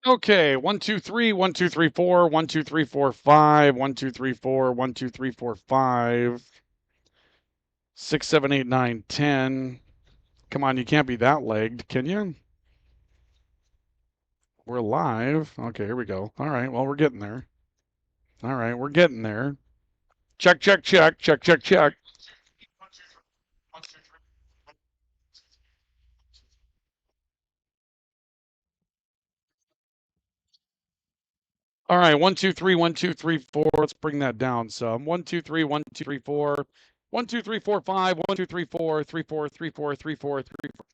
Okay, 1, 2, 3, 1, 2, 3, 4, 1, 2, 3, 4, 5, 1, 2, 3, 4, 1, 2, 3, 4, 5, 6, 7, 8, 9, 10. Come on, you can't be that legged, can you? We're live. Okay, here we go. All right, well, we're getting there. All right, we're getting there. Check, check, check, check, check, check. All right, 1, 2, 3, 1, 2, 3, 4. Let's bring that down some. 1, 2, 3, 1, 2, 3, 4. 1, 2, 3, 4, 5. 1, 2, 3, 4, 3, 4, 3, 4, 3, 4, 3, 4.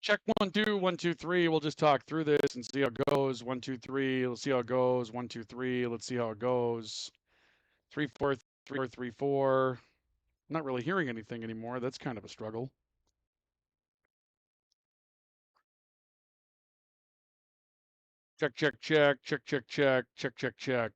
Check 1, 2, 1, 2, 3. We'll just talk through this and see how it goes. 1, 2, 3. Let's see how it goes. 1, 2, 3. Let's see how it goes. 3, 4, 3, 4, 3, 4. I'm not really hearing anything anymore. That's kind of a struggle. Check, check, check, check, check, check, check, check, check.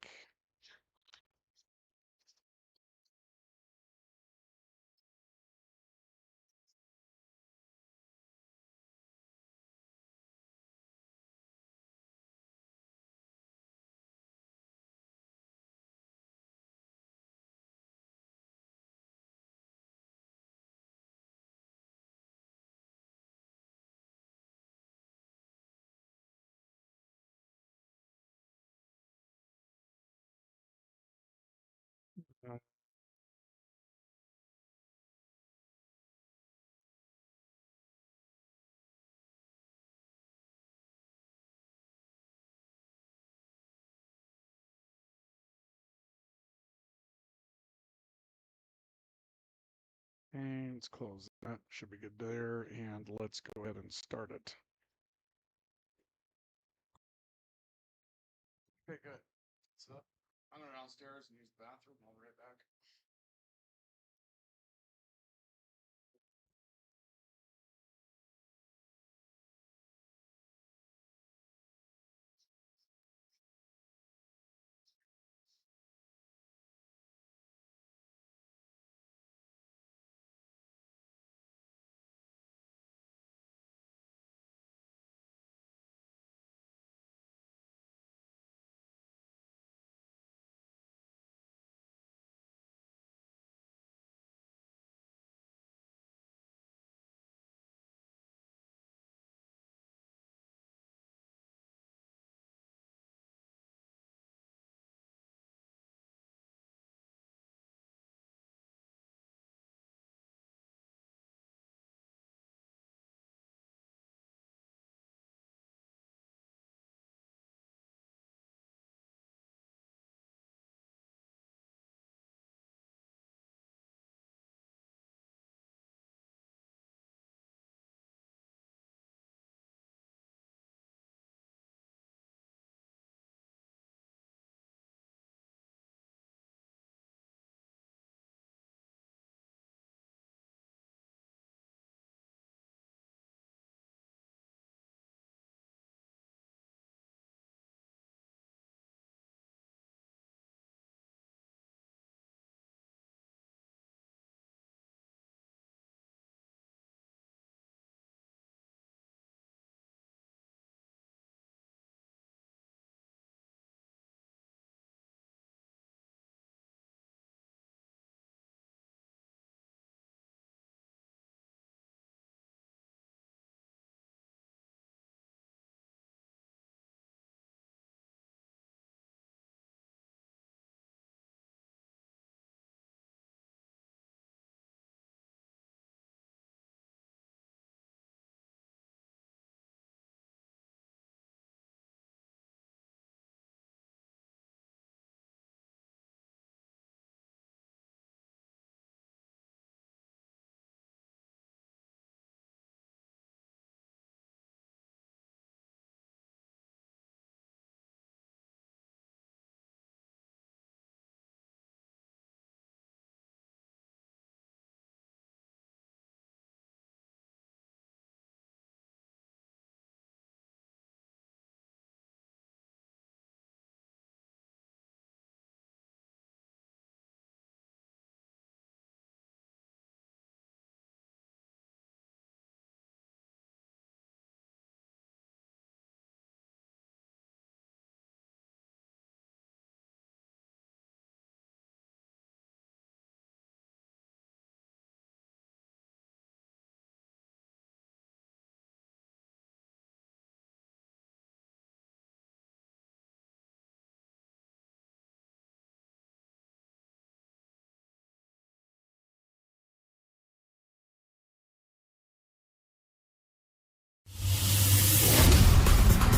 And let's close that. Should be good there. And let's go ahead and start it. Okay, good. So I'm going downstairs and use the bathroom. I'll be right back.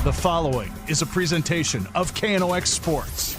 The following is a presentation of KNOX Sports.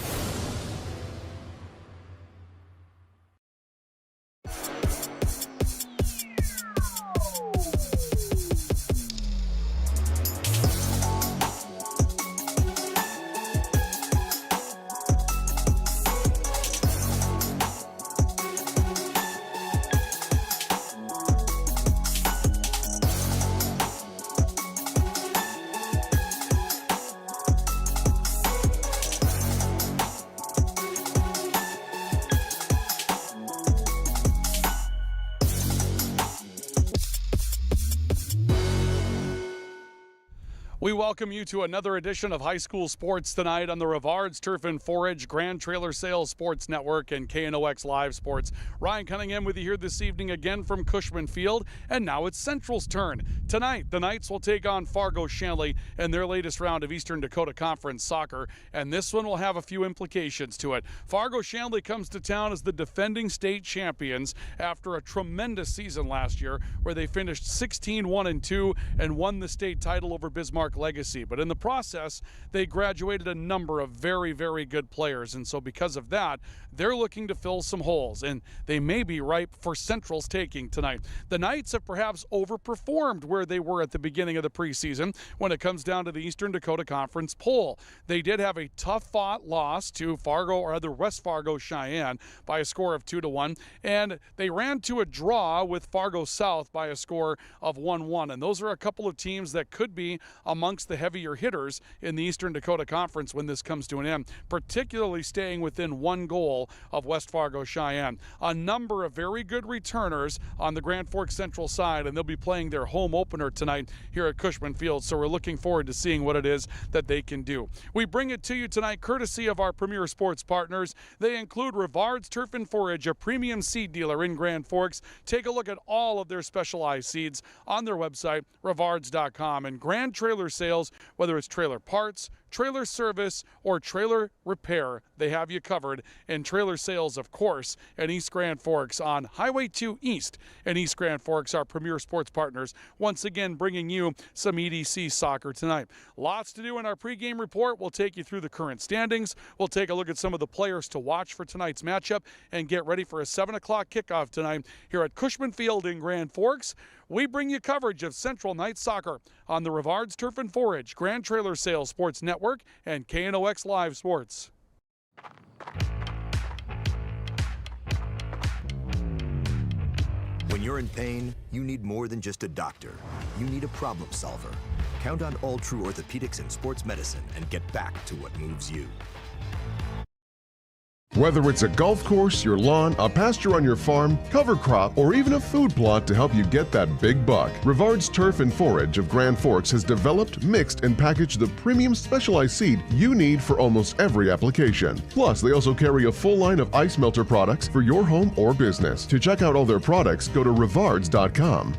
We welcome you to another edition of High School Sports tonight on the Rivards Turf and Forage Grand Trailer Sales Sports Network and KNOX Live Sports. Ryan Cunningham with you here this evening again from Cushman Field, and now it's Central's turn. Tonight, the Knights will take on Fargo Shanley in their latest round of Eastern Dakota Conference soccer, and this one will have a few implications to it. Fargo Shanley comes to town as the defending state champions after a tremendous season last year where they finished 16-1-2 and won the state title over Bismarck Legacy. But in the process, they graduated a number of very, very good players. And so because of that, they're looking to fill some holes, and they may be ripe for Central's taking tonight. The Knights have perhaps overperformed where they were at the beginning of the preseason when it comes down to the Eastern Dakota Conference poll. They did have a tough-fought loss to Fargo, or rather West Fargo Cheyenne, by a score of 2-1, and they ran to a draw with Fargo South by a score of 1-1. And those are a couple of teams that could be amongst the heavier hitters in the Eastern Dakota Conference when this comes to an end, particularly staying within one goal of West Fargo Cheyenne. A number of very good returners on the Grand Forks Central side, and they'll be playing their home opener tonight here at Cushman Field, so we're looking forward to seeing what it is that they can do. We bring it to you tonight courtesy of our premier sports partners. They include Rivards Turf and Forage, a premium seed dealer in Grand Forks. Take a look at all of their specialized seeds on their website, rivards.com. And Grand Trailer Sales, whether it's trailer parts, trailer service, or trailer repair, they have you covered. And trailer sales, of course, at East Grand Forks on Highway 2 East and East Grand Forks, our premier sports partners, once again bringing you some EDC soccer tonight. Lots to do in our pregame report. We'll take you through the current standings. We'll take a look at some of the players to watch for tonight's matchup and get ready for a 7 o'clock kickoff tonight here at Cushman Field in Grand Forks. We bring you coverage of Central Knights soccer on the Rivards Turf and Forage Grand Trailer Sales Sports Network and KNOX Live Sports. When you're in pain, you need more than just a doctor. You need a problem solver. Count on All True Orthopedics and Sports Medicine and get back to what moves you. Whether it's a golf course, your lawn, a pasture on your farm, cover crop, or even a food plot to help you get that big buck, Rivards Turf and Forage of Grand Forks has developed, mixed, and packaged the premium specialized seed you need for almost every application. Plus, they also carry a full line of ice melter products for your home or business. To check out all their products, go to rivards.com.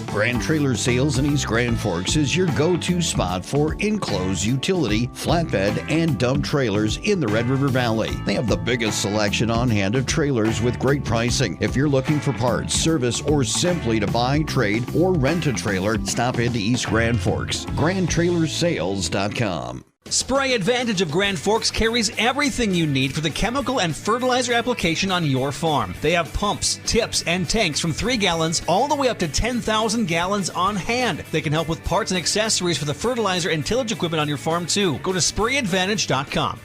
Grand Trailer Sales in East Grand Forks is your go-to spot for enclosed utility, flatbed, and dump trailers in the Red River Valley. They have the biggest selection on hand of trailers with great pricing. If you're looking for parts, service, or simply to buy, trade, or rent a trailer, stop into East Grand Forks. GrandTrailersSales.com. Spray Advantage of Grand Forks carries everything you need for the chemical and fertilizer application on your farm. They have pumps, tips, and tanks from 3 gallons all the way up to 10,000 gallons on hand. They can help with parts and accessories for the fertilizer and tillage equipment on your farm too. Go to SprayAdvantage.com.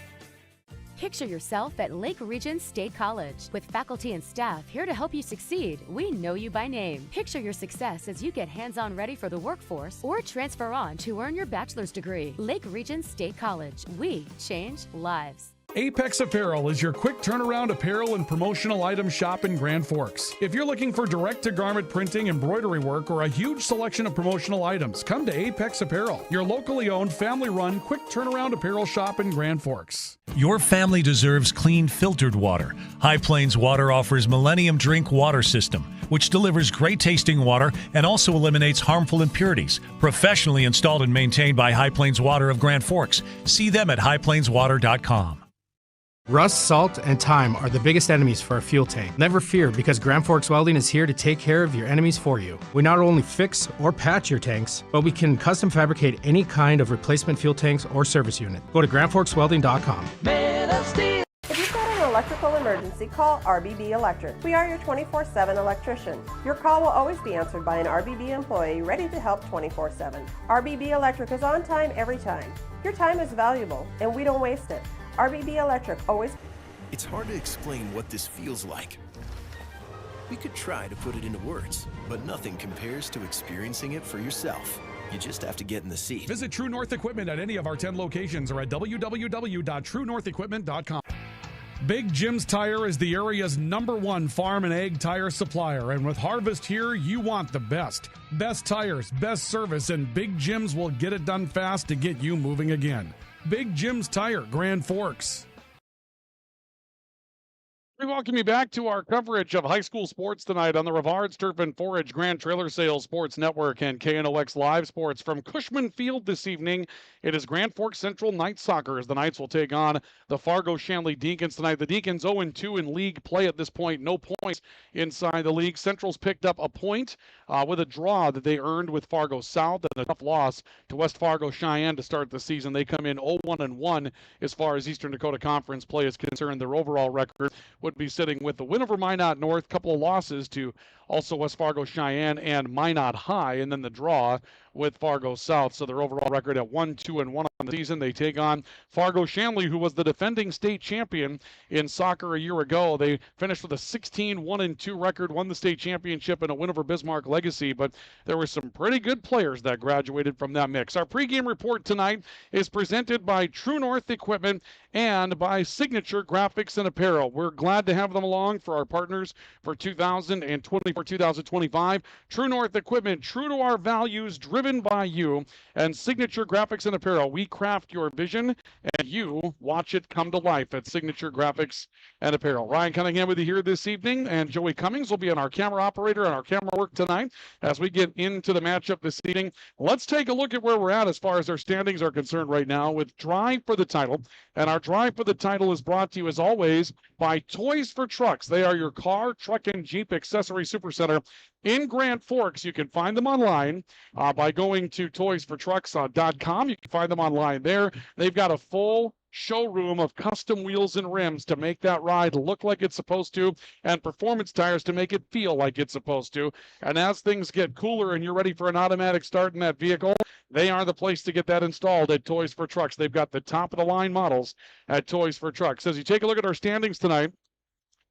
Picture yourself at Lake Region State College. With faculty and staff here to help you succeed, we know you by name. Picture your success as you get hands-on ready for the workforce or transfer on to earn your bachelor's degree. Lake Region State College. We change lives. Apex Apparel is your quick turnaround apparel and promotional item shop in Grand Forks. If you're looking for direct-to-garment printing, embroidery work, or a huge selection of promotional items, come to Apex Apparel, your locally owned, family-run, quick turnaround apparel shop in Grand Forks. Your family deserves clean, filtered water. High Plains Water offers Millennium Drink Water System, which delivers great-tasting water and also eliminates harmful impurities. Professionally installed and maintained by High Plains Water of Grand Forks. See them at highplainswater.com. Rust, salt, and time are the biggest enemies for a fuel tank. Never fear, because Grand Forks Welding is here to take care of your enemies for you. We not only fix or patch your tanks, but we can custom fabricate any kind of replacement fuel tanks or service unit. Go to grandforkswelding.com. If you've got an electrical emergency, call RBB Electric. We are your 24/7 electrician. Your call will always be answered by an RBB employee ready to help 24/7. RBB Electric is on time every time. Your time is valuable, and we don't waste it. RBB Electric always... It's hard to explain what this feels like. We could try to put it into words, but nothing compares to experiencing it for yourself. You just have to get in the seat. Visit True North Equipment at any of our 10 locations or at www.truenorthequipment.com. Big Jim's Tire is the area's #1 farm and ag tire supplier, and with harvest here, you want the best. Best tires, best service, and Big Jim's will get it done fast to get you moving again. Big Jim's Tire, Grand Forks. We welcome you back to our coverage of high school sports tonight on the Rivards Turf and Forage Grand Trailer Sales Sports Network and KNOX Live Sports from Cushman Field this evening. It is Grand Forks Central Knight Soccer as the Knights will take on the Fargo Shanley Deacons tonight. The Deacons 0-2 in league play at this point, no points inside the league. Central's picked up a point with a draw that they earned with Fargo South and a tough loss to West Fargo Cheyenne to start the season. They come in 0-1 as far as Eastern Dakota Conference play is concerned. Their overall record would be sitting with the win over Minot North, couple of losses to also West Fargo Cheyenne and Minot High, and then the draw with Fargo South. So their overall record at 1-2-1 on the season. They take on Fargo Shanley, who was the defending state champion in soccer a year ago. They finished with a 16-1-2 record, won the state championship and a win over Bismarck Legacy, but there were some pretty good players that graduated from that mix. Our pregame report tonight is presented by True North Equipment and by Signature Graphics and Apparel. We're glad to have them along for our partners for 2024-2025. True North Equipment, true to our values, driven by you, and Signature Graphics and Apparel. We craft your vision, and you watch it come to life at Signature Graphics and Apparel. Ryan Cunningham with you here this evening, and Joey Cummings will be on our camera operator and our camera work tonight as we get into the matchup this evening. Let's take a look at where we're at as far as our standings are concerned right now with Drive for the Title. And our Drive for the Title is brought to you, as always, by Toys for Trucks. They are your car, truck, and Jeep accessory supercenter in Grand Forks. You can find them online by going to toysfortrucks.com. You can find them online there. They've got a full showroom of custom wheels and rims to make that ride look like it's supposed to, and performance tires to make it feel like it's supposed to. And as things get cooler and you're ready for an automatic start in that vehicle, they are the place to get that installed at Toys for Trucks. They've got the top of the line models at Toys for Trucks. As you take a look at our standings tonight,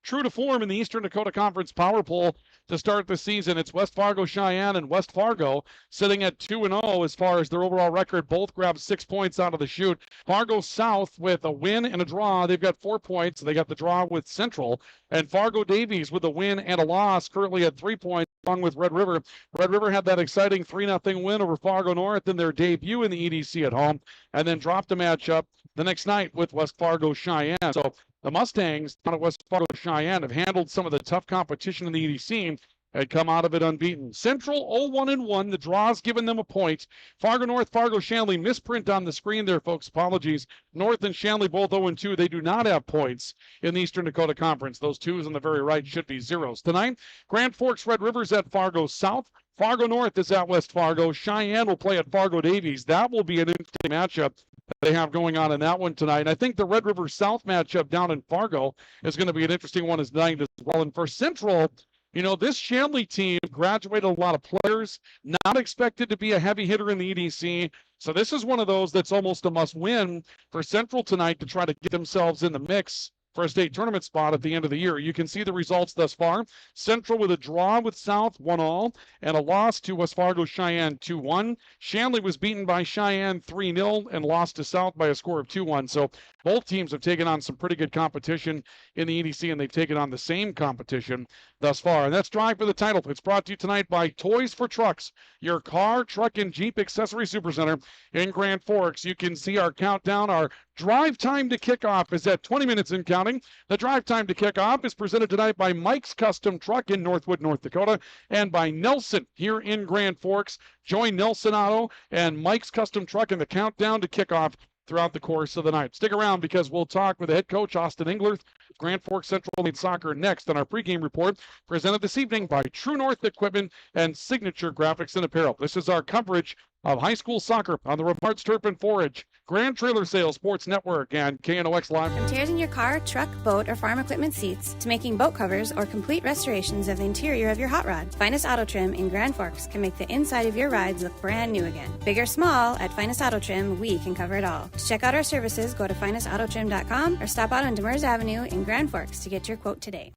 true to form in the Eastern Dakota Conference Power Poll to start the season, it's West Fargo Cheyenne and West Fargo sitting at 2-0 as far as their overall record. Both grabbed 6 points out of the chute. Fargo South with a win and a draw. They've got 4 points. They got the draw with Central. And Fargo Davies with a win and a loss, currently at 3 points, along with Red River. Red River had that exciting 3-0 win over Fargo North in their debut in the EDC at home, and then dropped a matchup the next night with West Fargo Cheyenne. So the Mustangs out of West Fargo Cheyenne have handled some of the tough competition in the EDC and come out of it unbeaten. Central 0-1-1. The draw's given them a point. Fargo North, Fargo Shanley, misprint on the screen there, folks. Apologies. North and Shanley both 0-2. They do not have points in the Eastern Dakota Conference. Those twos on the very right should be zeros. Tonight, Grand Forks Red Rivers at Fargo South. Fargo North is at West Fargo. Cheyenne will play at Fargo Davies. That will be an interesting matchup they have going on in that one tonight. And I think the Red River South matchup down in Fargo is going to be an interesting one as night as well. And for Central, you know, this Shanley team graduated a lot of players, not expected to be a heavy hitter in the EDC. So this is one of those that's almost a must win for Central tonight to try to get themselves in the mix for a state tournament spot at the end of the year. You can see the results thus far. Central with a draw with South, 1-1, and a loss to West Fargo Cheyenne, 2-1. Shanley was beaten by Cheyenne 3-0 and lost to South by a score of 2-1. So both teams have taken on some pretty good competition in the EDC, and they've taken on the same competition thus far. And that's Drive for the Title. It's brought to you tonight by Toys for Trucks, your car, truck, and Jeep accessory supercenter in Grand Forks. You can see our countdown. Our drive time to kickoff is at 20 minutes and counting. The drive time to kickoff is presented tonight by Mike's Custom Truck in Northwood, North Dakota, and by Nelson here in Grand Forks. Join Nelson Auto and Mike's Custom Truck in the countdown to kickoff throughout the course of the night. Stick around because we'll talk with the head coach, Austin Englerth, Grand Forks Central Night Soccer next on our pregame report, presented this evening by True North Equipment and Signature Graphics and Apparel. This is our coverage of high school soccer on the Rivards Turf and Forage, Grand Trailer Sales Sports Network, and KNOX Live. From tears in your car, truck, boat, or farm equipment seats to making boat covers or complete restorations of the interior of your hot rod, Finest Auto Trim in Grand Forks can make the inside of your rides look brand new again. Big or small, at Finest Auto Trim, we can cover it all. To check out our services, go to finestautotrim.com or stop out on Demers Avenue in Grand Forks to get your quote today.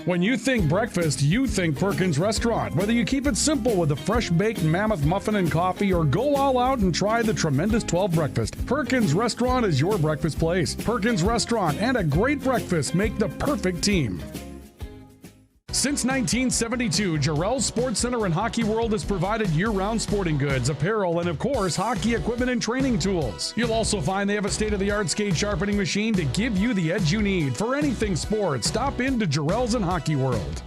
When you think breakfast, you think Perkins Restaurant. Whether you keep it simple with a fresh-baked mammoth muffin and coffee or go all out and try the tremendous 12 breakfast, Perkins Restaurant is your breakfast place. Perkins Restaurant and a great breakfast make the perfect team. Since 1972, Jarrell's Sports Center and Hockey World has provided year-round sporting goods, apparel, and of course, hockey equipment and training tools. You'll also find they have a state-of-the-art skate sharpening machine to give you the edge you need for anything sports. Stop into Jarrell's and Hockey World.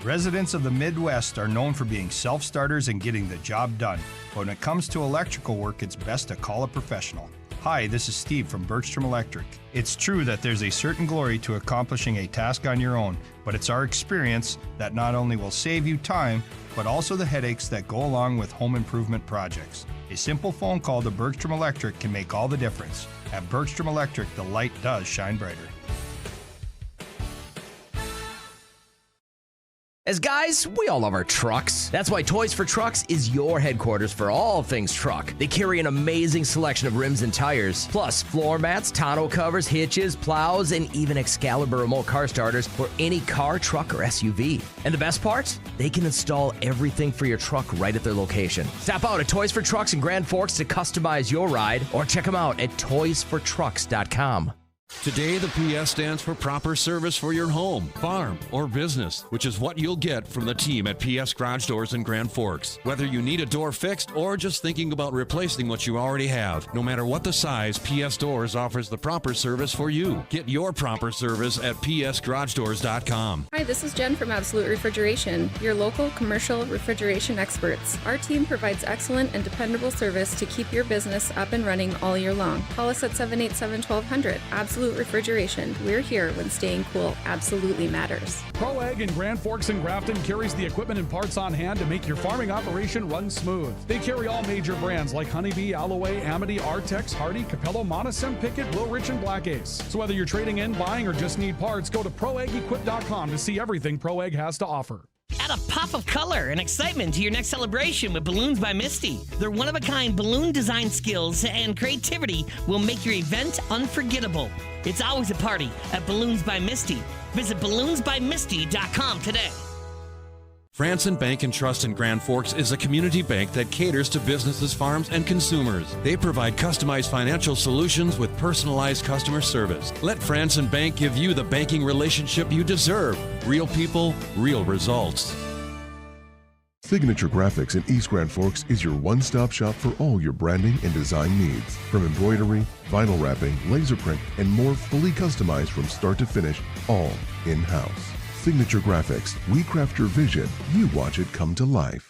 Residents of the Midwest are known for being self-starters and getting the job done. But when it comes to electrical work, it's best to call a professional. Hi, this is Steve from Bergstrom Electric. It's true that there's a certain glory to accomplishing a task on your own, but it's our experience that not only will save you time, but also the headaches that go along with home improvement projects. A simple phone call to Bergstrom Electric can make all the difference. At Bergstrom Electric, the light does shine brighter. As guys, we all love our trucks. That's why Toys for Trucks is your headquarters for all things truck. They carry an amazing selection of rims and tires, plus floor mats, tonneau covers, hitches, plows, and even Excalibur remote car starters for any car, truck, or SUV. And the best part? They can install everything for your truck right at their location. Stop out at Toys for Trucks in Grand Forks to customize your ride, or check them out at toysfortrucks.com. Today, the PS stands for proper service for your home, farm, or business, which is what you'll get from the team at PS Garage Doors in Grand Forks. Whether you need a door fixed or just thinking about replacing what you already have, no matter what the size, PS Doors offers the proper service for you. Get your proper service at psgaragedoors.com. Hi, this is Jen from Absolute Refrigeration, your local commercial refrigeration experts. Our team provides excellent and dependable service to keep your business up and running all year long. Call us at 787-1200. Absolute Refrigeration. We're here when staying cool absolutely matters. Pro Ag in Grand Forks and Grafton carries the equipment and parts on hand to make your farming operation run smooth. They carry all major brands like Honeybee, Alloway, Amity, Artex, Hardy, Capello, Monosem, Pickett, Wilrich, and Black Ace. So whether you're trading in, buying, or just need parts, go to ProAgEquip.com to see everything Pro Ag has to offer. Add a pop of color and excitement to your next celebration with Balloons by Misty. Their one-of-a-kind balloon design skills and creativity will make your event unforgettable. It's always a party at Balloons by Misty. Visit balloonsbymisty.com today. Franson Bank and Trust in Grand Forks is a community bank that caters to businesses, farms, and consumers. They provide customized financial solutions with personalized customer service. Let Franson Bank give you the banking relationship you deserve. Real people, real results. Signature Graphics in East Grand Forks is your one-stop shop for all your branding and design needs. From embroidery, vinyl wrapping, laser print, and more, fully customized from start to finish, all in-house. Signature Graphics. We craft your vision. You watch it come to life.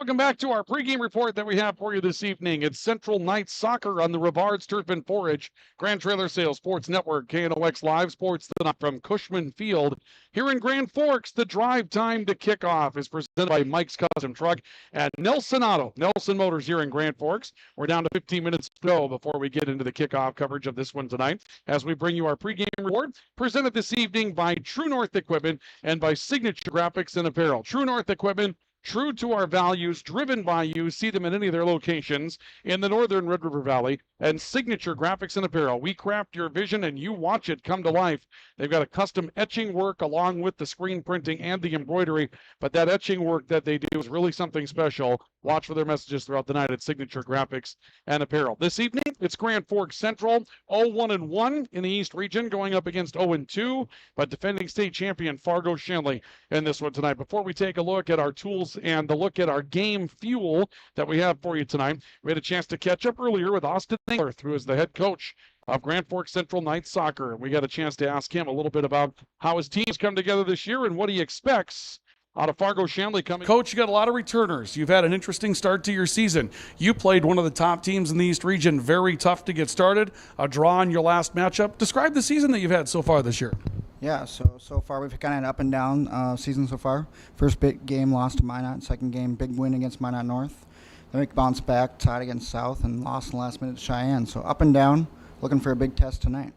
Welcome back to our pregame report that we have for you this evening. It's Central Night Soccer on the Rivards Turf and Forage, Grand Trailer Sales Sports Network, KNOX Live Sports tonight from Cushman Field. Here in Grand Forks, the drive time to kickoff is presented by Mike's Custom Truck and Nelson Auto. Nelson Motors here in Grand Forks. We're down to 15 minutes to go before we get into the kickoff coverage of this one tonight as we bring you our pregame report presented this evening by True North Equipment and by Signature Graphics and Apparel. True North Equipment, true to our values, driven by you. See them in any of their locations in the northern Red River Valley. And Signature Graphics and Apparel. We craft your vision and you watch it come to life. They've got a custom etching work along with the screen printing and the embroidery. But that etching work that they do is really something special. Watch for their messages throughout the night at Signature Graphics and Apparel. This evening, it's Grand Forks Central, 0-1-1 in the East region, going up against 0-2, but defending state champion Fargo Shanley in this one tonight. Before we take a look at our tools and the look at our game fuel that we have for you tonight, we had a chance to catch up earlier with Austin Englerth, who is the head coach of Grand Forks Central Night Soccer. We got a chance to ask him a little bit about how his team's come together this year and what he expects out of Fargo Shanley coming. Coach, you got a lot of returners. You've had an interesting start to your season. You played one of the top teams in the East region, very tough to get started, a draw in your last matchup. Describe the season that you've had so far this year. Yeah, so far we've kind of an up and down season so far. First big game lost to Minot, second game big win against Minot North. Then we bounced back, tied against South, and lost in the last minute to Cheyenne. So up and down, looking for a big test tonight.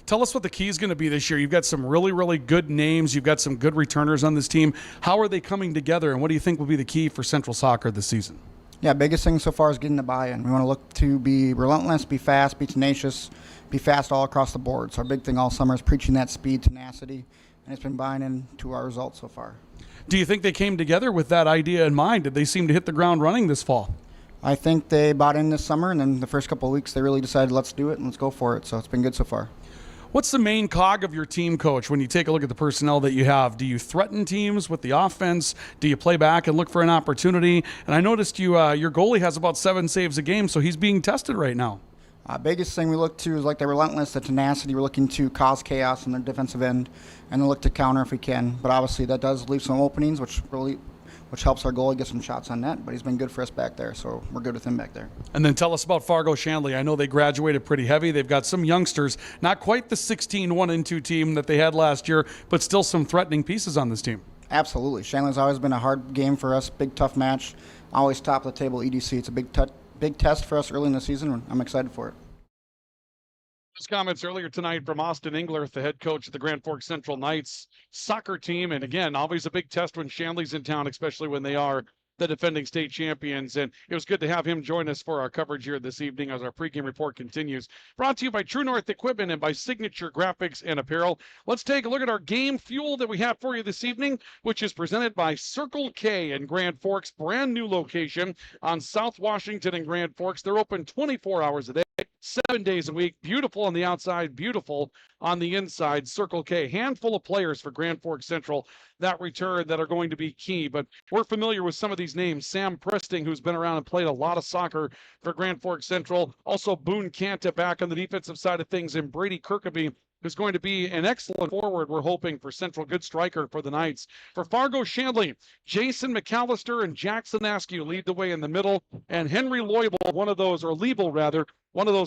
Tell us what the key is going to be this year. You've got some really, really good names. You've got some good returners on this team. How are they coming together, and what do you think will be the key for Central Soccer this season? Yeah, biggest thing so far is getting the buy-in. We want to look to be relentless, be fast, be tenacious, be fast all across the board. So our big thing all summer is preaching that speed, tenacity, and it's been buying into our results so far. Do you think they came together with that idea in mind? Did they seem to hit the ground running this fall? I think they bought in this summer, and then the first couple of weeks they really decided, let's do it and let's go for it. So it's been good so far. What's the main cog of your team, Coach, when you take a look at the personnel that you have? Do you threaten teams with the offense? Do you play back and look for an opportunity? And I noticed your goalie has about 7 saves a game, so he's being tested right now. Biggest thing we look to is like the relentless, the tenacity. We're looking to cause chaos on the defensive end and then look to counter if we can. But obviously that does leave some openings, which helps our goalie get some shots on net. But he's been good for us back there, so we're good with him back there. And then tell us about Fargo Shanley. I know they graduated pretty heavy. They've got some youngsters, not quite the 16-1-2 team that they had last year, but still some threatening pieces on this team. Absolutely. Shanley's always been a hard game for us, big, tough match. Always top of the table EDC. It's a big test for us early in the season. I'm excited for it. Those comments earlier tonight from Austin Englert, the head coach of the Grand Forks Central Knights soccer team. And again, always a big test when Shanley's in town, especially when they are the defending state champions. And it was good to have him join us for our coverage here this evening as our pregame report continues. Brought to you by True North Equipment and by Signature Graphics and Apparel. Let's take a look at our game fuel that we have for you this evening, which is presented by Circle K in Grand Forks, brand new location on South Washington and Grand Forks. They're open 24 hours a day, 7 days a week. Beautiful on the outside, beautiful on the inside. Circle K, handful of players for Grand Forks Central that return that are going to be key. But we're familiar with some of these names. Sam Presting, who's been around and played a lot of soccer for Grand Forks Central. Also Boone Canta back on the defensive side of things, and Brady Kirkaby, who's going to be an excellent forward, we're hoping, for Central. Good striker for the Knights. For Fargo Shanley, Jason McAllister and Jackson Askew lead the way in the middle, and Henry Loibel, one of those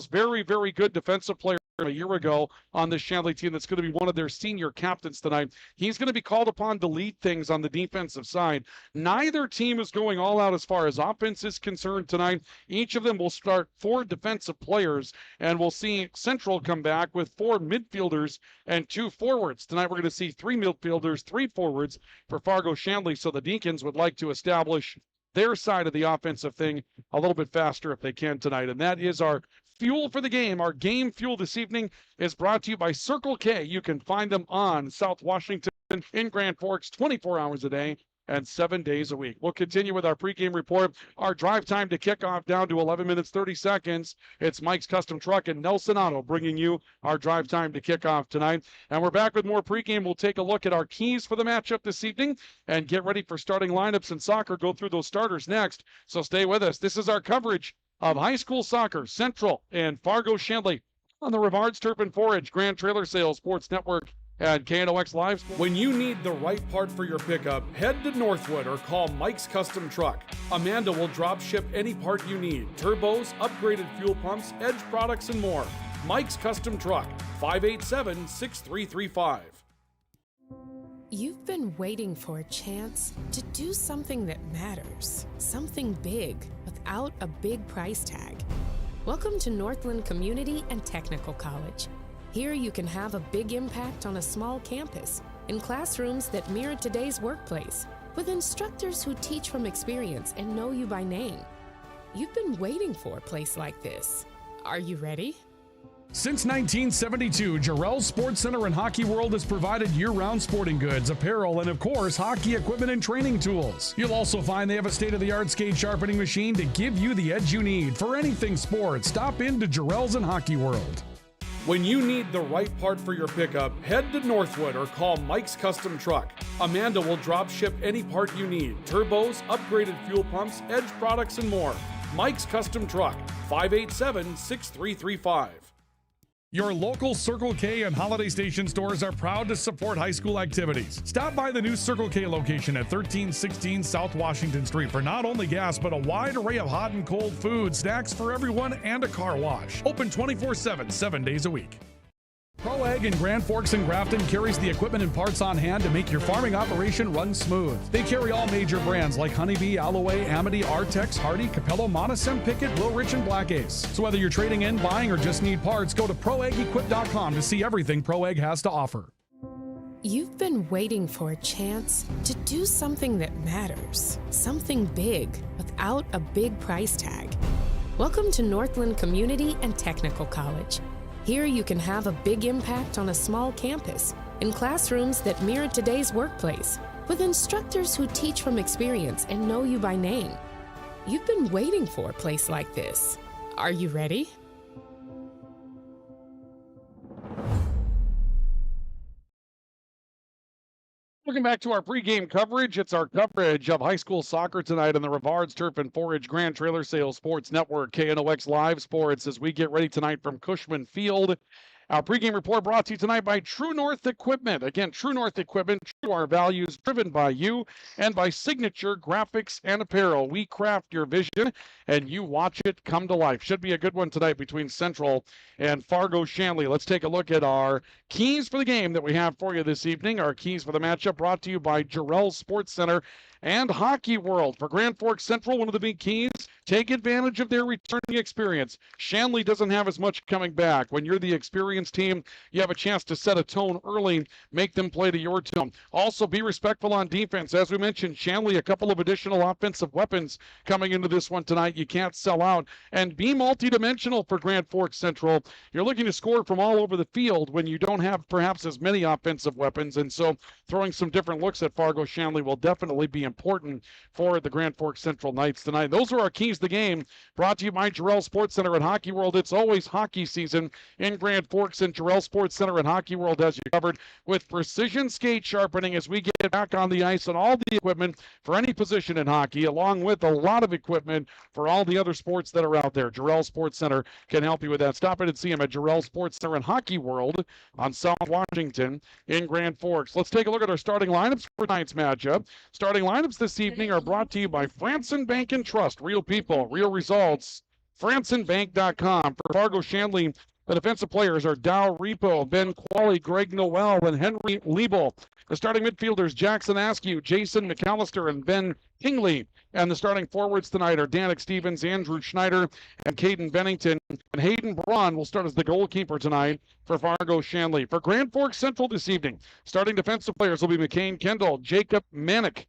very, very good defensive players a year ago on the Shanley team that's going to be one of their senior captains tonight. He's going to be called upon to lead things on the defensive side. Neither team is going all out as far as offense is concerned tonight. Each of them will start 4 defensive players, and we'll see Central come back with 4 midfielders and 2 forwards. Tonight we're going to see 3 midfielders, 3 forwards for Fargo Shanley, so the Deacons would like to establish their side of the offensive thing a little bit faster if they can tonight. And that is our fuel for the game. Our game fuel this evening is brought to you by Circle K. You can find them on South Washington in Grand Forks 24 hours a day and 7 days a week. We'll continue with our pregame report. Our drive time to kickoff down to 11 minutes, 30 seconds. It's Mike's Custom Truck and Nelson Auto bringing you our drive time to kickoff tonight. And we're back with more pregame. We'll take a look at our keys for the matchup this evening and get ready for starting lineups in soccer. Go through those starters next. So stay with us. This is our coverage of high school soccer, Central and Fargo Shanley on the Rivards Turf and Forage Grand Trailer Sales Sports Network and KNOX Live. When you need the right part for your pickup, head to Northwood or call Mike's Custom Truck. Amanda will drop ship any part you need. Turbos, upgraded fuel pumps, Edge products, and more. Mike's Custom Truck, 587-6335. You've been waiting for a chance to do something that matters, something big without a big price tag. Welcome to Northland Community and Technical College. Here you can have a big impact on a small campus, in classrooms that mirror today's workplace, with instructors who teach from experience and know you by name. You've been waiting for a place like this. Are you ready? Since 1972, Jarrell's Sports Center and Hockey World has provided year-round sporting goods, apparel, and of course, hockey equipment and training tools. You'll also find they have a state-of-the-art skate sharpening machine to give you the edge you need for anything sports. Stop into Jarrell's and Hockey World. When you need the right part for your pickup, head to Northwood or call Mike's Custom Truck. Amanda will drop ship any part you need. Turbos, upgraded fuel pumps, Edge products, and more. Mike's Custom Truck, 587-6335. Your local Circle K and Holiday Station stores are proud to support high school activities. Stop by the new Circle K location at 1316 South Washington Street for not only gas, but a wide array of hot and cold food, snacks for everyone, and a car wash. Open 24/7, 7 days a week. Pro Ag in Grand Forks and Grafton carries the equipment and parts on hand to make your farming operation run smooth. They carry all major brands like Honeybee, Alloway, Amity, Artex, Hardy, Capello, Monosem, Pickett, Will Rich, and Black Ace. So whether you're trading in, buying, or just need parts, go to ProAgEquip.com to see everything Pro Ag has to offer. You've been waiting for a chance to do something that matters, something big without a big price tag. Welcome to Northland Community and Technical College. Here you can have a big impact on a small campus, in classrooms that mirror today's workplace, with instructors who teach from experience and know you by name. You've been waiting for a place like this. Are you ready? Welcome back to our pregame coverage. It's our coverage of high school soccer tonight on the Rivards Turf and Forage Grand Trailer Sales Sports Network, KNOX Live Sports, as we get ready tonight from Cushman Field. Our pregame report brought to you tonight by True North Equipment. Again, True North Equipment, true to our values, driven by you, and by Signature Graphics and Apparel. We craft your vision, and you watch it come to life. Should be a good one tonight between Central and Fargo Shanley. Let's take a look at our keys for the game that we have for you this evening. Our keys for the matchup brought to you by Jarrell Sports Center and Hockey World. For Grand Forks Central, one of the big keys, take advantage of their returning experience. Shanley doesn't have as much coming back. When you're the experienced team, you have a chance to set a tone early, make them play to your tone. Also, be respectful on defense. As we mentioned, Shanley, a couple of additional offensive weapons coming into this one tonight. You can't sell out. And be multidimensional for Grand Forks Central. You're looking to score from all over the field when you don't have perhaps as many offensive weapons. And so throwing some different looks at Fargo Shanley will definitely be important for the Grand Forks Central Knights tonight. Those are our keys to the game, brought to you by Jarrell Sports Center and Hockey World. It's always hockey season in Grand Forks, and Jarrell Sports Center and Hockey World has you covered with precision skate sharpening as we get back on the ice and all the equipment for any position in hockey, along with a lot of equipment for all the other sports that are out there. Jarrell Sports Center can help you with that. Stop in and see him at Jarrell Sports Center and Hockey World on South Washington in Grand Forks. Let's take a look at our starting lineups for tonight's matchup. Starting lineups this evening are brought to you by Franson Bank and Trust. Real people, real results. FransonBank.com. For Fargo Shanley, the defensive players are Dow Repo, Ben Qualley, Greg Noel, and Henry Liebel. The starting midfielders, Jackson Askew, Jason McAllister, and Ben Kingley. And the starting forwards tonight are Danik Stevens, Andrew Schneider, and Caden Bennington. And Hayden Braun will start as the goalkeeper tonight for Fargo Shanley. For Grand Forks Central this evening, starting defensive players will be McCain Kendall, Jacob Manick,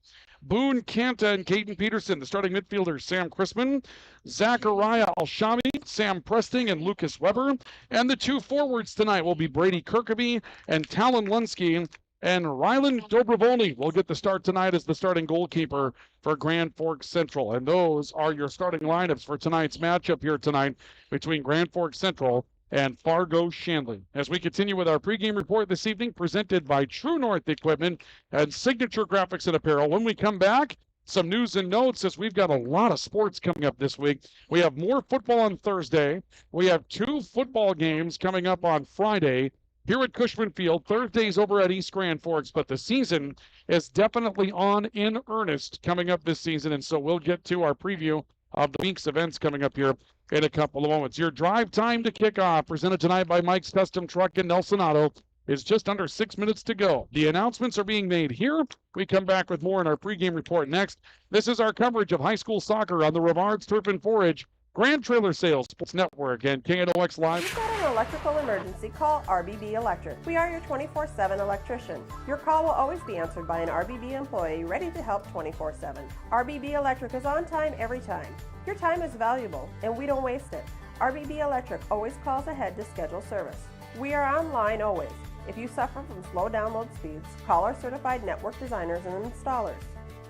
Boone Kanta, and Caden Peterson. The starting midfielders, Sam Chrisman, Zachariah Alshami, Sam Presting, and Lucas Weber. And the two forwards tonight will be Brady Kirkaby and Talon Lunsky. And Ryland Dobrovony will get the start tonight as the starting goalkeeper for Grand Forks Central. And those are your starting lineups for tonight's matchup here tonight between Grand Forks Central and Fargo Shanley. As we continue with our pregame report this evening, presented by True North Equipment and Signature Graphics and Apparel. When we come back, some news and notes, as we've got a lot of sports coming up this week. We have more football on Thursday. We have 2 football games coming up on Friday here at Cushman Field. Thursday's over at East Grand Forks, but the season is definitely on in earnest coming up this season, and so we'll get to our preview of the week's events coming up here in a couple of moments. Your drive time to kick off, presented tonight by Mike's Custom Truck in Nelson Auto, is just under 6 minutes to go. The announcements are being made here. We come back with more in our pregame report next. This is our coverage of high school soccer on the Rivards Turf and Forage Grand Trailer Sales Sports Network and KNOX Live. If you've got an electrical emergency, call RBB Electric. We are your 24/7 electrician. Your call will always be answered by an RBB employee ready to help 24/7. RBB Electric is on time every time. Your time is valuable, and we don't waste it. RBB Electric always calls ahead to schedule service. We are online always. If you suffer from slow download speeds, call our certified network designers and installers.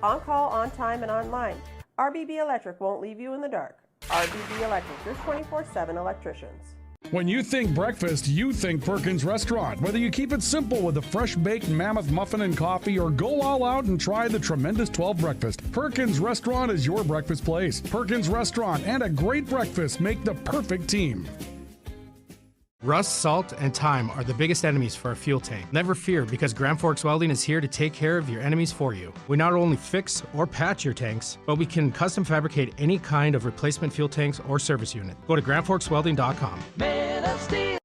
On call, on time, and online. RBB Electric won't leave you in the dark. RBB Electric, your 24/7 electricians. When you think breakfast, you think Perkins Restaurant. Whether you keep it simple with a fresh baked mammoth muffin and coffee or go all out and try the tremendous 12 breakfast, Perkins Restaurant is your breakfast place. Perkins Restaurant and a great breakfast make the perfect team. Rust, salt, and time are the biggest enemies for a fuel tank. Never fear, because Grand Forks Welding is here to take care of your enemies for you. We not only fix or patch your tanks, but we can custom fabricate any kind of replacement fuel tanks or service unit. Go to grandforkswelding.com. Man of Steel.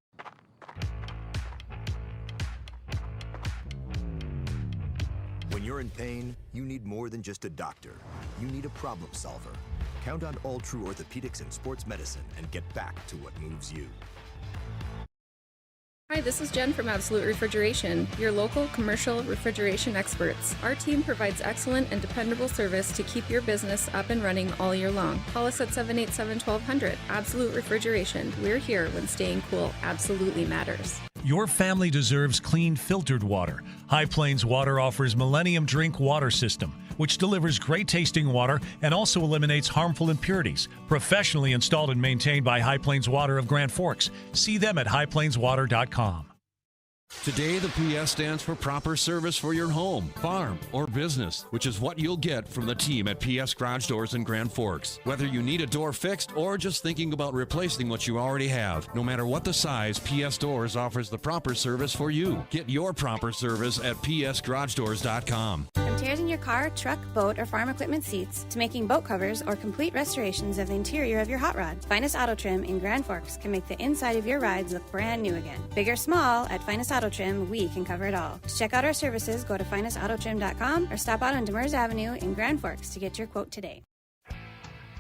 When you're in pain, you need more than just a doctor. You need a problem solver. Count on All True Orthopedics and Sports Medicine and get back to what moves you. Hi, this is Jen from Absolute Refrigeration, your local commercial refrigeration experts. Our team provides excellent and dependable service to keep your business up and running all year long. Call us at 787-1200. Absolute Refrigeration. We're here when staying cool absolutely matters. Your family deserves clean, filtered water. High Plains Water offers Millennium Drink Water System, which delivers great-tasting water and also eliminates harmful impurities. Professionally installed and maintained by High Plains Water of Grand Forks. See them at highplainswater.com. Today, the PS stands for proper service for your home, farm, or business, which is what you'll get from the team at PS Garage Doors in Grand Forks. Whether you need a door fixed or just thinking about replacing what you already have, no matter what the size, PS Doors offers the proper service for you. Get your proper service at psgaragedoors.com. From tears in your car, truck, boat, or farm equipment seats to making boat covers or complete restorations of the interior of your hot rod, Finest Auto Trim in Grand Forks can make the inside of your rides look brand new again. Big or small, at Finest Auto Trim, we can cover it all. To check out our services, go to finestautotrim.com or stop out on Demers Avenue in Grand Forks to get your quote today.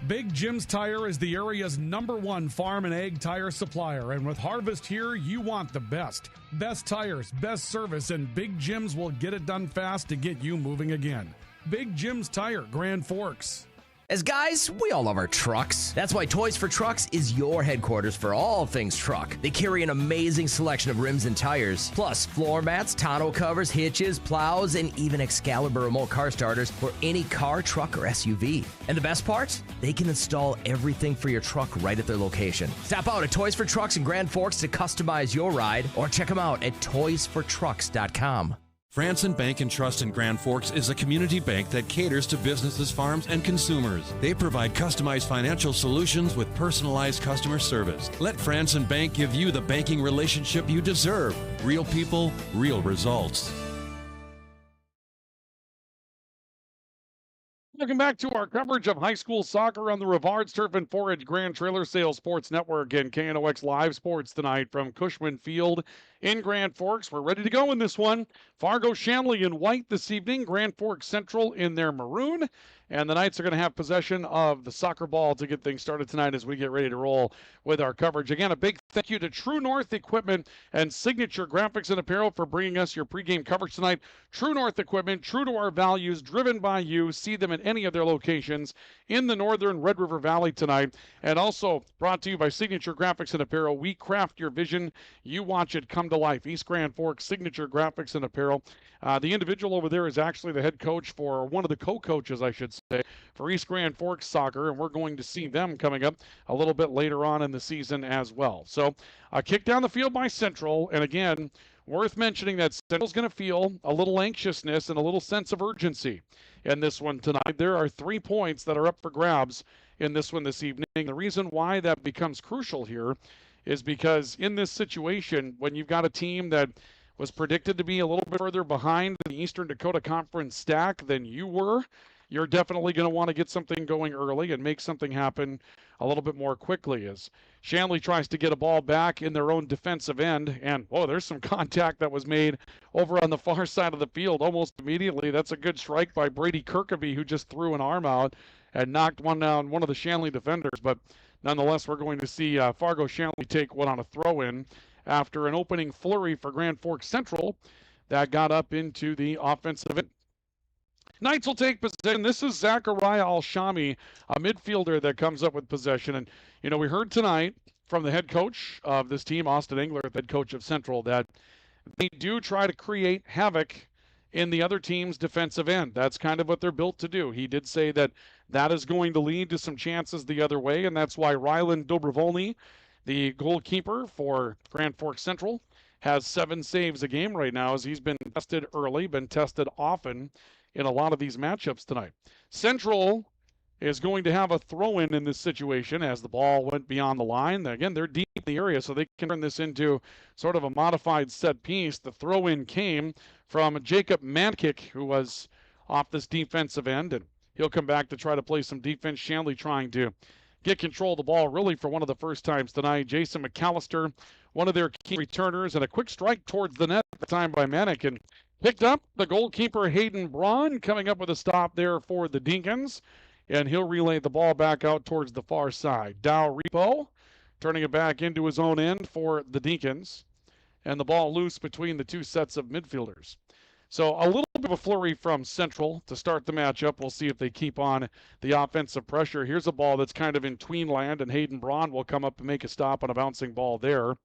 Big Jim's Tire is the area's #1 farm and ag tire supplier, and with Harvest here, you want the best. Best tires, best service, and Big Jim's will get it done fast to get you moving again. Big Jim's Tire, Grand Forks. As guys, we all love our trucks. That's why Toys for Trucks is your headquarters for all things truck. They carry an amazing selection of rims and tires, plus floor mats, tonneau covers, hitches, plows, and even Excalibur remote car starters for any car, truck, or SUV. And the best part? They can install everything for your truck right at their location. Stop out at Toys for Trucks in Grand Forks to customize your ride, or check them out at toysfortrucks.com. Franson Bank and Trust in Grand Forks is a community bank that caters to businesses, farms, and consumers. They provide customized financial solutions with personalized customer service. Let Franson Bank give you the banking relationship you deserve. Real people, real results. Welcome back to our coverage of high school soccer on the Rivards Turf and Forage Grand Trailer Sales Sports Network and KNOX Live Sports tonight from Cushman Field in Grand Forks. We're ready to go in this one. Fargo Shanley in white this evening, Grand Forks Central in their maroon. And the Knights are going to have possession of the soccer ball to get things started tonight as we get ready to roll with our coverage. Again, a big thank you to True North Equipment and Signature Graphics and Apparel for bringing us your pregame coverage tonight. True North Equipment, true to our values, driven by you. See them at any of their locations in the northern Red River Valley tonight. And also brought to you by Signature Graphics and Apparel. We craft your vision. You watch it come to life. East Grand Forks, Signature Graphics and Apparel. The individual over there is actually the head coach for one of the co-coaches, I should say, for East Grand Forks soccer, and we're going to see them coming up a little bit later on in the season as well. So a kick down the field by Central, and again, worth mentioning that Central's going to feel a little anxiousness and a little sense of urgency in this one tonight. There are 3 points that are up for grabs in this one this evening. The reason why that becomes crucial here is because in this situation, when you've got a team that was predicted to be a little bit further behind the Eastern Dakota Conference stack than you were, you're definitely going to want to get something going early and make something happen a little bit more quickly as Shanley tries to get a ball back in their own defensive end. And, there's some contact that was made over on the far side of the field almost immediately. That's a good strike by Brady Kirkeby, who just threw an arm out and knocked one down, one of the Shanley defenders. But nonetheless, we're going to see Fargo Shanley take one on a throw-in after an opening flurry for Grand Forks Central that got up into the offensive end. Knights will take possession. This is Zachariah Al-Shami, a midfielder that comes up with possession. And, we heard tonight from the head coach of this team, Austin Engler, the head coach of Central, that they do try to create havoc in the other team's defensive end. That's kind of what they're built to do. He did say that that is going to lead to some chances the other way, and that's why Rylan Dobrovolny, the goalkeeper for Grand Forks Central, has 7 saves a game right now as he's been tested early, been tested often in a lot of these matchups tonight. Central is going to have a throw-in in this situation as the ball went beyond the line. Again, they're deep in the area, so they can turn this into sort of a modified set piece. The throw-in came from Jacob Mankic, who was off this defensive end, and he'll come back to try to play some defense. Shanley trying to get control of the ball really for one of the first times tonight. Jason McAllister, one of their key returners, and a quick strike towards the net at the time by Manick, and picked up the goalkeeper Hayden Braun, coming up with a stop there for the Deacons, and he'll relay the ball back out towards the far side. Dow Repo turning it back into his own end for the Deacons, and the ball loose between the two sets of midfielders. So a little bit of a flurry from Central to start the matchup. We'll see if they keep on the offensive pressure. Here's a ball that's kind of in tween land, and Hayden Braun will come up and make a stop on a bouncing ball there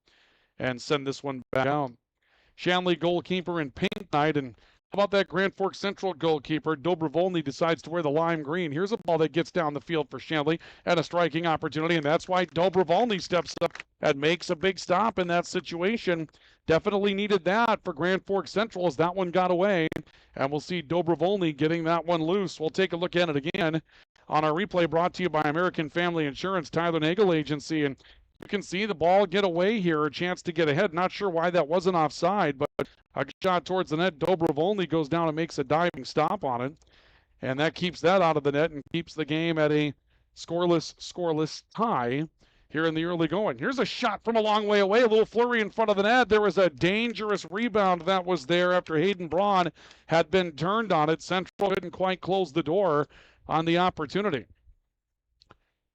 and send this one back down. Shanley goalkeeper in pink tonight, and how about that Grand Forks Central goalkeeper? Dobrovolny decides to wear the lime green. Here's a ball that gets down the field for Shanley and a striking opportunity, and that's why Dobrovolny steps up and makes a big stop in that situation. Definitely needed that for Grand Forks Central as that one got away, and we'll see Dobrovolny getting that one loose. We'll take a look at it again on our replay brought to you by American Family Insurance, Tyler Nagel Agency, and you can see the ball get away here, a chance to get ahead. Not sure why that wasn't offside, but a shot towards the net. Dobrovolny goes down and makes a diving stop on it, and that keeps that out of the net and keeps the game at a scoreless tie here in the early going. Here's a shot from a long way away, a little flurry in front of the net. There was a dangerous rebound that was there after Hayden Braun had been turned on it. Central didn't quite close the door on the opportunity.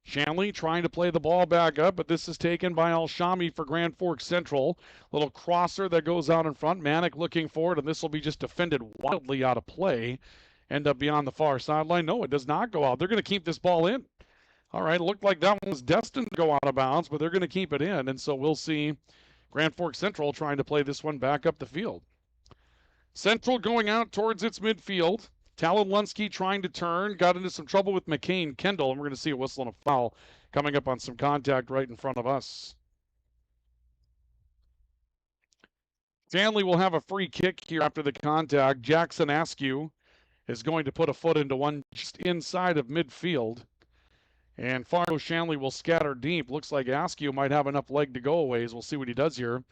Shanley trying to play the ball back up, but this is taken by Alshami for Grand Forks Central. Little crosser that goes out in front. Manick looking forward, and this will be just defended wildly out of play. End up beyond the far sideline. No, it does not go out. They're going to keep this ball in. All right, it looked like that one was destined to go out of bounds, but they're going to keep it in, and so we'll see Grand Forks Central trying to play this one back up the field. Central going out towards its midfield. Talon Lunsky trying to turn, got into some trouble with McCain Kendall, and we're going to see a whistle and a foul coming up on some contact right in front of us. Shanley will have a free kick here after the contact. Jackson Askew is going to put a foot into one just inside of midfield. And Fargo Shanley will scatter deep. Looks like Askew might have enough leg to go a ways. We'll see what he does here.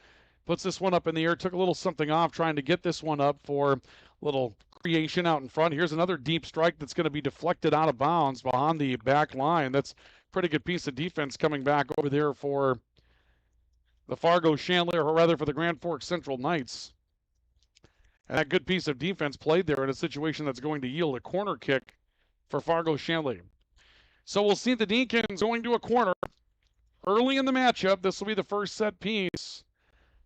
Puts this one up in the air, took a little something off, trying to get this one up for a little creation out in front. Here's another deep strike that's going to be deflected out of bounds behind the back line. That's a pretty good piece of defense coming back over there for the Fargo Shanley, or rather for the Grand Forks Central Knights. And that good piece of defense played there in a situation that's going to yield a corner kick for Fargo Shanley. So we'll see the Deacons going to a corner early in the matchup. This will be the first set piece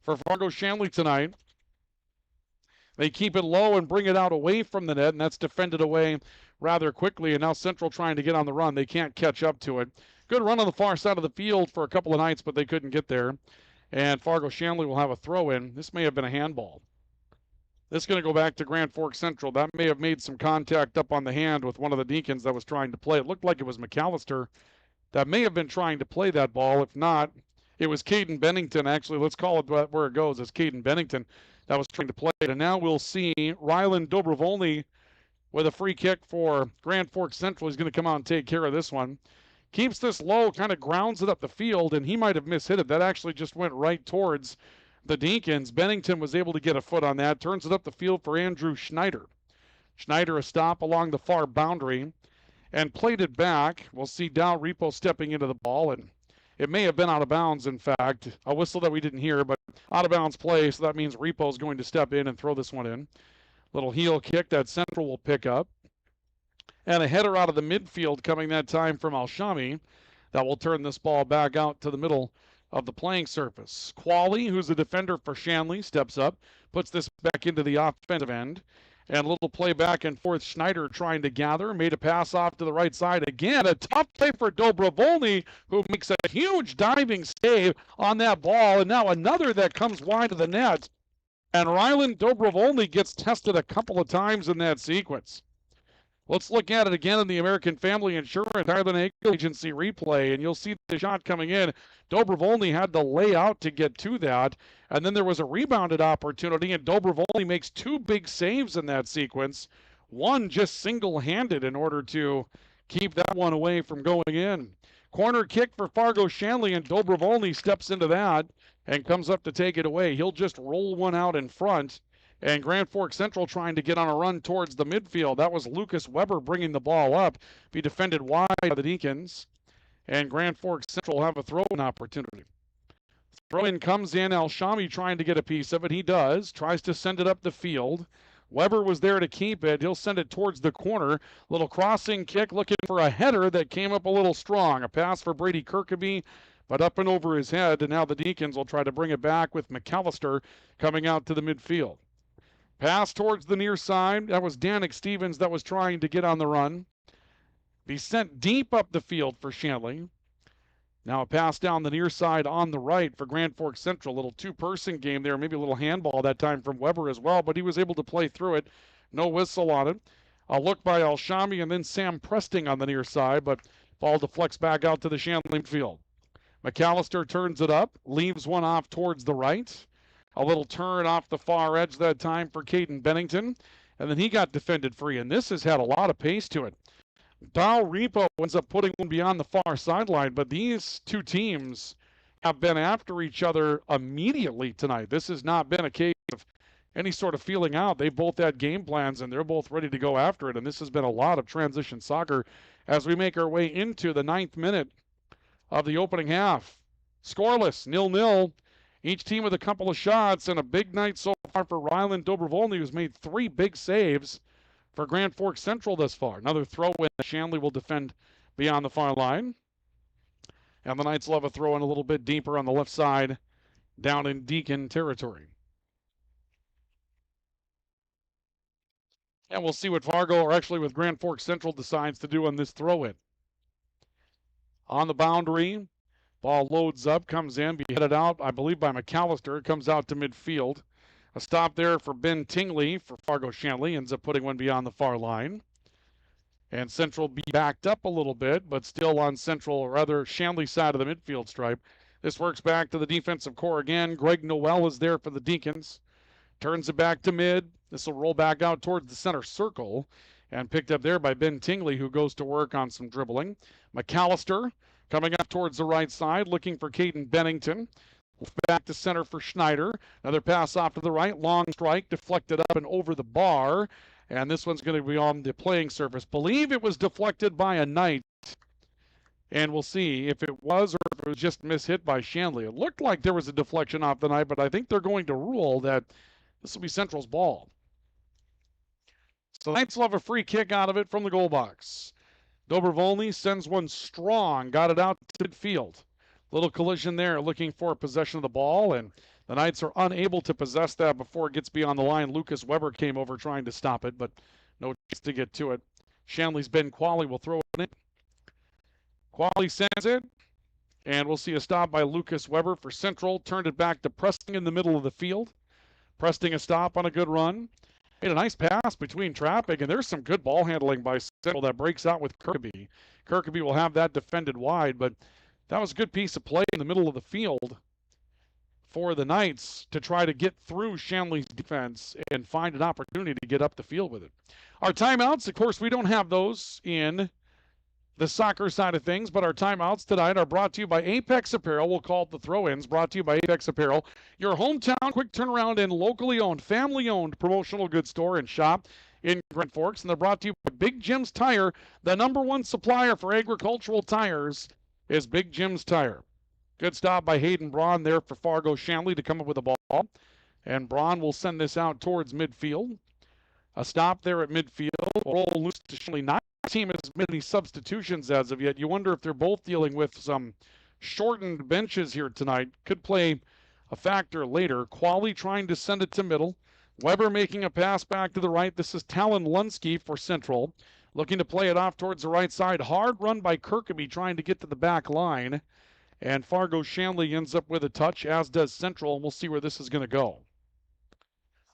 for Fargo Shanley tonight. They keep it low and bring it out away from the net, and that's defended away rather quickly. And now Central trying to get on the run. They can't catch up to it. Good run on the far side of the field for a couple of nights, but they couldn't get there. And Fargo Shanley will have a throw in. This may have been a handball. This is going to go back to Grand Forks Central. That may have made some contact up on the hand with one of the Deacons that was trying to play. It looked like it was McAllister that may have been trying to play that ball. If not, it was Caden Bennington. Actually, let's call it where it goes. It's Caden Bennington that was trying to play it. And now we'll see Rylan Dobrovolny with a free kick for Grand Forks Central. He's going to come out and take care of this one. Keeps this low, kind of grounds it up the field, and he might have mishit it. That actually just went right towards the Deacons. Bennington was able to get a foot on that. Turns it up the field for Andrew Schneider. Schneider a stop along the far boundary and played it back. We'll see Dow Repo stepping into the ball, and it may have been out of bounds, in fact. A whistle that we didn't hear, but out of bounds play, so that means Repo's going to step in and throw this one in. Little heel kick that Central will pick up. And a header out of the midfield coming that time from Alshami that will turn this ball back out to the middle of the playing surface. Qualley, who's a defender for Shanley, steps up, puts this back into the offensive end. And a little play back and forth. Schneider trying to gather, made a pass off to the right side. Again, a tough play for Dobrovolny, who makes a huge diving save on that ball. And now another that comes wide of the net. And Rylan Dobrovolny gets tested a couple of times in that sequence. Let's look at it again in the American Family Insurance Tyler Agency replay, and you'll see the shot coming in. Dobrovolny had to lay out to get to that, and then there was a rebounded opportunity, and Dobrovolny makes two big saves in that sequence. One just single-handed in order to keep that one away from going in. Corner kick for Fargo Shanley, and Dobrovolny steps into that and comes up to take it away. He'll just roll one out in front, and Grand Forks Central trying to get on a run towards the midfield. That was Lucas Weber bringing the ball up. Be defended wide by the Deacons, and Grand Forks Central will have a throw-in opportunity. Throw-in comes in. Al-Shami trying to get a piece of it. He does. Tries to send it up the field. Weber was there to keep it. He'll send it towards the corner. Little crossing kick, looking for a header that came up a little strong. A pass for Brady Kirkaby, but up and over his head. And now the Deacons will try to bring it back with McAllister coming out to the midfield. Pass towards the near side. That was Danik Stevens that was trying to get on the run. Be sent deep up the field for Shanley. Now a pass down the near side on the right for Grand Forks Central. A little two-person game there, maybe a little handball that time from Weber as well, but he was able to play through it. No whistle on it. A look by Al-Shami and then Sam Presting on the near side, but ball deflects back out to the Shanley field. McAllister turns it up, leaves one off towards the right. A little turn off the far edge that time for Caden Bennington, and then he got defended free, and this has had a lot of pace to it. Dow Repo ends up putting one beyond the far sideline, but these two teams have been after each other immediately tonight. This has not been a case of any sort of feeling out. They both had game plans, and they're both ready to go after it, and this has been a lot of transition soccer as we make our way into the 9th minute of the opening half. Scoreless, 0-0. Each team with a couple of shots, and a big night so far for Ryland Dobrovolny, who's made 3 big saves for Grand Forks Central thus far. Another throw-in. Shanley will defend beyond the far line. And the Knights will have a throw-in a little bit deeper on the left side down in Deacon territory. And we'll see what Fargo, or actually with Grand Forks Central, decides to do on this throw-in. On the boundary, ball loads up, comes in, be headed out, I believe, by McAllister. It comes out to midfield. A stop there for Ben Tingley for Fargo Shanley. Ends up putting one beyond the far line. And Central be backed up a little bit, but still on Central, or rather Shanley side of the midfield stripe. This works back to the defensive core again. Greg Noel is there for the Deacons. Turns it back to mid. This will roll back out towards the center circle. And picked up there by Ben Tingley, who goes to work on some dribbling. McAllister coming up towards the right side, looking for Caden Bennington. Back to center for Schneider. Another pass off to the right. Long strike, deflected up and over the bar. And this one's going to be on the playing surface. Believe it was deflected by a Knight. And we'll see if it was or if it was just mishit by Shanley. It looked like there was a deflection off the Knight, but I think they're going to rule that this will be Central's ball. So Knights will have a free kick out of it from the goal box. Dobrovolny sends one strong. Got it out to midfield. Little collision there, looking for possession of the ball, and the Knights are unable to possess that before it gets beyond the line. Lucas Weber came over trying to stop it, but no chance to get to it. Shanley's Ben Qualley will throw it in. Qualley sends it, and we'll see a stop by Lucas Weber for Central. Turned it back to Presting in the middle of the field. Presting a stop on a good run. Made a nice pass between traffic, and there's some good ball handling by Central that breaks out with Kirkaby. Kirkaby will have that defended wide, but that was a good piece of play in the middle of the field for the Knights to try to get through Shanley's defense and find an opportunity to get up the field with it. Our timeouts, of course, we don't have those in the soccer side of things, but our timeouts tonight are brought to you by Apex Apparel. We'll call it the throw-ins, brought to you by Apex Apparel, your hometown quick turnaround and locally owned, family-owned promotional goods store and shop in Grand Forks. And they're brought to you by Big Jim's Tire, the #1 supplier for agricultural tires is Big Jim's Tire. Good stop by Hayden Braun there for Fargo Shanley to come up with the ball. And Braun will send this out towards midfield. A stop there at midfield. Roll loose to Shanley. Not a team has made any substitutions as of yet. You wonder if they're both dealing with some shortened benches here tonight. Could play a factor later. Qualley trying to send it to middle. Weber making a pass back to the right. This is Talon Lunsky for Central. Looking to play it off towards the right side. Hard run by Kirkaby trying to get to the back line. And Fargo Shanley ends up with a touch, as does Central, and we'll see where this is going to go.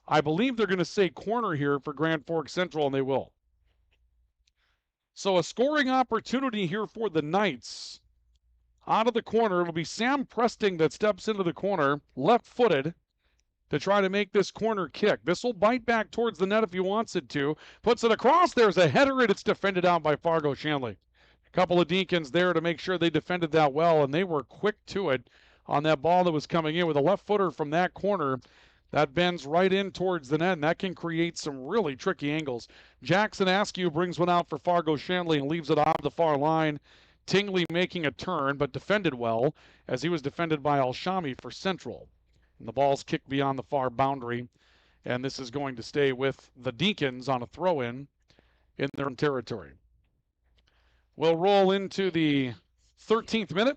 I believe they're going to say corner here for Grand Forks Central, and they will. So a scoring opportunity here for the Knights. Out of the corner, it'll be Sam Presting that steps into the corner, left-footed, to try to make this corner kick. This will bite back towards the net if he wants it to. Puts it across. There's a header, and it's defended out by Fargo Shanley. A couple of Deacons there to make sure they defended that well, and they were quick to it on that ball that was coming in with a left footer from that corner. That bends right in towards the net, and that can create some really tricky angles. Jackson Askew brings one out for Fargo Shanley and leaves it off the far line. Tingley making a turn, but defended well, as he was defended by Alshami for Central. And the ball's kicked beyond the far boundary, and this is going to stay with the Deacons on a throw-in in their own territory. We'll roll into the 13th minute.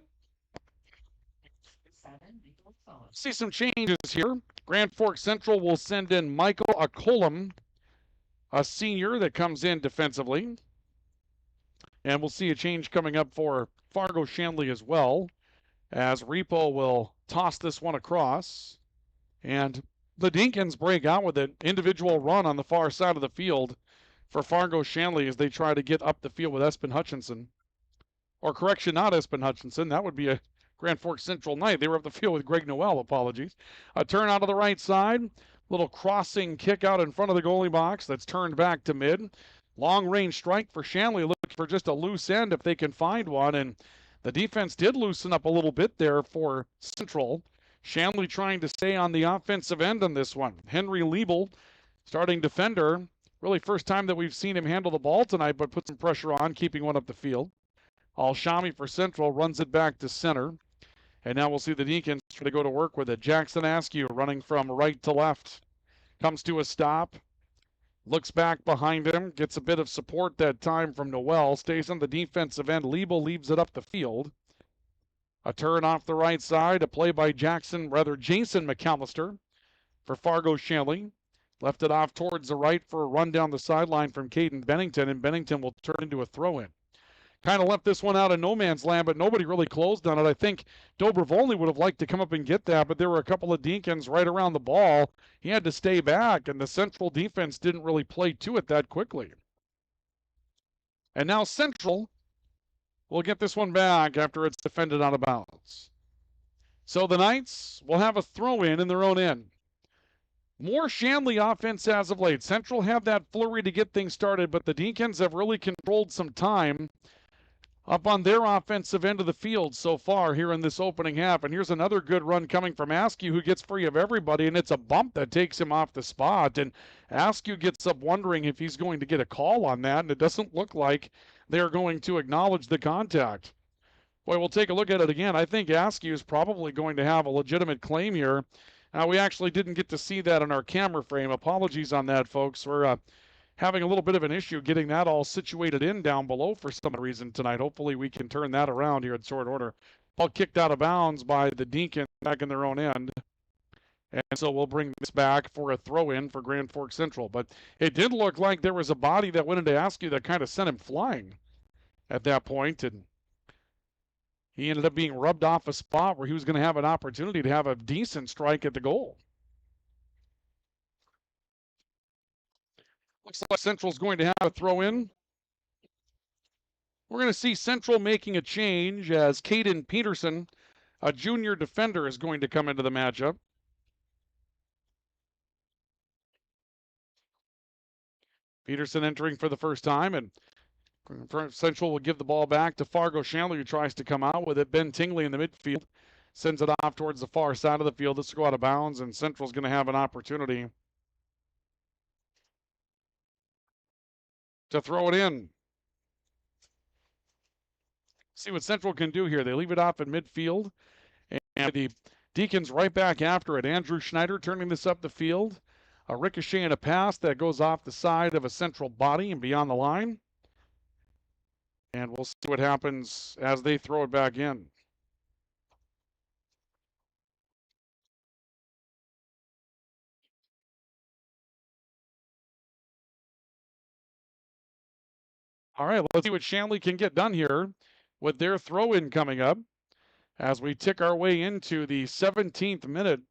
See some changes here. Grand Forks Central will send in Michael Akolam, a senior that comes in defensively. And we'll see a change coming up for Fargo Shanley as well, as Repo will toss this one across. And the Deacons break out with an individual run on the far side of the field for Fargo Shanley as they try to get up the field with Espen Hutchinson. Or correction, not Espen Hutchinson. That would be a Grand Forks Central night. They were up the field with Greg Noel, apologies. A turn out of the right side. Little crossing kick out in front of the goalie box that's turned back to mid. Long range strike for Shanley, looking for just a loose end if they can find one. And the defense did loosen up a little bit there for Central. Shanley trying to stay on the offensive end on this one. Henry Liebel, starting defender. Really first time that we've seen him handle the ball tonight, but put some pressure on, keeping one up the field. Alshami for Central runs it back to center. And now we'll see the Deacons try to go to work with it. Jackson Askew running from right to left. Comes to a stop. Looks back behind him. Gets a bit of support that time from Noel. Stays on the defensive end. Liebel leaves it up the field. A turn off the right side. A play by Jason McAllister for Fargo Shanley. Left it off towards the right for a run down the sideline from Caden Bennington. And Bennington will turn into a throw-in. Kind of left this one out of no man's land, but nobody really closed on it. I think Dobrovolny would have liked to come up and get that, but there were a couple of Deacons right around the ball. He had to stay back, and the Central defense didn't really play to it that quickly. And now Central will get this one back after it's defended out of bounds. So the Knights will have a throw-in in their own end. More Shanley offense as of late. Central have that flurry to get things started, but the Deacons have really controlled some time up on their offensive end of the field so far here in this opening half. And here's another good run coming from Askew, who gets free of everybody, and it's a bump that takes him off the spot. And Askew gets up wondering if he's going to get a call on that, and it doesn't look like they're going to acknowledge the contact. Boy, we'll take a look at it again. I think Askew is probably going to have a legitimate claim here. We actually didn't get to see that on our camera frame. Apologies on that, folks. We're having a little bit of an issue getting that all situated in down below for some reason tonight. Hopefully we can turn that around here in short order. Ball kicked out of bounds by the Deacons back in their own end. And so we'll bring this back for a throw-in for Grand Forks Central. But it did look like there was a body that went into Askew that kind of sent him flying at that point. And he ended up being rubbed off a spot where he was going to have an opportunity to have a decent strike at the goal. Looks like Central's going to have a throw-in. We're going to see Central making a change as Caden Peterson, a junior defender, is going to come into the matchup. Peterson entering for the first time, and Central will give the ball back to Fargo Shanley, who tries to come out with it. Ben Tingley in the midfield sends it off towards the far side of the field. This will go out of bounds, and Central's going to have an opportunity to throw it in. See what Central can do here. They leave it off in midfield, and the Deacons right back after it. Andrew Schneider turning this up the field. A ricochet and a pass that goes off the side of a Central body and beyond the line. And we'll see what happens as they throw it back in. All right, let's see what Shanley can get done here with their throw-in coming up as we tick our way into the 17th minute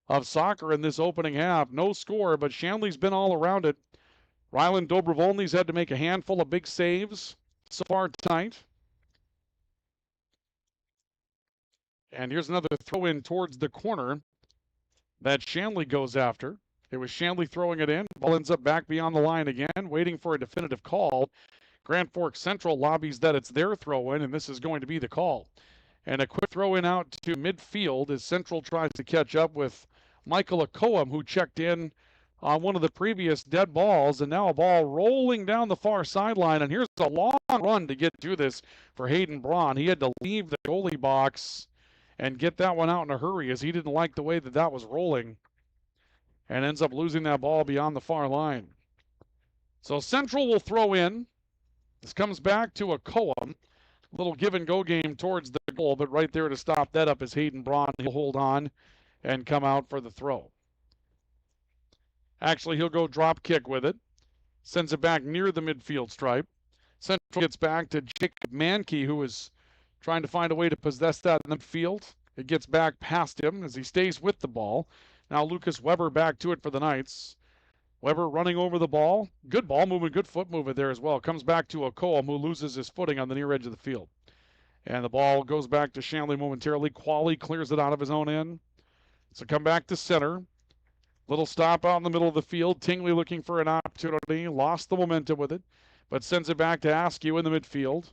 of soccer in this opening half. No score, but Shanley's been all around it. Ryland Dobrovolny's had to make a handful of big saves so far tonight. And here's another throw-in towards the corner that Shanley goes after. It was Shanley throwing it in. Ball ends up back beyond the line again, waiting for a definitive call. Grand Forks Central lobbies that it's their throw-in, and this is going to be the call. And a quick throw-in out to midfield as Central tries to catch up with Michael Akoam, who checked in on one of the previous dead balls, and now a ball rolling down the far sideline. And here's a long run to get to this for Hayden Braun. He had to leave the goalie box and get that one out in a hurry as he didn't like the way that that was rolling and ends up losing that ball beyond the far line. So Central will throw in. This comes back to a Coam. Little give and go game towards the goal, but right there to stop that up is Hayden Braun. He'll hold on and come out for the throw. Actually, he'll go drop kick with it. Sends it back near the midfield stripe. Central gets back to Jacob Mankey, who is trying to find a way to possess that in the field. It gets back past him as he stays with the ball. Now Lucas Weber back to it for the Knights. Weber running over the ball. Good ball movement, good foot movement there as well. Comes back to Okoam, who loses his footing on the near edge of the field. And the ball goes back to Shanley momentarily. Qualley clears it out of his own end. So come back to center. Little stop out in the middle of the field. Tingley looking for an opportunity. Lost the momentum with it, but sends it back to Askew in the midfield.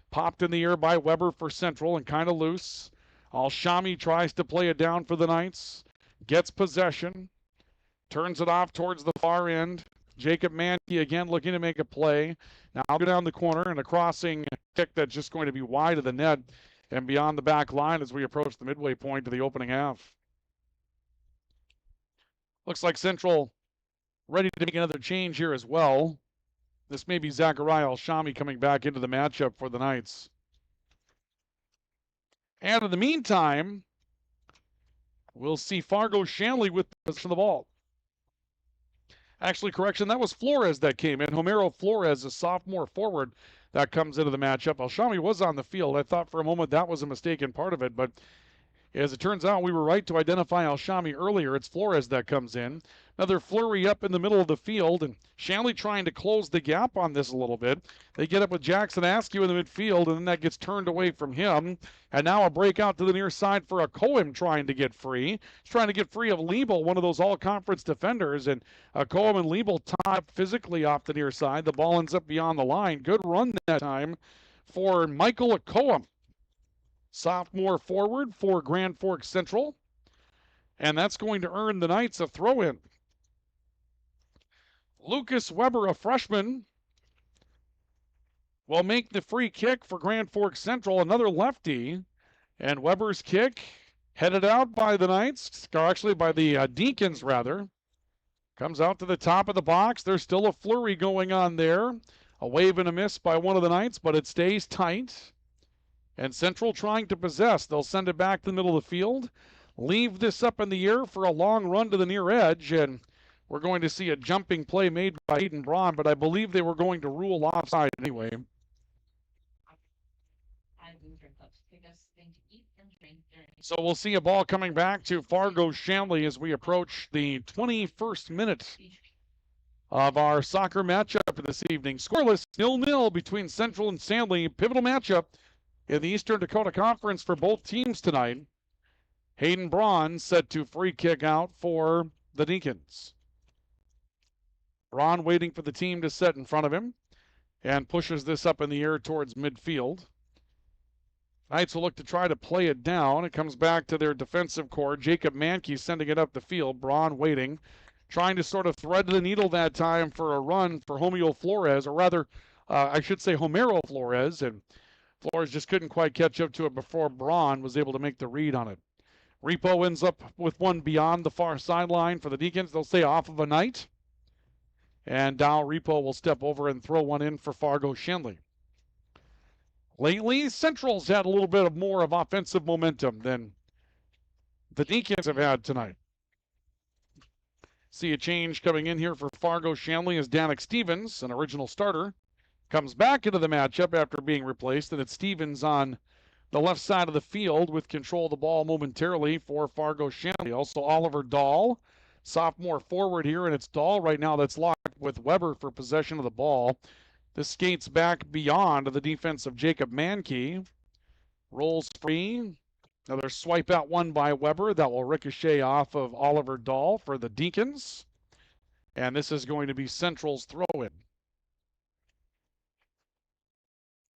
Popped in the air by Weber for Central and kind of loose. Alshami tries to play it down for the Knights. Gets possession. Turns it off towards the far end. Jacob Mankey again looking to make a play. Now I'll go down the corner and a crossing kick that's just going to be wide of the net and beyond the back line as we approach the midway point of the opening half. Looks like Central ready to make another change here as well. This may be Zachariah Alshami coming back into the matchup for the Knights. And in the meantime, we'll see Fargo Shanley with the possession of the ball. Actually, correction, that was Flores that came in. Homero Flores, a sophomore forward, that comes into the matchup. Alshami was on the field. I thought for a moment that was a mistaken part of it, but as it turns out, we were right to identify Alshami earlier. It's Flores that comes in. Another flurry up in the middle of the field, and Shanley trying to close the gap on this a little bit. They get up with Jackson Askew in the midfield, and then that gets turned away from him. And now a break out to the near side for a Cohen trying to get free. He's trying to get free of Liebel, one of those all-conference defenders, and Cohen and Liebel tie up physically off the near side. The ball ends up beyond the line. Good run that time for Michael Cohen. Sophomore forward for Grand Forks Central. And that's going to earn the Knights a throw-in. Lucas Weber, a freshman, will make the free kick for Grand Forks Central, another lefty. And Weber's kick headed out by the Knights, or actually by the Deacons, rather. Comes out to the top of the box. There's still a flurry going on there. A wave and a miss by one of the Knights, but it stays tight. And Central trying to possess. They'll send it back to the middle of the field. Leave this up in the air for a long run to the near edge. And we're going to see a jumping play made by Hayden Braun, but I believe they were going to rule offside anyway. So we'll see a ball coming back to Fargo Shanley as we approach the 21st minute of our soccer matchup this evening. Scoreless 0-0 between Central and Shanley. Pivotal matchup in the Eastern Dakota Conference for both teams tonight. Hayden Braun set to free kick out for the Deacons. Braun waiting for the team to set in front of him and pushes this up in the air towards midfield. Knights will look to try to play it down. It comes back to their defensive core. Jacob Mankey sending it up the field. Braun waiting, trying to sort of thread the needle that time for a run for Homero Flores, or rather, I should say Homero Flores, and Flores just couldn't quite catch up to it before Braun was able to make the read on it. Repo ends up with one beyond the far sideline for the Deacons. They'll stay off of a night. And Dow Repo will step over and throw one in for Fargo Shanley. Lately, Central's had a little bit of more of offensive momentum than the Deacons have had tonight. See a change coming in here for Fargo Shanley as Danik Stevens, an original starter, comes back into the matchup after being replaced, and it's Stevens on the left side of the field with control of the ball momentarily for Fargo Shanley. Also Oliver Dahl, sophomore forward here, and it's Dahl right now that's locked with Weber for possession of the ball. This skates back beyond the defense of Jacob Mankey. Rolls free. Another swipe out one by Weber that will ricochet off of Oliver Dahl for the Deacons. And this is going to be Central's throw-in.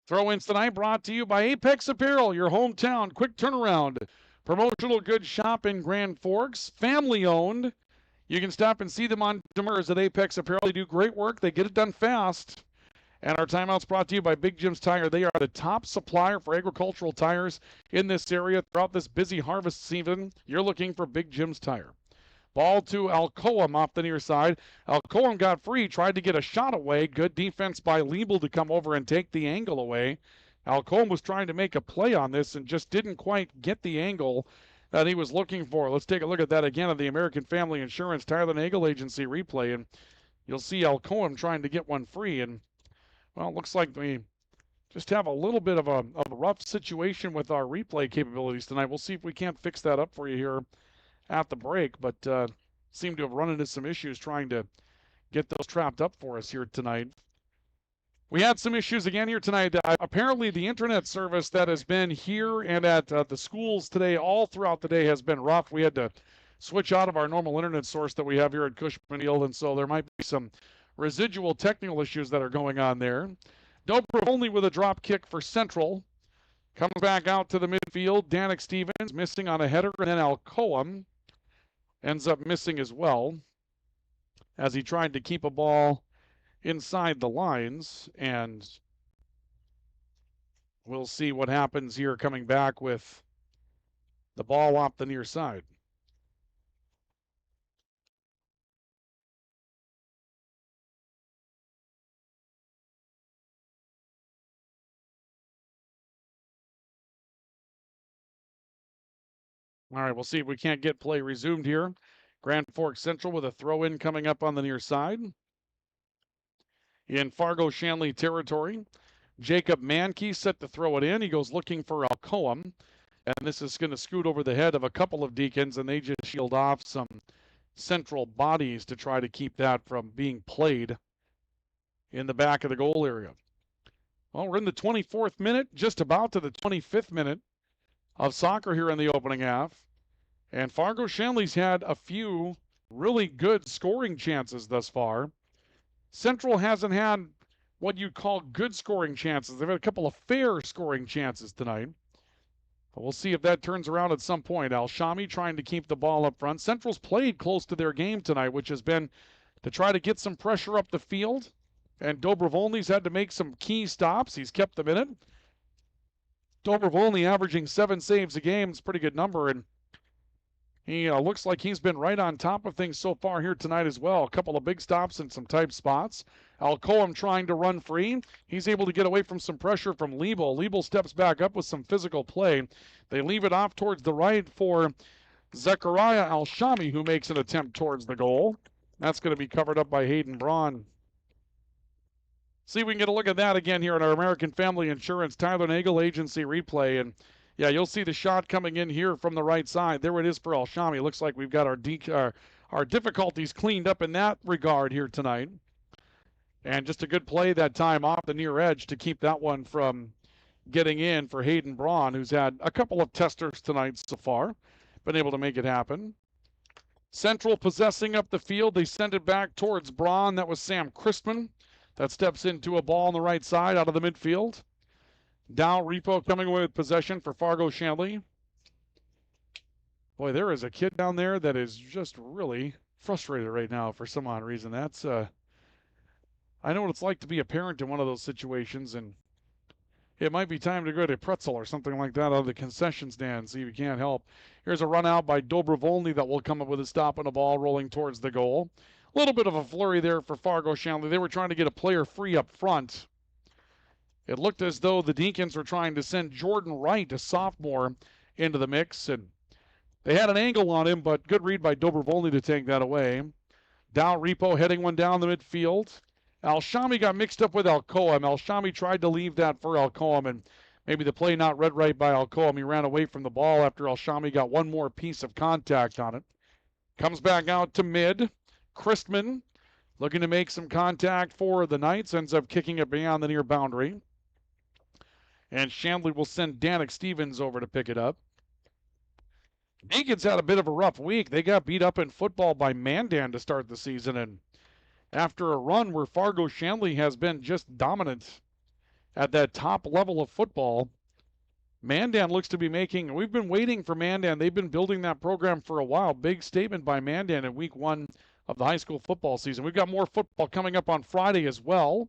Throw-ins tonight brought to you by Apex Apparel, your hometown quick turnaround promotional goods shop in Grand Forks, family-owned. You can stop and see them on Demers at Apex Apparel. They do great work. They get it done fast. And our timeout's brought to you by Big Jim's Tire. They are the top supplier for agricultural tires in this area. Throughout this busy harvest season, you're looking for Big Jim's Tire. Ball to Alcoam off the near side. Alcoam got free, tried to get a shot away. Good defense by Liebel to come over and take the angle away. Alcoam was trying to make a play on this and just didn't quite get the angle that he was looking for. Let's take a look at that again on the American Family Insurance Tyler Nagel Agency replay, and you'll see Alcoam trying to get one free. And, well, it looks like we just have a little bit of a rough situation with our replay capabilities tonight. We'll see if we can't fix that up for you here at the break, but seem to have run into some issues trying to get those trapped up for us here tonight. We had some issues again here tonight. Apparently the internet service that has been here and at the schools today all throughout the day has been rough. We had to switch out of our normal internet source that we have here at Cushman Field, and so there might be some residual technical issues that are going on there. Dobrev only with a drop kick for Central. Comes back out to the midfield. Danik Stevens missing on a header, and then Alcoam ends up missing as well as he tried to keep a ball inside the lines. And we'll see what happens here coming back with the ball off the near side. All right, we'll see if we can't get play resumed here. Grand Forks Central with a throw-in coming up on the near side. In Fargo Shanley territory, Jacob Mankey set to throw it in. He goes looking for Alcoam, and this is going to scoot over the head of a couple of Deacons, and they just shield off some Central bodies to try to keep that from being played in the back of the goal area. Well, we're in the 24th minute, just about to the 25th minute of soccer here in the opening half. And Fargo Shanley's had a few really good scoring chances thus far. Central hasn't had what you'd call good scoring chances. They've had a couple of fair scoring chances tonight. But we'll see if that turns around at some point. Al-Shami trying to keep the ball up front. Central's played close to their game tonight, which has been to try to get some pressure up the field. And Dobrovolny's had to make some key stops. He's kept them in it. Dobrovolny averaging 7 saves a game. It's a pretty good number, and he looks like he's been right on top of things so far here tonight as well. A couple of big stops and some tight spots. Alcoam trying to run free. He's able to get away from some pressure from Liebel. Liebel steps back up with some physical play. They leave it off towards the right for Zechariah Al-Shami, who makes an attempt towards the goal. That's going to be covered up by Hayden Braun. See if we can get a look at that again here in our American Family Insurance Tyler Nagel Agency replay. And yeah, you'll see the shot coming in here from the right side. There it is for Al-Shami. Looks like we've got our difficulties cleaned up in that regard here tonight. And just a good play that time off the near edge to keep that one from getting in for Hayden Braun, who's had a couple of testers tonight so far. Been able to make it happen. Central possessing up the field. They send it back towards Braun. That was Sam Christman. That steps into a ball on the right side out of the midfield. Dow Repo coming away with possession for Fargo Shanley. Boy, there is a kid down there that is just really frustrated right now for some odd reason. That's, I know what it's like to be a parent in one of those situations, and it might be time to go to pretzel or something like that out of the concession stand, see if you can't help. Here's a run out by Dobrovolny that will come up with a stop on the ball rolling towards the goal. A little bit of a flurry there for Fargo Shanley. They were trying to get a player free up front. It looked as though the Deacons were trying to send Jordan Wright, a sophomore, into the mix, and they had an angle on him, but good read by Dobrovolny to take that away. Dow Repo heading one down the midfield. Al-Shami got mixed up with Alcoam. Al-Shami tried to leave that for Alcoam, and maybe the play not read right by Alcoam. He ran away from the ball after Al-Shami got one more piece of contact on it. Comes back out to mid. Christman looking to make some contact for the Knights. Ends up kicking it beyond the near boundary. And Shanley will send Danik Stevens over to pick it up. Deacons had a bit of a rough week. They got beat up in football by Mandan to start the season. And after a run where Fargo Shanley has been just dominant at that top level of football. Mandan looks to be making, we've been waiting for Mandan. They've been building that program for a while. Big statement by Mandan in week 1 of the high school football season. We've got more football coming up on Friday as well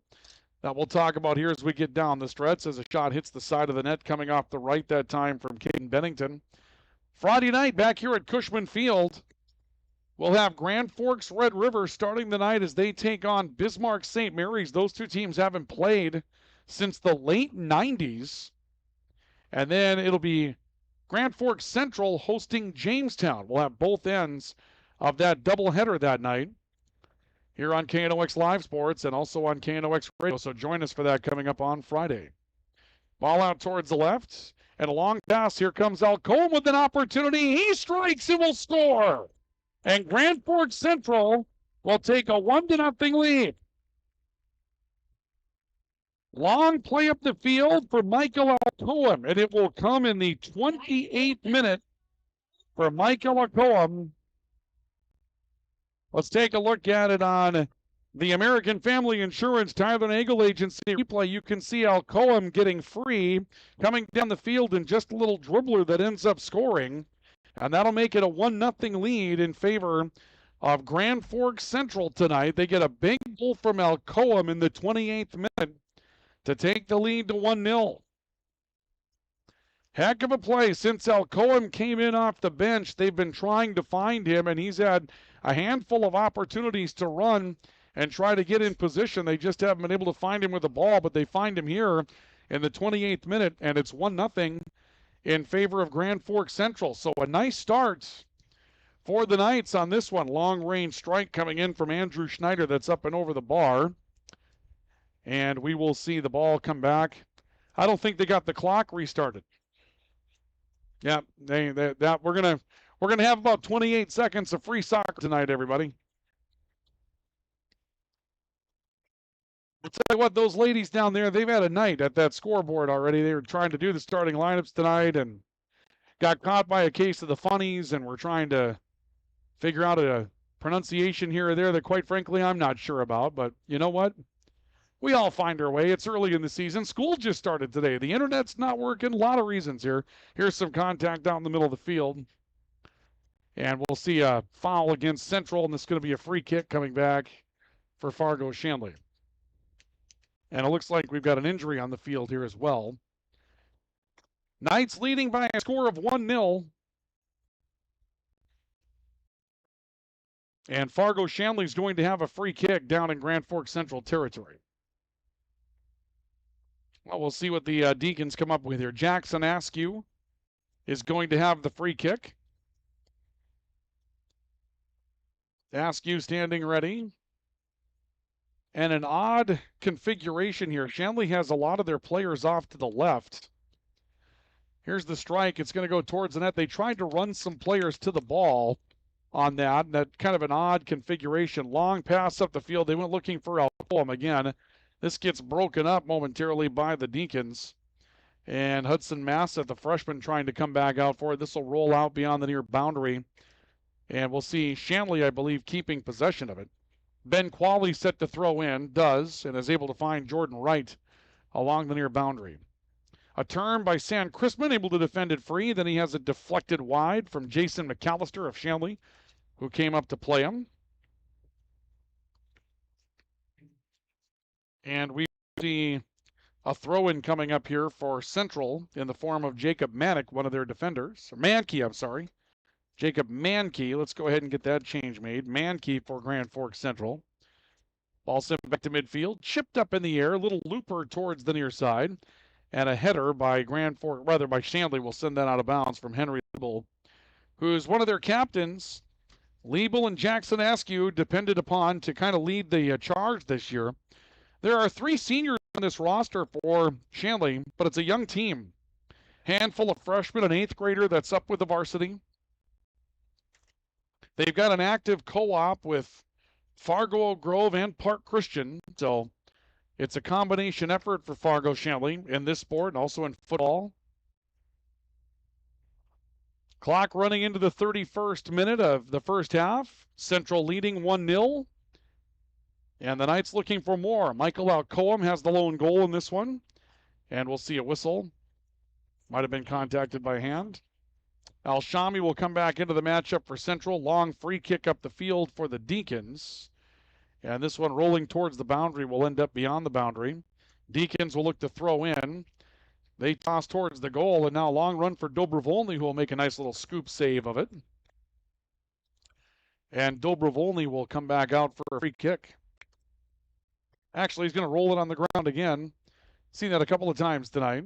that we'll talk about here as we get down the stretch as a shot hits the side of the net coming off the right that time from Caden Bennington. Friday night back here at Cushman Field, we'll have Grand Forks Red River starting the night as they take on Bismarck St. Mary's. Those two teams haven't played since the late 90s. And then it'll be Grand Forks Central hosting Jamestown. We'll have both ends of that doubleheader that night here on KNOX Live Sports and also on KNOX Radio. So join us for that coming up on Friday. Ball out towards the left and a long pass. Here comes Alcombe with an opportunity. He strikes and will score. And Grand Forks Central will take a 1-0 lead. Long play up the field for Michael Alcoam, and it will come in the 28th minute for Michael Alcoam. Let's take a look at it on the American Family Insurance Tyler Nagel Agency replay. You can see Alcoam getting free, coming down the field, and just a little dribbler that ends up scoring. And that'll make it a 1-0 lead in favor of Grand Forks Central tonight. They get a big goal from Alcoam in the 28th minute to take the lead to 1-0. Heck of a play. Since Alcoam came in off the bench, they've been trying to find him, and he's had a handful of opportunities to run and try to get in position. They just haven't been able to find him with the ball, but they find him here in the 28th minute, and it's 1-0 in favor of Grand Forks Central. So a nice start for the Knights on this one. Long-range strike coming in from Andrew Schneider that's up and over the bar. And we will see the ball come back. I don't think they got the clock restarted. Yeah, we're gonna have about 28 seconds of free soccer tonight, everybody. I'll tell you what, those ladies down there, they've had a night at that scoreboard already. They were trying to do the starting lineups tonight and got caught by a case of the funnies, and we're trying to figure out a pronunciation here or there that, quite frankly, I'm not sure about. But you know what? We all find our way. It's early in the season. School just started today. The internet's not working. A lot of reasons here. Here's some contact down in the middle of the field. And we'll see a foul against Central, and this is going to be a free kick coming back for Fargo Shanley. And it looks like we've got an injury on the field here as well. Knights leading by a score of 1-0. And Fargo Shanley's going to have a free kick down in Grand Forks Central territory. Well, we'll see what the Deacons come up with here. Jackson Askew is going to have the free kick. Askew standing ready. And an odd configuration here. Shanley has a lot of their players off to the left. Here's the strike. It's going to go towards the net. They tried to run some players to the ball on that. And that kind of an odd configuration. Long pass up the field. They went looking for Alcoam again. This gets broken up momentarily by the Deacons. And Hudson Massett, the freshman, trying to come back out for it. This will roll out beyond the near boundary. And we'll see Shanley, I believe, keeping possession of it. Ben Qualley set to throw in, does, and is able to find Jordan Wright along the near boundary. A turn by San Crispin, able to defend it free. Then he has it deflected wide from Jason McAllister of Shanley, who came up to play him. And we see a throw-in coming up here for Central in the form of Jacob Manick, one of their defenders. Mankey, I'm sorry. Jacob Mankey. Let's go ahead and get that change made. Mankey for Grand Forks Central. Ball sent back to midfield. Chipped up in the air. A little looper towards the near side. And a header by by Shanley will send that out of bounds from Henry Liebel, who's one of their captains. Liebel and Jackson Askew depended upon to kind of lead the charge this year. There are 3 seniors on this roster for Shanley, but it's a young team. Handful of freshmen, an 8th grader that's up with the varsity. They've got an active co-op with Fargo Grove and Park Christian, so it's a combination effort for Fargo Shanley in this sport and also in football. Clock running into the 31st minute of the first half. Central leading 1-0. And the Knights looking for more. Michael Alcoam has the lone goal in this one. And we'll see a whistle. Might have been contacted by hand. Al-Shami will come back into the matchup for Central. Long free kick up the field for the Deacons. And this one rolling towards the boundary will end up beyond the boundary. Deacons will look to throw in. They toss towards the goal, and now a long run for Dobrovolny, who will make a nice little scoop save of it. And Dobrovolny will come back out for a free kick. Actually, he's going to roll it on the ground again. Seen that a couple of times tonight.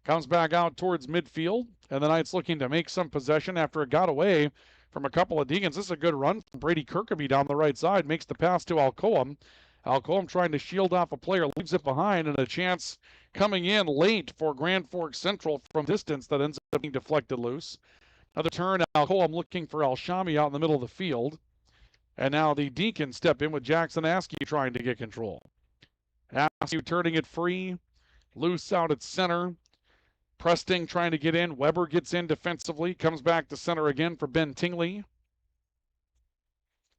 Comes back out towards midfield, and the Knights looking to make some possession after it got away from a couple of Deacons. This is a good run from Brady Kirkaby down the right side. Makes the pass to Alcoam. Alcoam trying to shield off a player, leaves it behind, and a chance coming in late for Grand Forks Central from distance that ends up being deflected loose. Another turn, Alcoam looking for Al-Shami out in the middle of the field. And now the Deacons step in with Jackson Askew trying to get control. Askew turning it free. Loose out at center. Presting trying to get in. Weber gets in defensively. Comes back to center again for Ben Tingley.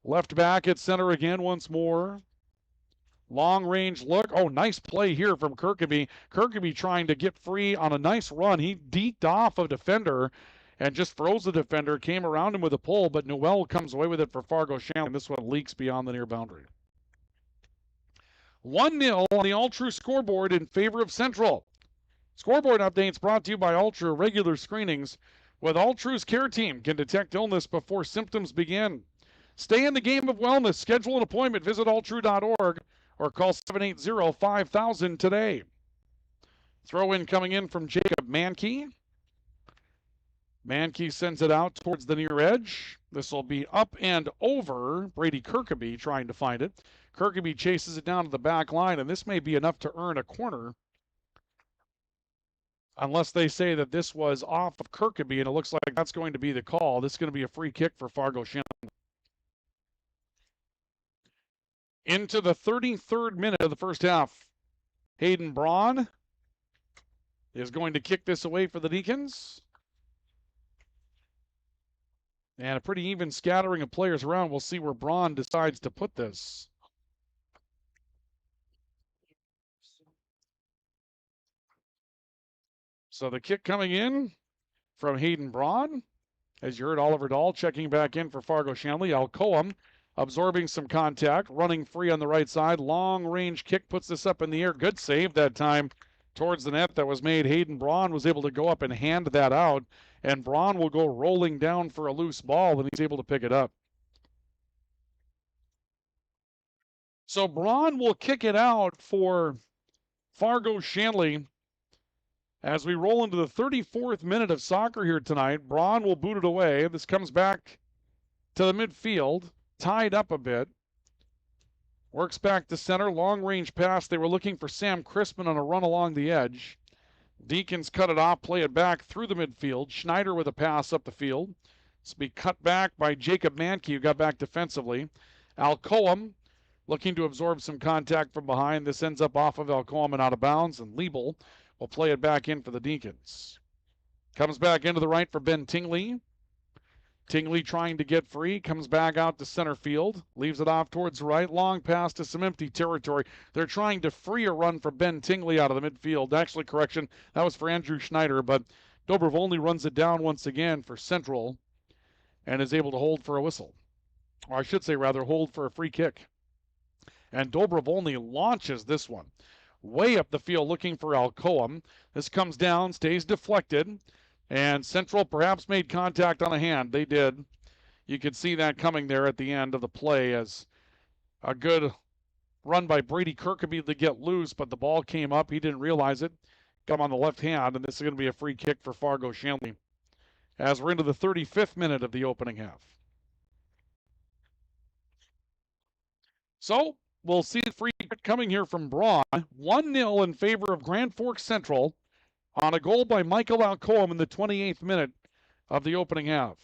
Left back at center again once more. Long range look. Oh, nice play here from Kirkaby. Kirkaby trying to get free on a nice run. He deked off a defender and just froze the defender. Came around him with a pull, but Noel comes away with it for Fargo Shanley. This one leaks beyond the near boundary. 1-0 on the All-True scoreboard in favor of Central. Scoreboard updates brought to you by Ultra Regular Screenings. With Ultra's care team can detect illness before symptoms begin. Stay in the game of wellness. Schedule an appointment. Visit alltrue.org or call 780-5000 today. Throw in coming in from Jacob Mankey. Mankey sends it out towards the near edge. This will be up and over. Brady Kirkaby trying to find it. Kirkaby chases it down to the back line, and this may be enough to earn a corner. Unless they say that this was off of Kirkaby, and it looks like that's going to be the call. This is going to be a free kick for Fargo Shanley. Into the 33rd minute of the first half. Hayden Braun is going to kick this away for the Deacons. And a pretty even scattering of players around. We'll see where Braun decides to put this. So the kick coming in from Hayden Braun. As you heard, Oliver Dahl checking back in for Fargo Shanley. Alcoam absorbing some contact, running free on the right side. Long range kick puts this up in the air. Good save that time towards the net that was made. Hayden Braun was able to go up and hand that out. And Braun will go rolling down for a loose ball, and he's able to pick it up. So Braun will kick it out for Fargo Shanley. As we roll into the 34th minute of soccer here tonight, Braun will boot it away. This comes back to the midfield, tied up a bit. Works back to center, long-range pass. They were looking for Sam Crispin on a run along the edge. Deacons cut it off, play it back through the midfield. Schneider with a pass up the field. This will be cut back by Jacob Mankey, who got back defensively. Alcoam looking to absorb some contact from behind. This ends up off of Alcoam and out of bounds, and Liebel will play it back in for the Deacons. Comes back into the right for Ben Tingley. Tingley trying to get free, comes back out to center field, leaves it off towards the right, long pass to some empty territory. They're trying to free a run for Ben Tingley out of the midfield. Actually, correction, that was for Andrew Schneider, but Dobrovolny runs it down once again for Central and is able to hold for a whistle. Or I should say, rather, hold for a free kick. And Dobrovolny launches this one way up the field looking for Alcoam. This comes down, stays deflected. And Central perhaps made contact on a hand. They did. You could see that coming there at the end of the play as a good run by Brady Kirkaby to get loose, but the ball came up. He didn't realize it. Come on the left hand, and this is going to be a free kick for Fargo Shanley as we're into the 35th minute of the opening half. So we'll see the free kick coming here from Braun. 1-0 in favor of Grand Forks Central on a goal by Michael Alcoam in the 28th minute of the opening half.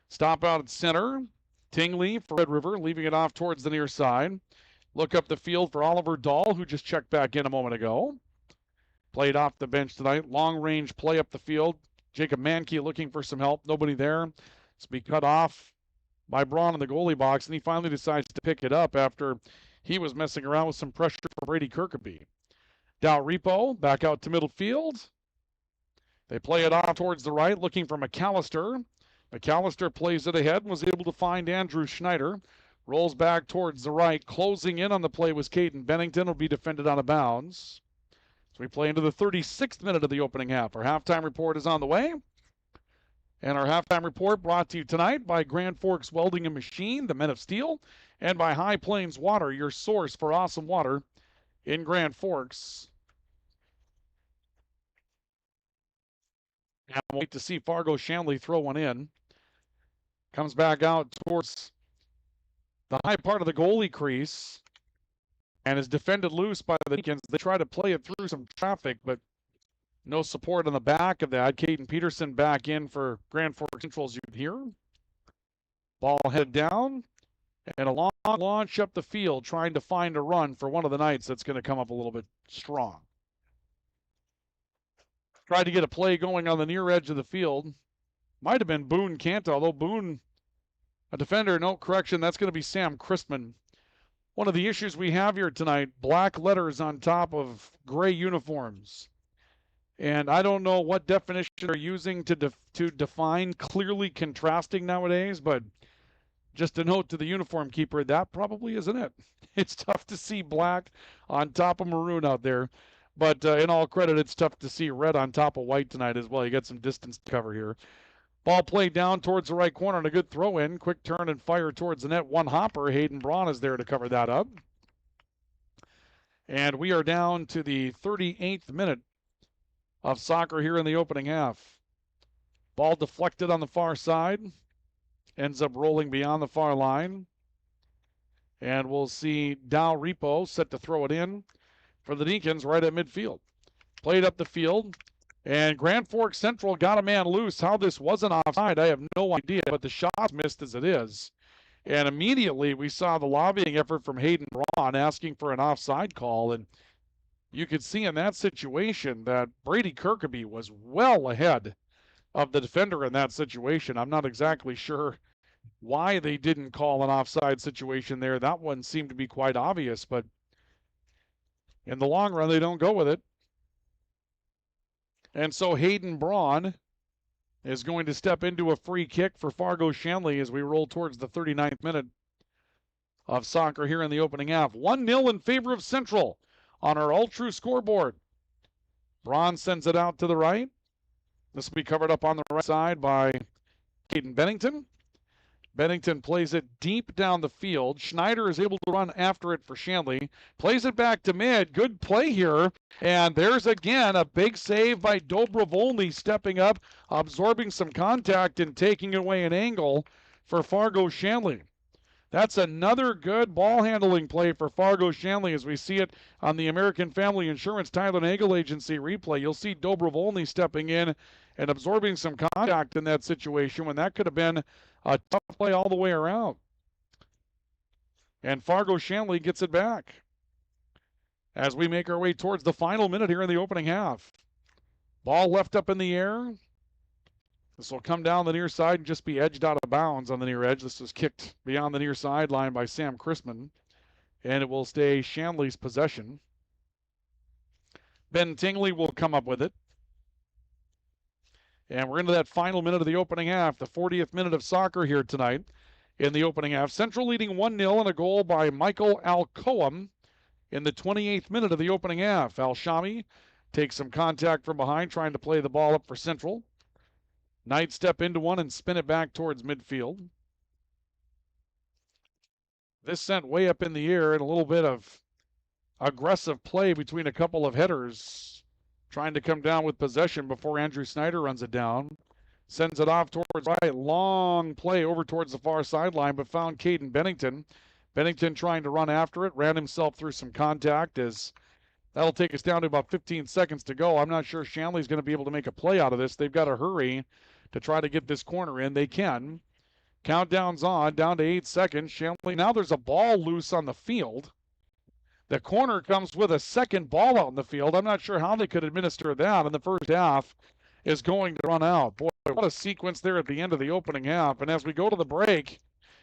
Stop out at center. Tingley for Red River, leaving it off towards the near side. Look up the field for Oliver Dahl, who just checked back in a moment ago. Played off the bench tonight. Long range play up the field. Jacob Mankey looking for some help. Nobody there. It's be cut off by Braun in the goalie box, and he finally decides to pick it up after he was messing around with some pressure for Brady Kirkaby. Dalrymple back out to middle field. They play it off towards the right, looking for McAllister. McAllister plays it ahead and was able to find Andrew Schneider. Rolls back towards the right. Closing in on the play was Caden Bennington. Will be defended out of bounds. So we play into the 36th minute of the opening half. Our halftime report is on the way. And our halftime report brought to you tonight by Grand Forks Welding and Machine, the Men of Steel, and by High Plains Water, your source for awesome water in Grand Forks. And we'll wait to see Fargo Shanley throw one in. Comes back out towards the high part of the goalie crease and is defended loose by the Deacons. They try to play it through some traffic, but no support on the back of that. Caden Peterson back in for Grand Forks Central, as you can hear. Ball headed down, and a long launch up the field, trying to find a run for one of the Knights that's going to come up a little bit strong. Tried to get a play going on the near edge of the field. Might have been Boone Canta, although Boone, a defender, no correction, that's going to be Sam Christman. One of the issues we have here tonight, black letters on top of gray uniforms. And I don't know what definition they're using to define clearly contrasting nowadays, but just a note to the uniform keeper, that probably isn't it. It's tough to see black on top of maroon out there. But in all credit, it's tough to see red on top of white tonight as well. You got some distance to cover here. Ball played down towards the right corner and a good throw in. Quick turn and fire towards the net. One hopper. Hayden Braun is there to cover that up. And we are down to the 38th minute of soccer here in the opening half. Ball deflected on the far side. Ends up rolling beyond the far line. And we'll see Dow Repo set to throw it in for the Deacons right at midfield. Played up the field. And Grand Forks Central got a man loose. How this wasn't offside, I have no idea, but the shot's missed as it is. And immediately we saw the lobbying effort from Hayden Braun asking for an offside call. And you could see in that situation that Brady Kirkaby was well ahead of the defender in that situation. I'm not exactly sure why they didn't call an offside situation there. That one seemed to be quite obvious, but in the long run, they don't go with it. And so Hayden Braun is going to step into a free kick for Fargo Shanley as we roll towards the 39th minute of soccer here in the opening half. 1-0 in favor of Central on our all-true scoreboard. Braun sends it out to the right. This will be covered up on the right side by Caden Bennington. Bennington plays it deep down the field. Schneider is able to run after it for Shanley. Plays it back to mid. Good play here. And there's again a big save by Dobrovolny stepping up, absorbing some contact and taking away an angle for Fargo Shanley. That's another good ball handling play for Fargo Shanley as we see it on the American Family Insurance Tyler Nagel Agency replay. You'll see Dobrovolny stepping in and absorbing some contact in that situation when that could have been a tough play all the way around. And Fargo Shanley gets it back as we make our way towards the final minute here in the opening half. Ball left up in the air. This will come down the near side and just be edged out of bounds on the near edge. This was kicked beyond the near sideline by Sam Christman, and it will stay Shanley's possession. Ben Tingley will come up with it. And we're into that final minute of the opening half, the 40th minute of soccer here tonight in the opening half. Central leading 1-0 and a goal by Michael Alcoam in the 28th minute of the opening half. Al-Shami takes some contact from behind, trying to play the ball up for Central. Knight step into one and spin it back towards midfield. This sent way up in the air and a little bit of aggressive play between a couple of headers trying to come down with possession before Andrew Snyder runs it down. Sends it off towards right. Long play over towards the far sideline, but found Caden Bennington. Bennington trying to run after it. Ran himself through some contact as that'll take us down to about 15 seconds to go. I'm not sure Shanley's going to be able to make a play out of this. They've got to hurry to try to get this corner in. They can. Countdown's on, down to 8 seconds. Shanley, now there's a ball loose on the field. The corner comes with a second ball out in the field. I'm not sure how they could administer that, and the first half is going to run out. Boy, what a sequence there at the end of the opening half. And as we go to the break,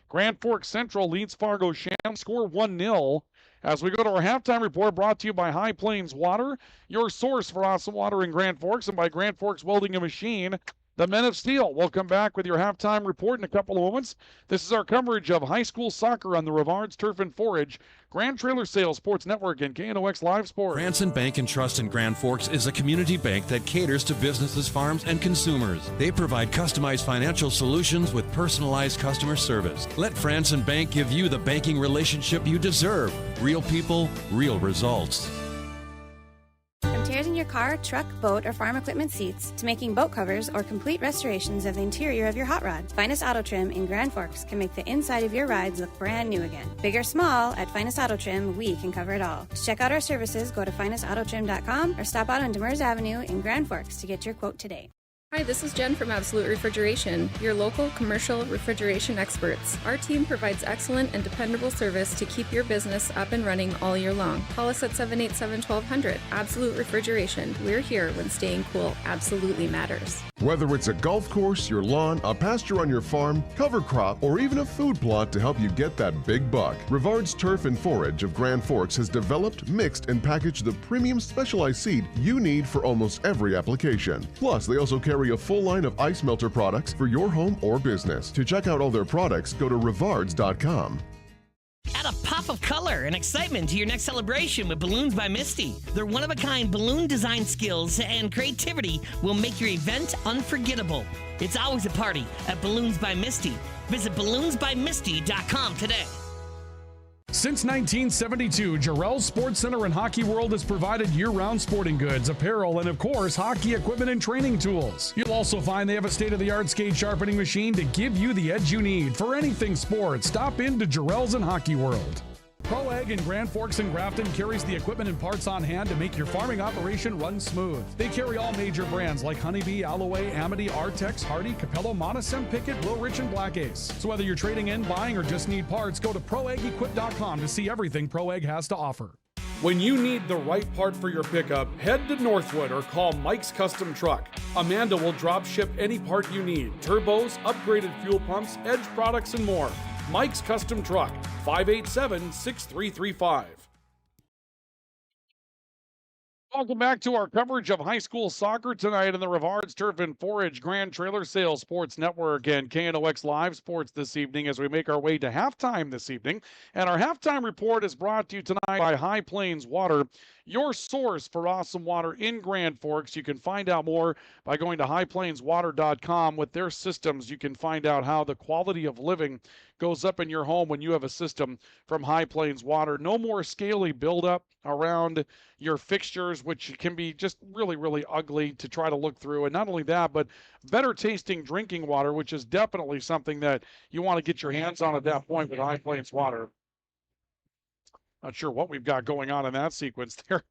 Grand Forks Central leads Fargo Shanley, score 1-0. As we go to our halftime report, brought to you by High Plains Water, your source for awesome water in Grand Forks, and by Grand Forks Welding and Machine, the Men of Steel. We'll come back with your halftime report in a couple of moments. This is our coverage of high school soccer on the Rivards Turf and Forage, Grand Trailer Sales Sports Network, and KNOX Live Sports. Branson Bank and Trust in Grand Forks is a community bank that caters to businesses, farms, and consumers. They provide customized financial solutions with personalized customer service. Let Branson Bank give you the banking relationship you deserve. Real people, real results. From tears in your car, truck, boat, or farm equipment seats to making boat covers or complete restorations of the interior of your hot rod, Finest Auto Trim in Grand Forks can make the inside of your rides look brand new again. Big or small, at Finest Auto Trim, we can cover it all. To check out our services, go to finestautotrim.com or stop out on Demers Avenue in Grand Forks to get your quote today. Hi, this is Jen from Absolute Refrigeration, your local commercial refrigeration experts. Our team provides excellent and dependable service to keep your business up and running all year long. Call us at 787-1200. Absolute Refrigeration. We're here when staying cool absolutely matters. Whether it's a golf course, your lawn, a pasture on your farm, cover crop, or even a food plot to help you get that big buck, Rivards Turf and Forage of Grand Forks has developed, mixed, and packaged the premium specialized seed you need for almost every application. Plus, they also carry a full line of ice melter products for your home or business. To check out all their products, go to rivards.com. Add a pop of color and excitement to your next celebration with Balloons by Misty. Their one-of-a-kind balloon design skills and creativity will make your event unforgettable. It's always a party at Balloons by Misty. Visit balloonsbymisty.com today. Since 1972, Jarrell's Sports Center and Hockey World has provided year-round sporting goods, apparel, and of course, hockey equipment and training tools. You'll also find they have a state-of-the-art skate sharpening machine to give you the edge you need. For anything sports, stop into Jarrell's and Hockey World. Pro Ag in Grand Forks and Grafton carries the equipment and parts on hand to make your farming operation run smooth. They carry all major brands like Honeybee, Alloway, Amity, Artex, Hardy, Capello, Monosem, Pickett, Wilrich, and Black Ace. So whether you're trading in, buying, or just need parts, go to ProAgEquip.com to see everything Pro Ag has to offer. When you need the right part for your pickup, head to Northwood or call Mike's Custom Truck. Amanda will drop ship any part you need: turbos, upgraded fuel pumps, Edge products, and more. Mike's Custom Truck, 587-6335. Welcome back to our coverage of high school soccer tonight in the Rivards Turf and Forage Grand Trailer Sales Sports Network and KNOX Live Sports this evening as we make our way to halftime this evening. And our halftime report is brought to you tonight by High Plains Water, your source for awesome water in Grand Forks. You can find out more by going to highplainswater.com. With their systems, you can find out how the quality of living goes up in your home when you have a system from High Plains Water. No more scaly buildup around your fixtures, which can be just really, really ugly to try to look through. And not only that, but better tasting drinking water, which is definitely something that you want to get your hands on at that point with High Plains Water. Not sure what we've got going on in that sequence there.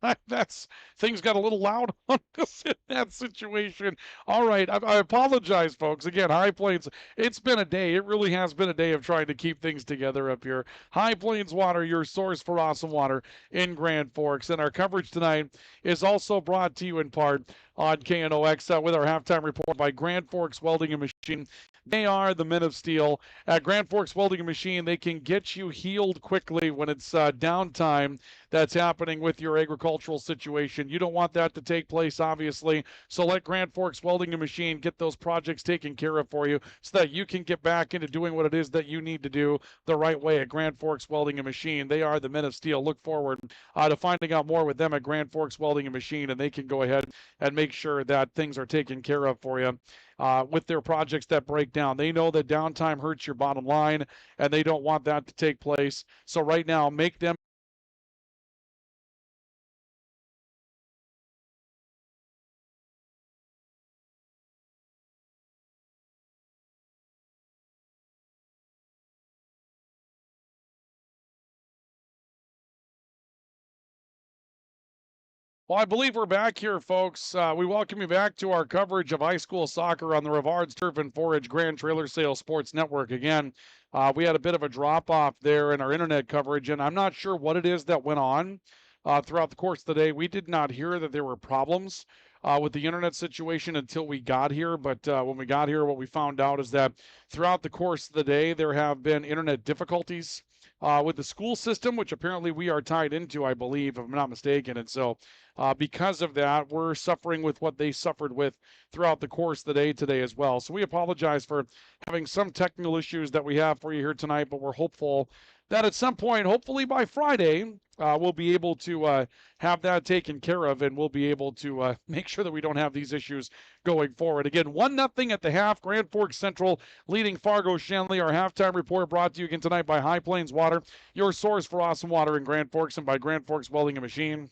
Things got a little loud on us in that situation. All right, I apologize, folks. Again, High Plains, it's been a day. It really has been a day of trying to keep things together up here. High Plains Water, your source for awesome water in Grand Forks. And our coverage tonight is also brought to you in part on KNOX with our halftime report by Grand Forks Welding and Machine. They are the men of steel. At Grand Forks Welding and Machine, they can get you healed quickly when it's downtime that's happening with your agricultural situation. You don't want that to take place, obviously. So let Grand Forks Welding and Machine get those projects taken care of for you so that you can get back into doing what it is that you need to do the right way at Grand Forks Welding and Machine. They are the men of steel. Look forward to finding out more with them at Grand Forks Welding and Machine, and they can go ahead and make sure that things are taken care of for you. With their projects that break down. They know that downtime hurts your bottom line, and they don't want that to take place. So right now, make them Well, I believe we're back here, folks. We welcome you back to our coverage of high school soccer on the Rivards Turf and Forage Grand Trailer Sales Sports Network. Again, we had a bit of a drop-off there in our internet coverage, and I'm not sure what it is that went on throughout the course of the day. We did not hear that there were problems with the internet situation until we got here. But when we got here, what we found out is that throughout the course of the day, there have been internet difficulties with the school system, which apparently we are tied into, I believe, if I'm not mistaken. And so because of that, we're suffering with what they suffered with throughout the course of the day today as well. So we apologize for having some technical issues that we have for you here tonight, but we're hopeful that at some point, hopefully by Friday, we'll be able to have that taken care of, and we'll be able to make sure that we don't have these issues going forward. Again, 1-0 at the half. Grand Forks Central leading Fargo Shanley. Our halftime report brought to you again tonight by High Plains Water, your source for awesome water in Grand Forks, and by Grand Forks Welding and Machine.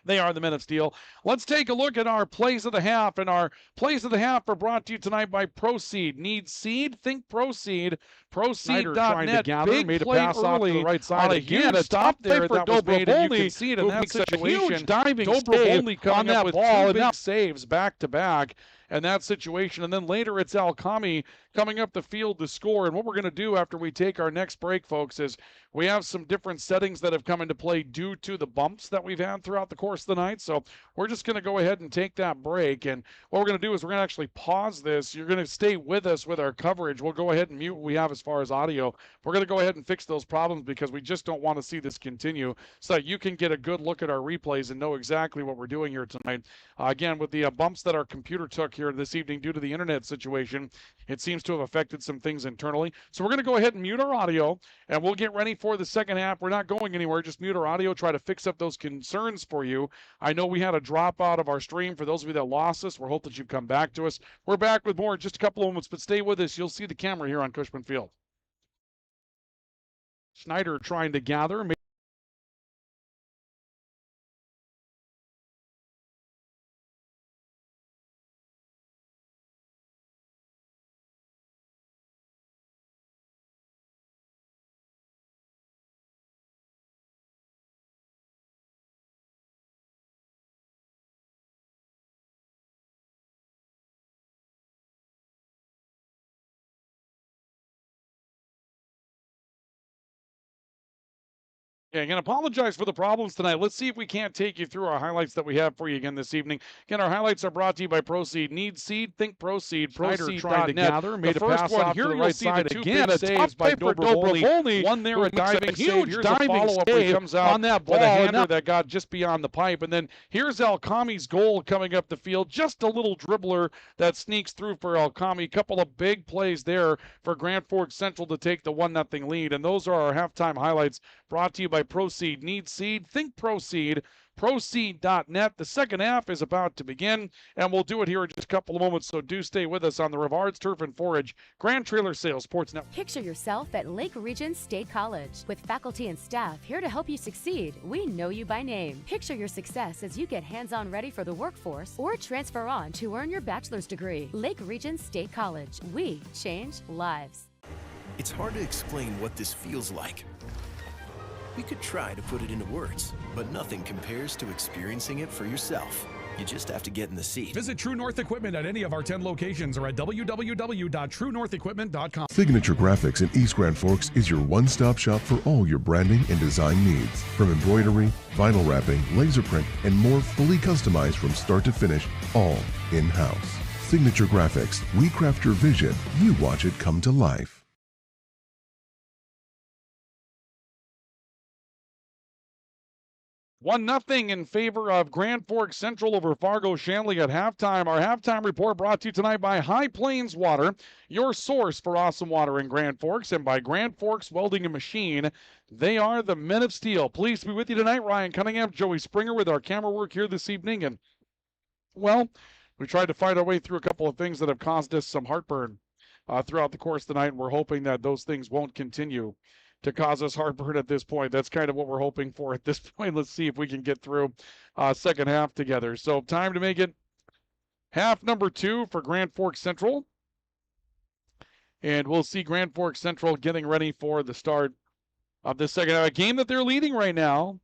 They are the Men of Steel. Let's take a look at our plays of the half, and our plays of the half are brought to you tonight by Proceed. Need seed? Think Proceed. Proceed.net. Big made a pass off to the right side. On a huge stop there that was made, and you can see it in that situation. Dobrovony coming up with two big saves back-to-back in that situation. And then later it's Alcami coming up the field to score. And what we're going to do after we take our next break, folks, is we have some different settings that have come into play due to the bumps that we've had throughout the course of the night. So we're just going to go ahead and take that break. And what we're going to do is we're going to actually pause this. You're going to stay with us with our coverage. We'll go ahead and mute what we have as far as audio. We're going to go ahead and fix those problems because we just don't want to see this continue, so that you can get a good look at our replays and know exactly what we're doing here tonight. Again, with the bumps that our computer took here this evening due to the internet situation, it seems to have affected some things internally. So we're going to go ahead and mute our audio, and we'll get ready for the second half. We're not going anywhere. Just mute our audio, try to fix up those concerns for you. I know we had a drop out of our stream. For those of you that lost us, we hope that you've come back to us. We're back with more in just a couple of moments, but stay with us. You'll see the camera here on Cushman Field. Schneider trying to gather. Yeah, again, apologize for the problems tonight. Let's see if we can't take you through our highlights that we have for you again this evening. Again, our highlights are brought to you by Proceed. Need seed? Think Proceed. Proceed trying to gather. Made a pass off to the right side again. A saves by Dobrovony. One there, a diving save. Here's a follow-up where he comes out on that ball, with a hander that got just beyond the pipe. And then here's Alcami's goal coming up the field. Just a little dribbler that sneaks through for Alcami. Couple of big plays there for Grand Forks Central to take the 1-0 lead. And those are our halftime highlights brought to you by Proceed. Need seed? Think Proceed. Proceed.net. The second half is about to begin, and we'll do it here in just a couple of moments, so do stay with us on the Rivards Turf and Forage Grand Trailer Sales Sports Network. Picture yourself at Lake Region State College. With faculty and staff here to help you succeed, we know you by name. Picture your success as you get hands-on ready for the workforce or transfer on to earn your bachelor's degree. Lake Region State College. We change lives. It's hard to explain what this feels like. We could try to put it into words, but nothing compares to experiencing it for yourself. You just have to get in the seat. Visit True North Equipment at any of our 10 locations or at www.truenorthequipment.com. Signature Graphics in East Grand Forks is your one-stop shop for all your branding and design needs. From embroidery, vinyl wrapping, laser print, and more, fully customized from start to finish, all in-house. Signature Graphics. We craft your vision. You watch it come to life. 1-0 in favor of Grand Forks Central over Fargo Shanley at halftime. Our halftime report brought to you tonight by High Plains Water, your source for awesome water in Grand Forks, and by Grand Forks Welding and Machine. They are the Men of Steel. Pleased to be with you tonight. Ryan Cunningham, Joey Springer with our camera work here this evening. And, well, we tried to fight our way through a couple of things that have caused us some heartburn throughout the course of the night, and we're hoping that those things won't continue to cause us heartburn at this point. That's kind of what we're hoping for at this point. Let's see if we can get through second half together. So time to make it half number 2 for Grand Forks Central. And we'll see Grand Forks Central getting ready for the start of the second half. A game that they're leading right now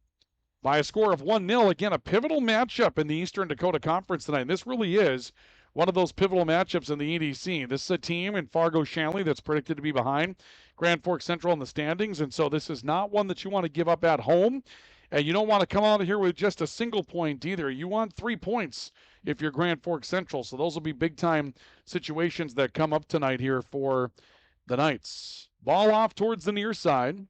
by a score of 1-0. Again, a pivotal matchup in the Eastern Dakota Conference tonight. And this really is one of those pivotal matchups in the EDC. This is a team in Fargo Shanley that's predicted to be behind Grand Forks Central in the standings, and so this is not one that you want to give up at home, and you don't want to come out of here with just a single point either. You want 3 points if you're Grand Forks Central. So those will be big-time situations that come up tonight here for the Knights. Ball off towards the near side.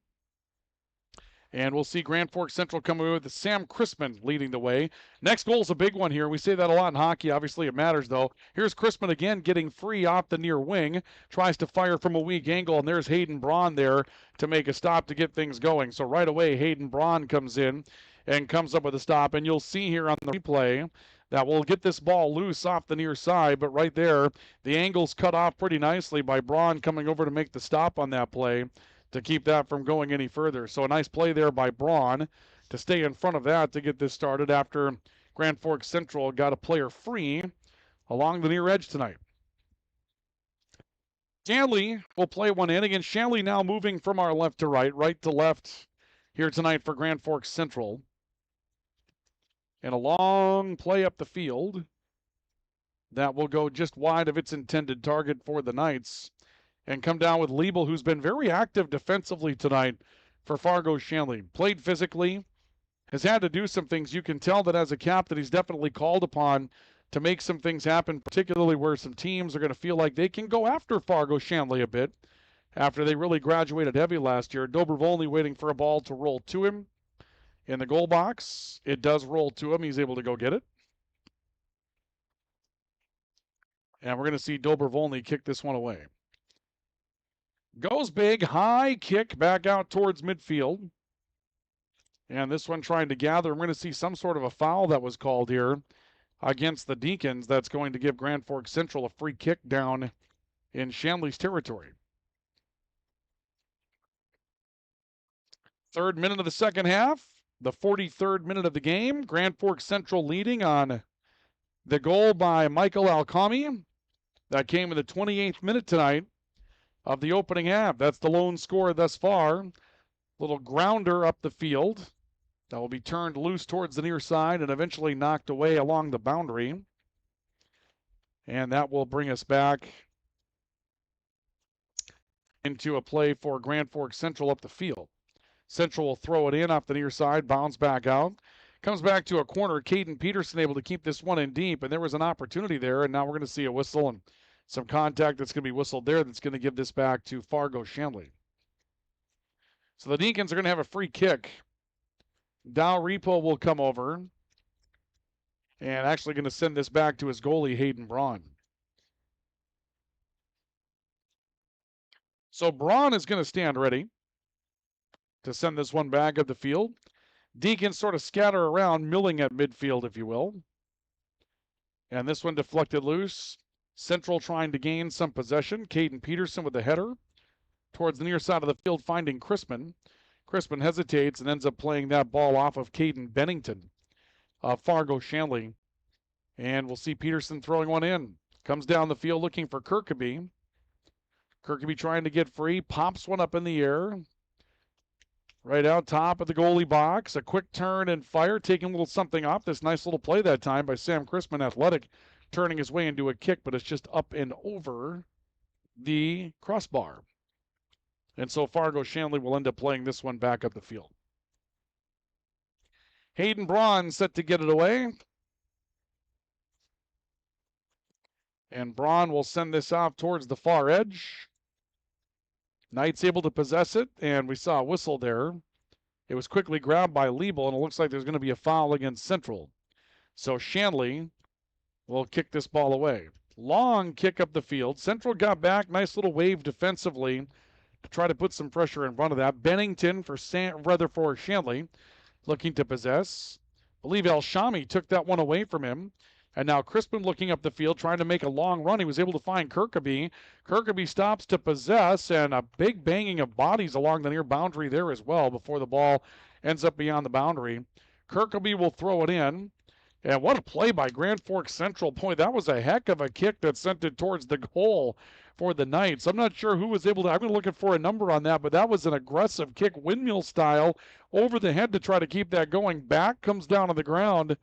And we'll see Grand Forks Central come away with Sam Crispin leading the way. Next goal is a big one here. We say that a lot in hockey. Obviously, it matters, though. Here's Crispin again getting free off the near wing. Tries to fire from a weak angle, and there's Hayden Braun there to make a stop to get things going. So right away, Hayden Braun comes in and comes up with a stop. And you'll see here on the replay that we'll get this ball loose off the near side. But right there, the angle's cut off pretty nicely by Braun coming over to make the stop on that play to keep that from going any further. So a nice play there by Braun to stay in front of that to get this started after Grand Forks Central got a player free along the near edge tonight. Shanley will play one in. Again, Shanley now moving from our left to right to left here tonight for Grand Forks Central. And a long play up the field that will go just wide of its intended target for the Knights. And come down with Liebel, who's been very active defensively tonight for Fargo Shanley. Played physically, has had to do some things. You can tell that as a captain, he's definitely called upon to make some things happen, particularly where some teams are going to feel like they can go after Fargo Shanley a bit after they really graduated heavy last year. Dobrovolny waiting for a ball to roll to him in the goal box. It does roll to him. He's able to go get it. And we're going to see Dobrovolny kick this one away. Goes big, high kick back out towards midfield. And this one trying to gather. We're going to see some sort of a foul that was called here against the Deacons. That's going to give Grand Forks Central a free kick down in Shanley's territory. 3rd minute of the second half, the 43rd minute of the game. Grand Forks Central leading on the goal by Michael Alcami. That came in the 28th minute tonight of the opening half. That's the lone score thus far. Little grounder up the field that will be turned loose towards the near side and eventually knocked away along the boundary. And that will bring us back into a play for Grand Forks Central up the field. Central will throw it in off the near side, bounce back out. Comes back to a corner. Caden Peterson able to keep this one in deep, and there was an opportunity there, and now we're going to see a whistle and some contact that's going to be whistled there that's going to give this back to Fargo Shanley. So the Deacons are going to have a free kick. Dow Repo will come over and actually going to send this back to his goalie, Hayden Braun. So Braun is going to stand ready to send this one back up the field. Deacons sort of scatter around, milling at midfield, if you will. And this one deflected loose. Central trying to gain some possession. Caden Peterson with the header towards the near side of the field, finding Crispin. Crispin hesitates and ends up playing that ball off of Caden Bennington of Fargo Shanley. And we'll see Peterson throwing one in. Comes down the field looking for Kirkaby. Kirkaby trying to get free, pops one up in the air. Right out top of the goalie box. A quick turn and fire, taking a little something off. This nice little play that time by Sam Crispin, athletic, turning his way into a kick, but it's just up and over the crossbar. And so Fargo Shanley will end up playing this one back up the field. Hayden Braun set to get it away. And Braun will send this off towards the far edge. Knights able to possess it, and we saw a whistle there. It was quickly grabbed by Liebel, and it looks like there's going to be a foul against Central. So Shanley will kick this ball away. Long kick up the field. Central got back. Nice little wave defensively to try to put some pressure in front of that. Bennington for Shanley looking to possess. I believe El Shami took that one away from him. And now Crispin looking up the field, trying to make a long run. He was able to find Kirkaby. Kirkaby stops to possess, and a big banging of bodies along the near boundary there as well before the ball ends up beyond the boundary. Kirkaby will throw it in. And what a play by Grand Forks Central. Boy, that was a heck of a kick that sent it towards the goal for the Knights. I'm not sure who was able to, I'm looking for a number on that, but that was an aggressive kick, windmill style, over the head to try to keep that going. Back comes down on the ground.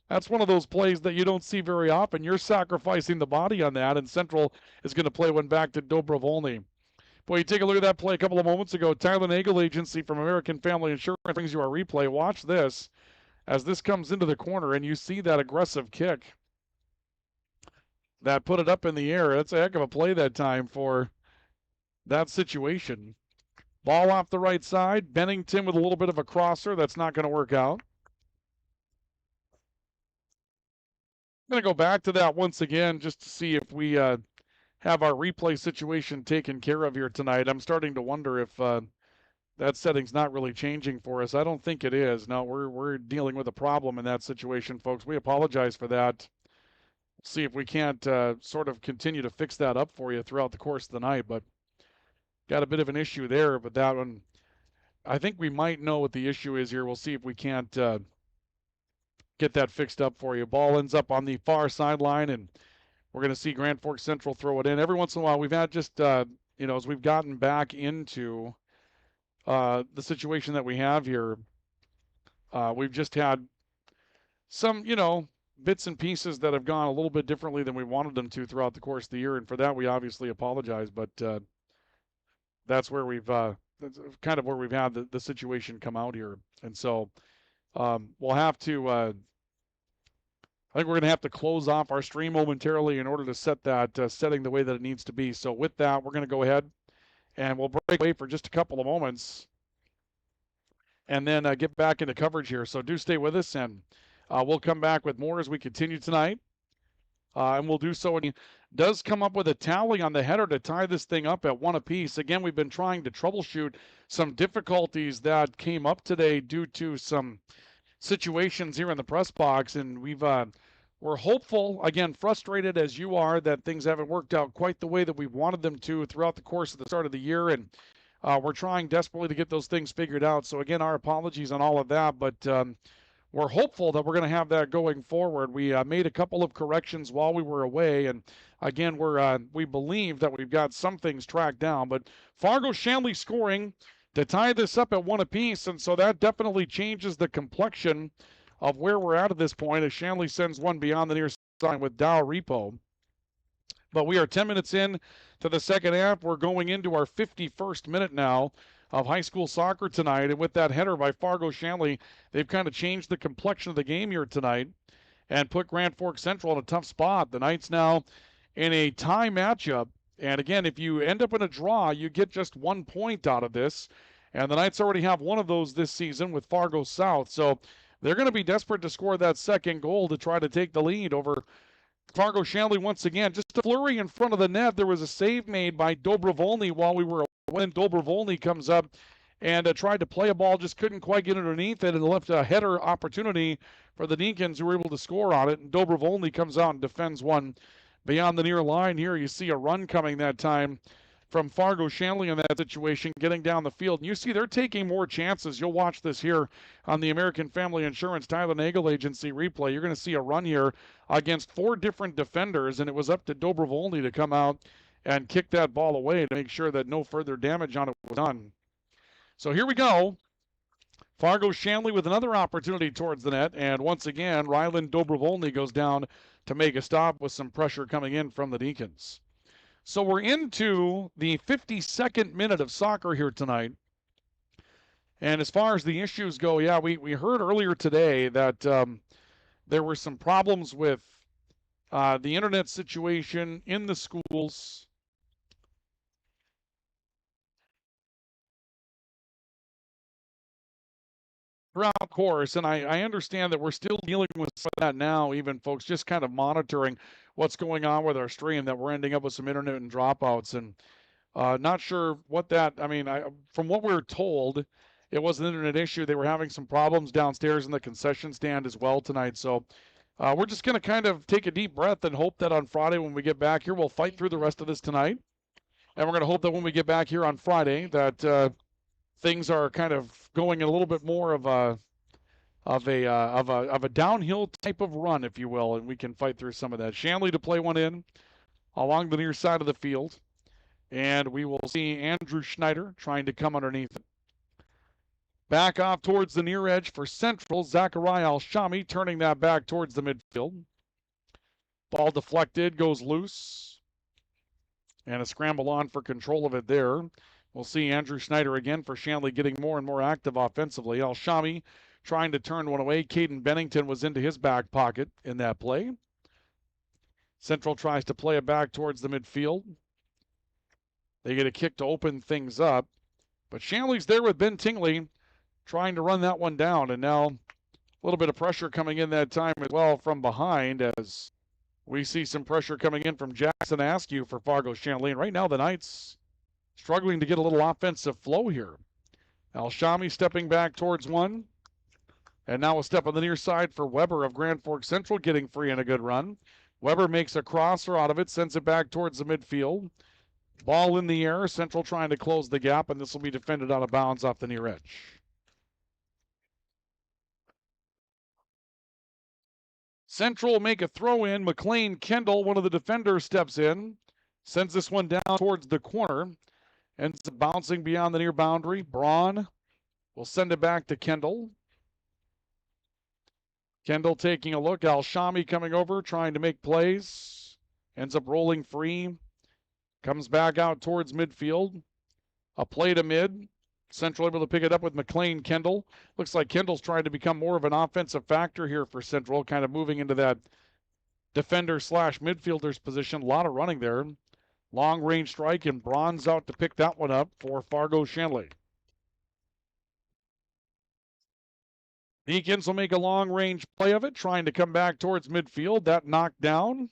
That's one of those plays that you don't see very often. You're sacrificing the body on that, and Central is going to play one back to Dobrovolny. Boy, you take a look at that play a couple of moments ago. Tyler Nagel Agency from American Family Insurance brings you our replay. Watch this as this comes into the corner, and you see that aggressive kick. that put it up in the air. That's a heck of a play that time for that situation. Ball off the right side. Bennington with a little bit of a crosser. That's not going to work out. I'm going to go back to that once again just to see if we have our replay situation taken care of here tonight. I'm starting to wonder if that setting's not really changing for us. I don't think it is. No, we're dealing with a problem in that situation, folks. We apologize for that. See if we can't sort of continue to fix that up for you throughout the course of the night, but got a bit of an issue there. But that one, I think we might know what the issue is here. We'll see if we can't get that fixed up for you. Ball ends up on the far sideline, and we're going to see Grand Forks Central throw it in. Every once in a while, we've had just, as we've gotten back into the situation that we have here, we've just had some, bits and pieces that have gone a little bit differently than we wanted them to throughout the course of the year, and for that we obviously apologize, but that's where that's kind of where we've had the situation come out here. And so we'll have to, I think we're going to have to close off our stream momentarily in order to set that setting the way that it needs to be. So with that, we're going to go ahead and we'll break away for just a couple of moments and then get back into coverage here. So do stay with us, and we'll come back with more as we continue tonight. And we'll do so. And he does come up with a tally on the header to tie this thing up at 1 apiece. Again, we've been trying to troubleshoot some difficulties that came up today due to some situations here in the press box, and we're hopeful, again, frustrated as you are, that things haven't worked out quite the way that we wanted them to throughout the course of the start of the year, and we're trying desperately to get those things figured out. So again, our apologies on all of that, but we're hopeful that we're going to have that going forward. We made a couple of corrections while we were away, and again, we believe that we've got some things tracked down. But Fargo Shanley scoring to tie this up at 1 apiece, and so that definitely changes the complexion of where we're at this point as Shanley sends one beyond the near side with Dow Repo. But we are 10 minutes in to the second half. We're going into our 51st minute now of high school soccer tonight, and with that header by Fargo Shanley, they've kind of changed the complexion of the game here tonight and put Grand Forks Central in a tough spot. The Knights now in a tie matchup, and again, if you end up in a draw, you get just 1 point out of this, and the Knights already have one of those this season with Fargo South, so they're going to be desperate to score that second goal to try to take the lead over Fargo Shanley once again. Just a flurry in front of the net. There was a save made by Dobrovolny while we were when Dobrovolny comes up and tried to play a ball, just couldn't quite get underneath it, and left a header opportunity for the Deacons, who were able to score on it. And Dobrovolny comes out and defends one beyond the near line. Here you see a run coming that time from Fargo Shanley in that situation, getting down the field. And you see they're taking more chances. You'll watch this here on the American Family Insurance Tyler Nagel Agency replay. You're going to see a run here against 4 different defenders, and it was up to Dobrovolny to come out and kick that ball away to make sure that no further damage on it was done. So here we go. Fargo Shanley with another opportunity towards the net, and once again, Ryland Dobrovolny goes down to make a stop with some pressure coming in from the Deacons. So we're into the 52nd minute of soccer here tonight. And as far as the issues go, yeah, we heard earlier today that there were some problems with the internet situation in the schools. Throughout the course, and I understand that we're still dealing with that now, even folks just kind of monitoring what's going on with our stream, that we're ending up with some internet and dropouts, and not sure what that, from what we were told, it was an internet issue. They were having some problems downstairs in the concession stand as well tonight, so we're just going to kind of take a deep breath and hope that on Friday when we get back here, we'll fight through the rest of this tonight, and we're going to hope that when we get back here on Friday that things are kind of going in a little bit more of a downhill type of run, if you will, and we can fight through some of that. Shanley to play one in along the near side of the field, and we will see Andrew Schneider trying to come underneath it. Back off towards the near edge for Central. Zachariah Al-Shami turning that back towards the midfield. Ball deflected, goes loose, and a scramble on for control of it there. We'll see Andrew Schneider again for Shanley getting more and more active offensively. Al-Shami trying to turn one away. Caden Bennington was into his back pocket in that play. Central tries to play it back towards the midfield. They get a kick to open things up. But Shanley's there with Ben Tingley trying to run that one down. And now a little bit of pressure coming in that time as well from behind, as we see some pressure coming in from Jackson Askew for Fargo Shanley. And right now the Knights struggling to get a little offensive flow here. Alshami stepping back towards one. And now a step on the near side for Weber of Grand Forks Central, getting free and a good run. Weber makes a crosser out of it, sends it back towards the midfield. Ball in the air, Central trying to close the gap, and this will be defended out of bounds off the near edge. Central make a throw in. McLean Kendall, one of the defenders, steps in, sends this one down towards the corner, ends up bouncing beyond the near boundary. Braun will send it back to Kendall. Kendall taking a look. Alshami coming over, trying to make plays. Ends up rolling free. Comes back out towards midfield. A play to mid. Central able to pick it up with McLean Kendall. Looks like Kendall's trying to become more of an offensive factor here for Central, kind of moving into that defender slash midfielder's position. A lot of running there. Long range strike, and Braun's out to pick that one up for Fargo Shanley. Deacons will make a long-range play of it, trying to come back towards midfield. That knocked down.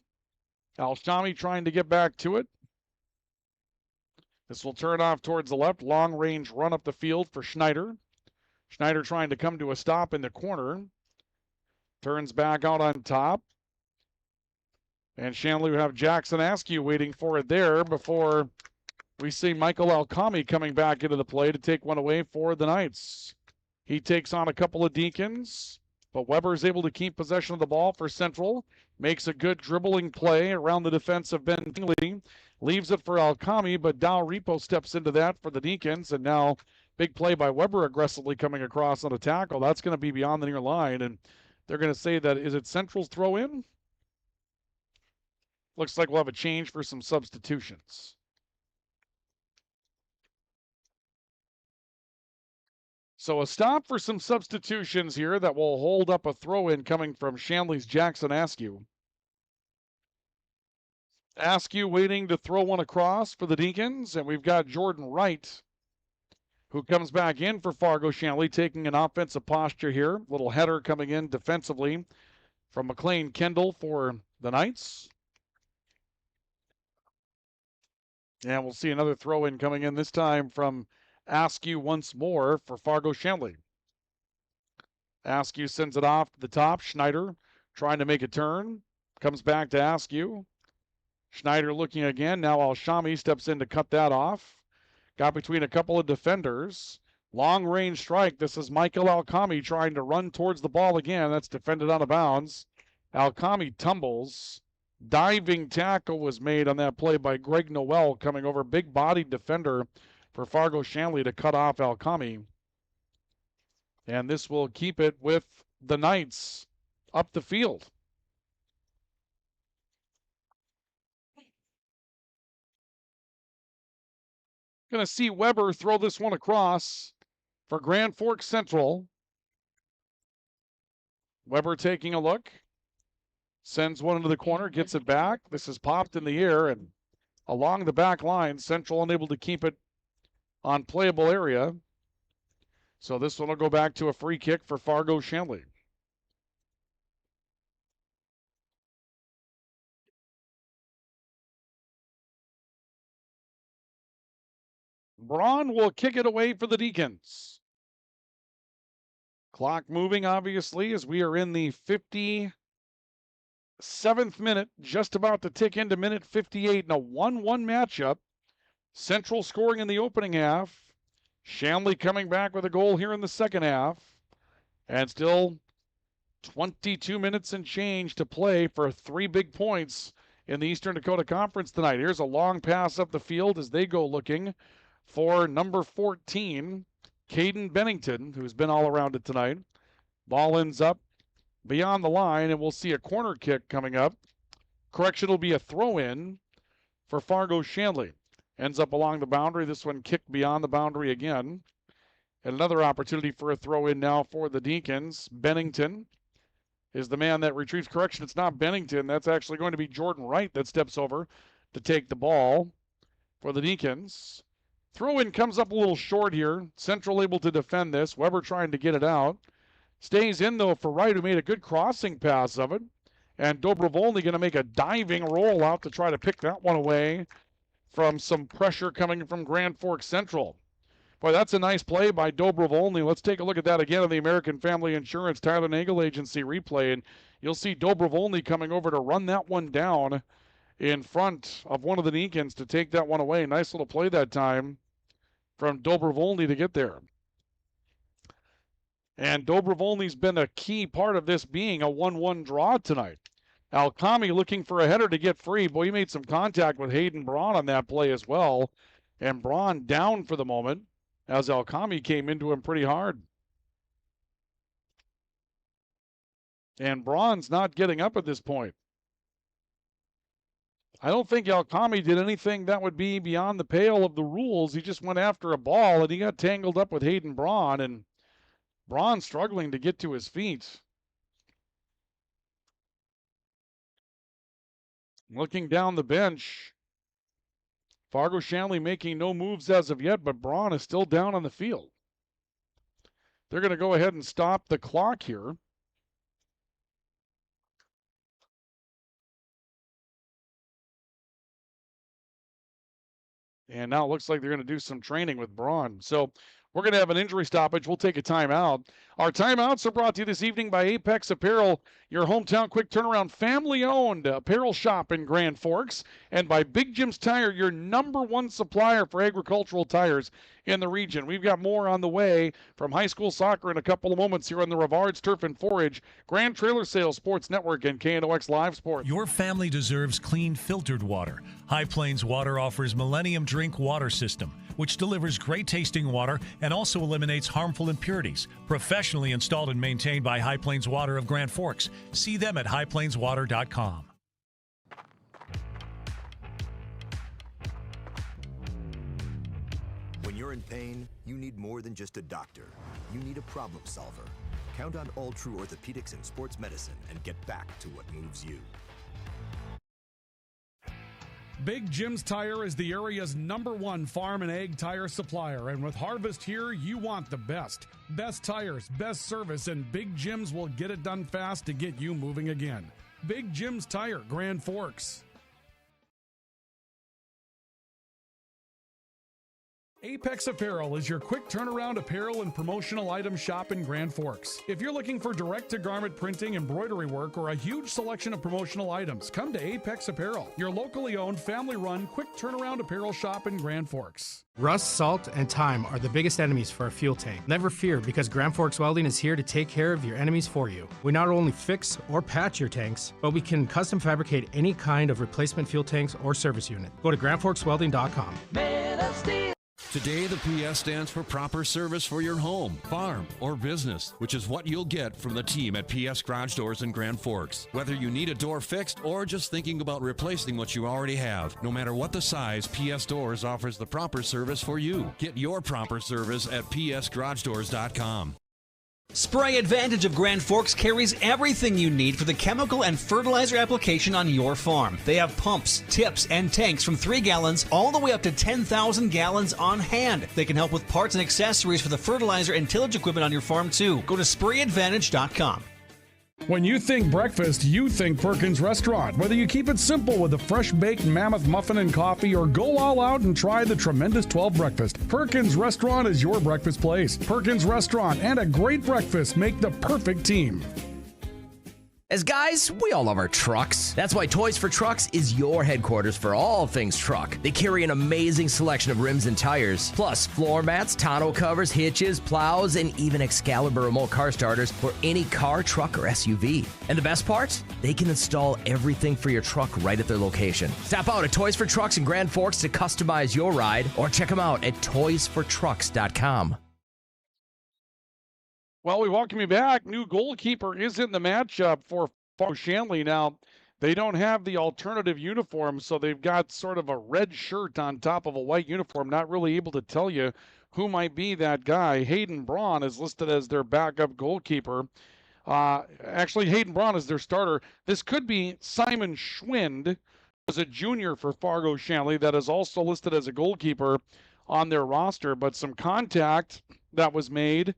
Alshami trying to get back to it. This will turn off towards the left. Long-range run up the field for Schneider. Schneider trying to come to a stop in the corner. Turns back out on top. And Shanley will have Jackson Askew waiting for it there before we see Michael Alkami coming back into the play to take one away for the Knights. He takes on a couple of Deacons, but Weber is able to keep possession of the ball for Central. Makes a good dribbling play around the defense of Ben Tingley. Leaves it for Alkami, but Dow Repo steps into that for the Deacons. And now big play by Weber aggressively coming across on a tackle. That's going to be beyond the near line. And they're going to say that, is it Central's throw in? Looks like we'll have a change for some substitutions. So a stop for some substitutions here that will hold up a throw-in coming from Shanley's Jackson Askew. Askew waiting to throw one across for the Deacons, and we've got Jordan Wright, who comes back in for Fargo Shanley, taking an offensive posture here. Little header coming in defensively from McLean Kendall for the Knights. And we'll see another throw-in coming in, this time from Askew once more for Fargo Shanley. Askew sends it off to the top. Schneider trying to make a turn. Comes back to Askew. Schneider looking again. Now Alshami steps in to cut that off. Got between a couple of defenders. Long range strike. This is Michael Alkami trying to run towards the ball again. That's defended out of bounds. Alkami tumbles. Diving tackle was made on that play by Greg Noel, coming over. Big bodied defender for Fargo Shanley to cut off Alkami. And this will keep it with the Knights up the field. Going to see Weber throw this one across for Grand Forks Central. Weber taking a look. Sends one into the corner, gets it back. This is popped in the air and along the back line. Central unable to keep it on playable area. So this one will go back to a free kick for Fargo Shanley. Braun will kick it away for the Deacons. Clock moving, obviously, as we are in the 57th minute, just about to tick into minute 58 in a 1-1 matchup. Central scoring in the opening half. Shanley coming back with a goal here in the second half. And still 22 minutes and change to play for 3 big points in the Eastern Dakota Conference tonight. Here's a long pass up the field as they go looking for number 14, Caden Bennington, who's been all around it tonight. Ball ends up beyond the line, and we'll see a corner kick coming up. Correction, will be a throw-in for Fargo Shanley. Ends up along the boundary. This one kicked beyond the boundary again. And another opportunity for a throw-in now for the Deacons. Bennington is the man that retrieves correction. It's not Bennington. That's actually going to be Jordan Wright that steps over to take the ball for the Deacons. Throw-in comes up a little short here. Central able to defend this. Weber trying to get it out. Stays in, though, for Wright, who made a good crossing pass of it. And Dobrovolny going to make a diving roll out to try to pick that one away from some pressure coming from Grand Forks Central. Boy, that's a nice play by Dobrovolny. Let's take a look at that again on the American Family Insurance Tyler Nagel Agency replay, and you'll see Dobrovolny coming over to run that one down in front of one of the Deacons to take that one away. Nice little play that time from Dobrovolny to get there. And Dobrovolny's been a key part of this being a 1-1 draw tonight. Alkami looking for a header to get free. Boy, he made some contact with Hayden Braun on that play as well. And Braun down for the moment as Alkami came into him pretty hard. And Braun's not getting up at this point. I don't think Alkami did anything that would be beyond the pale of the rules. He just went after a ball, and he got tangled up with Hayden Braun, and Braun struggling to get to his feet. Looking down the bench, Fargo Shanley making no moves as of yet, but Braun is still down on the field. They're going to go ahead and stop the clock here. And now it looks like they're going to do some training with Braun. So we're going to have an injury stoppage. We'll take a timeout. Our timeouts are brought to you this evening by Apex Apparel, your hometown quick turnaround family-owned apparel shop in Grand Forks, and by Big Jim's Tire, your #1 supplier for agricultural tires in the region. We've got more on the way from high school soccer in a couple of moments here on the Rivards Turf and Forage, Grand Trailer Sales Sports Network, and KNOX Live Sports. Your family deserves clean, filtered water. High Plains Water offers Millennium Drink Water System, which delivers great tasting water and also eliminates harmful impurities. Professionally installed and maintained by High Plains Water of Grand Forks. See them at highplainswater.com. When you're in pain, you need more than just a doctor. You need a problem solver. Count on All True Orthopedics and Sports Medicine and get back to what moves you. Big Jim's Tire is the area's #1 farm and ag tire supplier, and with Harvest here, you want the best. Best tires, best service, and Big Jim's will get it done fast to get you moving again. Big Jim's Tire, Grand Forks. Apex Apparel is your quick turnaround apparel and promotional item shop in Grand Forks. If you're looking for direct-to-garment printing, embroidery work, or a huge selection of promotional items, come to Apex Apparel, your locally owned, family-run, quick turnaround apparel shop in Grand Forks. Rust, salt, and time are the biggest enemies for a fuel tank. Never fear, because Grand Forks Welding is here to take care of your enemies for you. We not only fix or patch your tanks, but we can custom fabricate any kind of replacement fuel tanks or service unit. Go to grandforkswelding.com. Today, the PS stands for proper service for your home, farm, or business, which is what you'll get from the team at PS Garage Doors in Grand Forks. Whether you need a door fixed or just thinking about replacing what you already have, no matter what the size, PS Doors offers the proper service for you. Get your proper service at psgaragedoors.com. Spray Advantage of Grand Forks carries everything you need for the chemical and fertilizer application on your farm. They have pumps, tips, and tanks from 3 gallons all the way up to 10,000 gallons on hand. They can help with parts and accessories for the fertilizer and tillage equipment on your farm too. Go to sprayadvantage.com. When you think breakfast, you think Perkins Restaurant. Whether you keep it simple with a fresh-baked mammoth muffin and coffee or go all out and try the tremendous 12 breakfast, Perkins Restaurant is your breakfast place. Perkins Restaurant and a great breakfast make the perfect team. As guys, we all love our trucks. That's why Toys for Trucks is your headquarters for all things truck. They carry an amazing selection of rims and tires, plus floor mats, tonneau covers, hitches, plows, and even Excalibur remote car starters for any car, truck, or SUV. And the best part? They can install everything for your truck right at their location. Stop out at Toys for Trucks in Grand Forks to customize your ride, or check them out at toysfortrucks.com. Well, we welcome you back. New goalkeeper is in the matchup for Fargo Shanley. Now, they don't have the alternative uniform, so they've got sort of a red shirt on top of a white uniform. Not really able to tell you who might be that guy. Hayden Braun is listed as their backup goalkeeper. Actually, Hayden Braun is their starter. This could be Simon Schwind, who's a junior for Fargo Shanley, that is also listed as a goalkeeper on their roster. But some contact that was made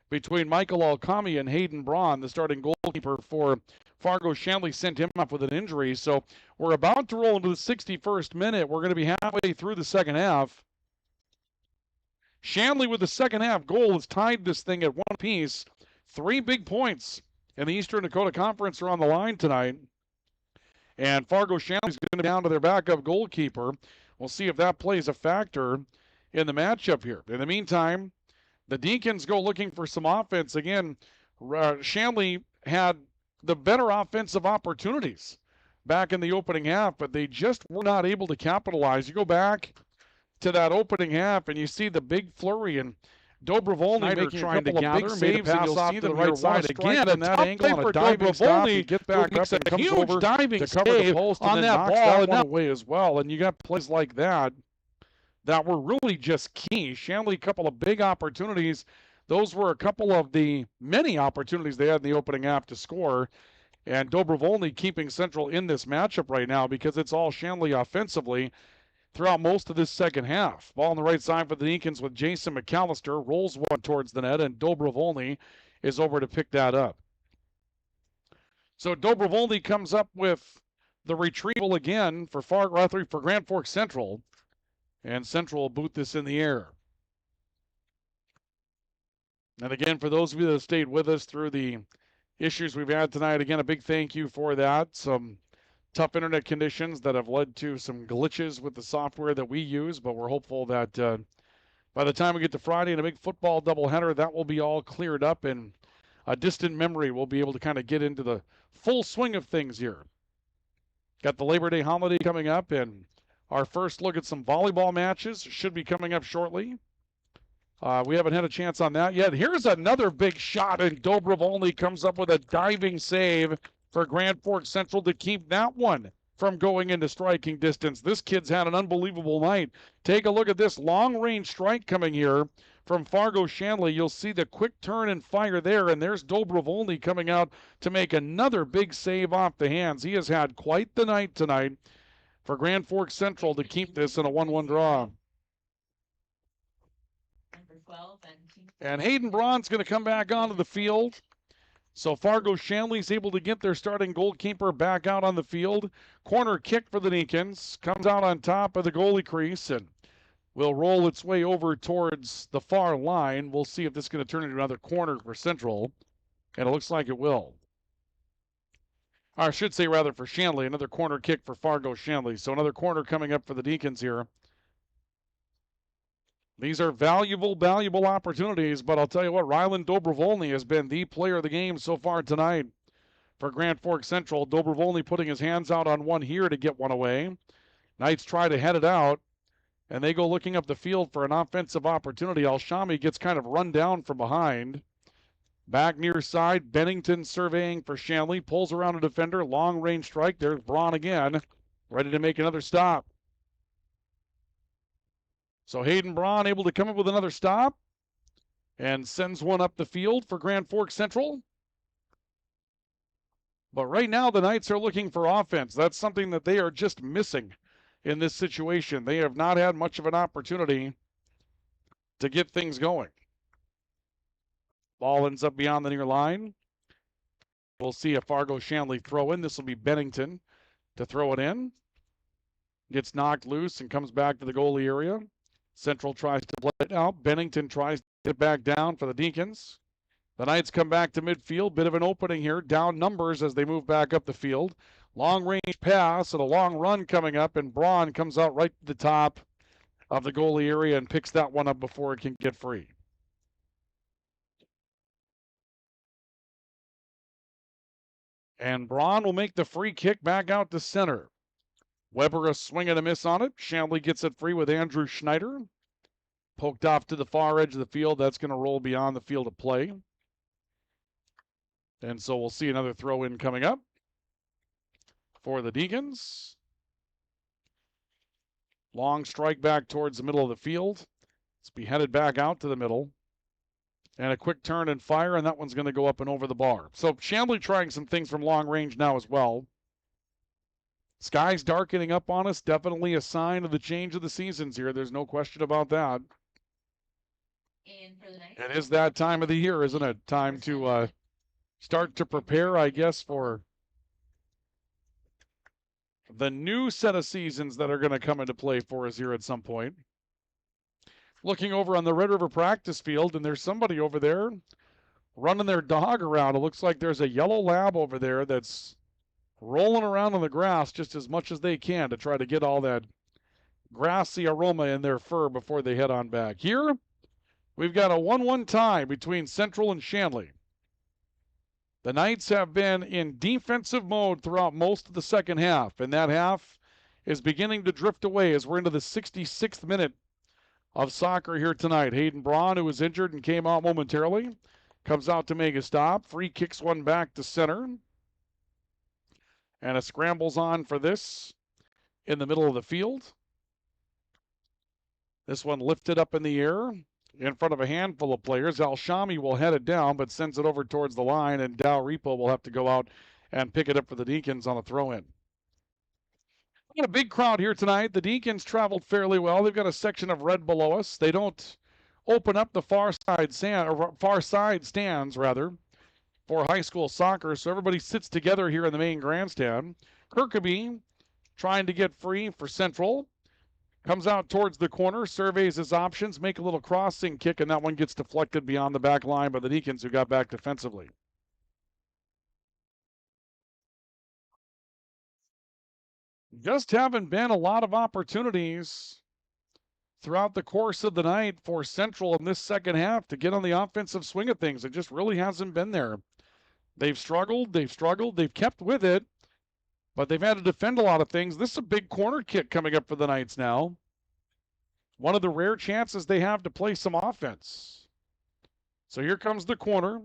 between Michael Alkami and Hayden Braun, the starting goalkeeper for Fargo Shanley, sent him up with an injury. So we're about to roll into the 61st minute. We're going to be halfway through the second half. Shanley with the second half goal has tied this thing at one apiece. 3 big points in the Eastern Dakota Conference are on the line tonight. And Fargo Shanley's going to be down to their backup goalkeeper. We'll see if that plays a factor in the matchup here. In the meantime, the Deacons go looking for some offense. Again, Shanley had the better offensive opportunities back in the opening half, but they just were not able to capitalize. You go back to that opening half, and you see the big flurry, and Dobrovolny making trying to gather, made a pass off to the right side again, and that angle on a diving stop, he gets back up and comes over to cover the post and then knocks that one away as well. And you got plays like that that were really just key. Shanley, a couple of big opportunities. Those were a couple of the many opportunities they had in the opening half to score. And Dobrovolny keeping Central in this matchup right now because it's all Shanley offensively throughout most of this second half. Ball on the right side for the Deacons with Jason McAllister. Rolls one towards the net, and Dobrovolny is over to pick that up. So Dobrovolny comes up with the retrieval again for Grand Forks Central. And Central will boot this in the air. And again, for those of you that have stayed with us through the issues we've had tonight, again, a big thank you for that. Some tough internet conditions that have led to some glitches with the software that we use, but we're hopeful that by the time we get to Friday and a big football doubleheader, that will be all cleared up and a distant memory will be able to kind of get into the full swing of things here. Got the Labor Day holiday coming up, and our first look at some volleyball matches should be coming up shortly. We haven't had a chance on that yet. Here's another big shot, and Dobrovolny comes up with a diving save for Grand Forks Central to keep that one from going into striking distance. This kid's had an unbelievable night. Take a look at this long-range strike coming here from Fargo Shanley. You'll see the quick turn and fire there, and there's Dobrovolny coming out to make another big save off the hands. He has had quite the night tonight for Grand Forks Central to keep this in a 1-1 draw. And Hayden Braun's going to come back onto the field. So Fargo Shanley's able to get their starting goalkeeper back out on the field. Corner kick for the Deacons. Comes out on top of the goalie crease and will roll its way over towards the far line. We'll see if this is going to turn into another corner for Central. And it looks like it will. Or I should say rather for Shanley, another corner kick for Fargo Shanley. So another corner coming up for the Deacons here. These are valuable opportunities, but I'll tell you what, Ryland Dobrovolny has been the player of the game so far tonight for Grand Forks Central. Dobrovolny putting his hands out on one here to get one away. Knights try to head it out, and they go looking up the field for an offensive opportunity. Alshami gets kind of run down from behind. Back near side, Bennington surveying for Shanley, pulls around a defender, long range strike. There's Braun again, ready to make another stop. So Hayden Braun able to come up with another stop and sends one up the field for Grand Forks Central. But right now the Knights are looking for offense. That's something that they are just missing in this situation. They have not had much of an opportunity to get things going. Ball ends up beyond the near line. We'll see a Fargo Shanley throw in. This will be Bennington to throw it in. Gets knocked loose and comes back to the goalie area. Central tries to play it out. Bennington tries to get back down for the Deacons. The Knights come back to midfield. Bit of an opening here. Down numbers as they move back up the field. Long range pass and a long run coming up, and Braun comes out right to the top of the goalie area and picks that one up before it can get free. And Braun will make the free kick back out to center. Weber a swing and a miss on it. Shanley gets it free with Andrew Schneider. Poked off to the far edge of the field. That's going to roll beyond the field of play. And so we'll see another throw in coming up for the Deacons. Long strike back towards the middle of the field. It's be headed back out to the middle. And a quick turn and fire, and that one's going to go up and over the bar. So Shanley trying some things from long range now as well. Sky's darkening up on us. Definitely a sign of the change of the seasons here. There's no question about that. It is that time of the year, isn't it? Time to start to prepare, I guess, for the new set of seasons that are going to come into play for us here at some point. Looking over on the Red River practice field, and there's somebody over there running their dog around. It looks like there's a yellow lab over there that's rolling around on the grass just as much as they can to try to get all that grassy aroma in their fur before they head on back. Here, we've got a 1-1 tie between Central and Shanley. The Knights have been in defensive mode throughout most of the second half, and that half is beginning to drift away as we're into the 66th minute of soccer here tonight. Hayden Braun, who was injured and came out momentarily, comes out to make a stop. Free kicks one back to center. And a scrambles on for this in the middle of the field. This one lifted up in the air in front of a handful of players. Al-Shami will head it down, but sends it over towards the line, and Dow Repo will have to go out and pick it up for the Deacons on a throw-in. Got a big crowd here tonight. The Deacons traveled fairly well. They've got a section of red below us. They don't open up the far side stands for high school soccer, so everybody sits together here in the main grandstand. Kirkaby trying to get free for Central. Comes out towards the corner, surveys his options, make a little crossing kick, and that one gets deflected beyond the back line by the Deacons, who got back defensively. Just haven't been a lot of opportunities throughout the course of the night for Central in this second half to get on the offensive swing of things. It just really hasn't been there. They've struggled, they've kept with it, but they've had to defend a lot of things. This is a big corner kick coming up for the Knights now. One of the rare chances they have to play some offense. So here comes the corner.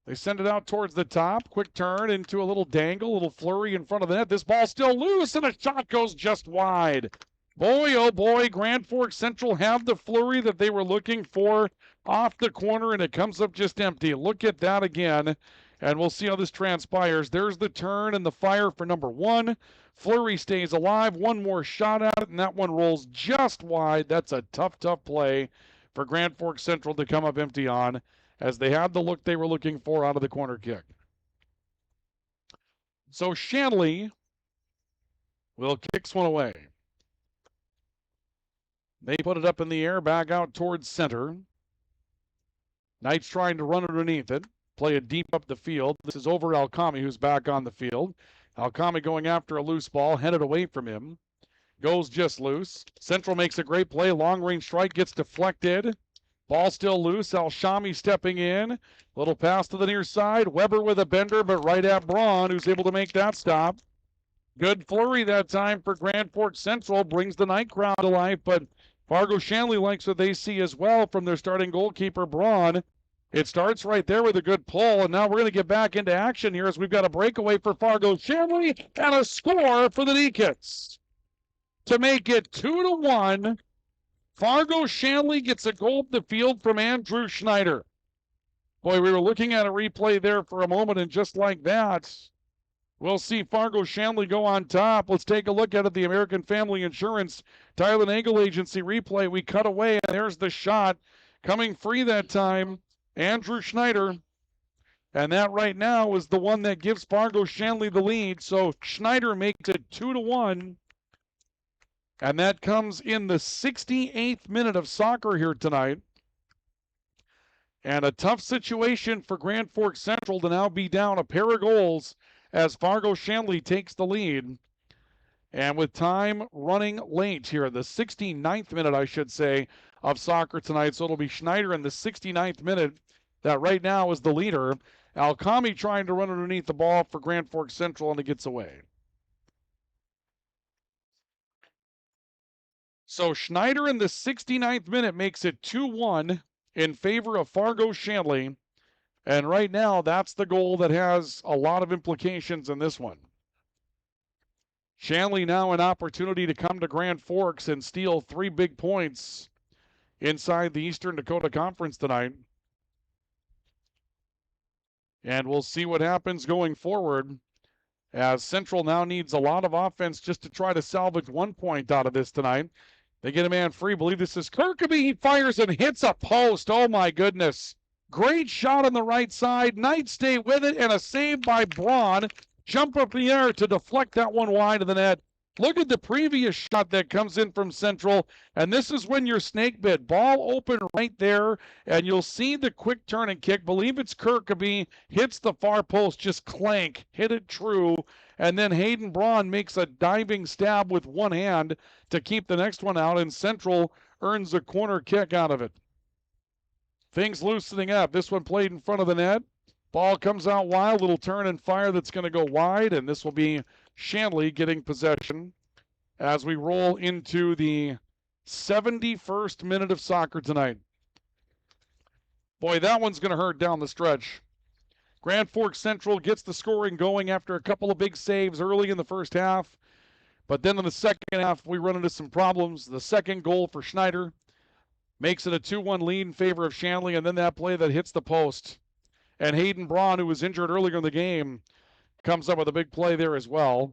They send it out towards the top. Quick turn into a little dangle, a little flurry in front of the net. This ball's still loose, and a shot goes just wide. Boy, oh boy, Grand Forks Central have the flurry that they were looking for off the corner, and it comes up just empty. Look at that again, and we'll see how this transpires. There's the turn and the fire for number one. Flurry stays alive. One more shot at it, and that one rolls just wide. That's a tough, tough play for Grand Forks Central to come up empty on, as they had the look they were looking for out of the corner kick. So Shanley will kick one away. They put it up in the air, back out towards center. Knights trying to run underneath it, play it deep up the field. This is over Alkami, who's back on the field. Alkami going after a loose ball, headed away from him. Goes just loose. Central makes a great play. Long-range strike gets deflected. Ball still loose. Al-Shami stepping in. Little pass to the near side. Weber with a bender, but right at Braun, who's able to make that stop. Good flurry that time for Grand Forks Central. Brings the night crowd to life, but Fargo Shanley likes what they see as well from their starting goalkeeper, Braun. It starts right there with a good pull, and now we're going to get back into action here as we've got a breakaway for Fargo Shanley and a score for the Deacons. To make it 2-1, Fargo Shanley gets a goal up the field from Andrew Schneider. Boy, we were looking at a replay there for a moment, and just like that, we'll see Fargo Shanley go on top. Let's take a look at it. The American Family Insurance Tyler Nagel Agency replay. We cut away, and there's the shot. Coming free that time, Andrew Schneider. And that right now is the one that gives Fargo Shanley the lead. So Schneider makes it 2-1. And that comes in the 68th minute of soccer here tonight. And a tough situation for Grand Forks Central to now be down a pair of goals as Fargo Shanley takes the lead. And with time running late here, the 69th minute, I should say, of soccer tonight. So it'll be Schneider in the 69th minute that right now is the leader. Alkami trying to run underneath the ball for Grand Forks Central, and it gets away. So Schneider in the 69th minute makes it 2-1 in favor of Fargo Shanley. And right now, that's the goal that has a lot of implications in this one. Shanley now an opportunity to come to Grand Forks and steal 3 big points inside the Eastern Dakota Conference tonight. And we'll see what happens going forward, as Central now needs a lot of offense just to try to salvage 1 point out of this tonight. They get a man free. I believe this is Kirkaby. He fires and hits a post. Oh, my goodness. Great shot on the right side. Knights stay with it, and a save by Braun. Jump up the air to deflect that one wide of the net. Look at the previous shot that comes in from Central, and this is when you're snake bit. Ball open right there, and you'll see the quick turn and kick. Believe it's Kirkaby, hits the far post, just clank, hit it true, and then Hayden Braun makes a diving stab with one hand to keep the next one out, and Central earns a corner kick out of it. Things loosening up. This one played in front of the net. Ball comes out wide, little turn and fire that's going to go wide, and this will be Shanley getting possession as we roll into the 71st minute of soccer tonight. Boy, that one's going to hurt down the stretch. Grand Forks Central gets the scoring going after a couple of big saves early in the first half, but then in the second half, we run into some problems. The second goal for Schneider makes it a 2-1 lead in favor of Shanley, and then that play that hits the post. And Hayden Braun, who was injured earlier in the game, comes up with a big play there as well.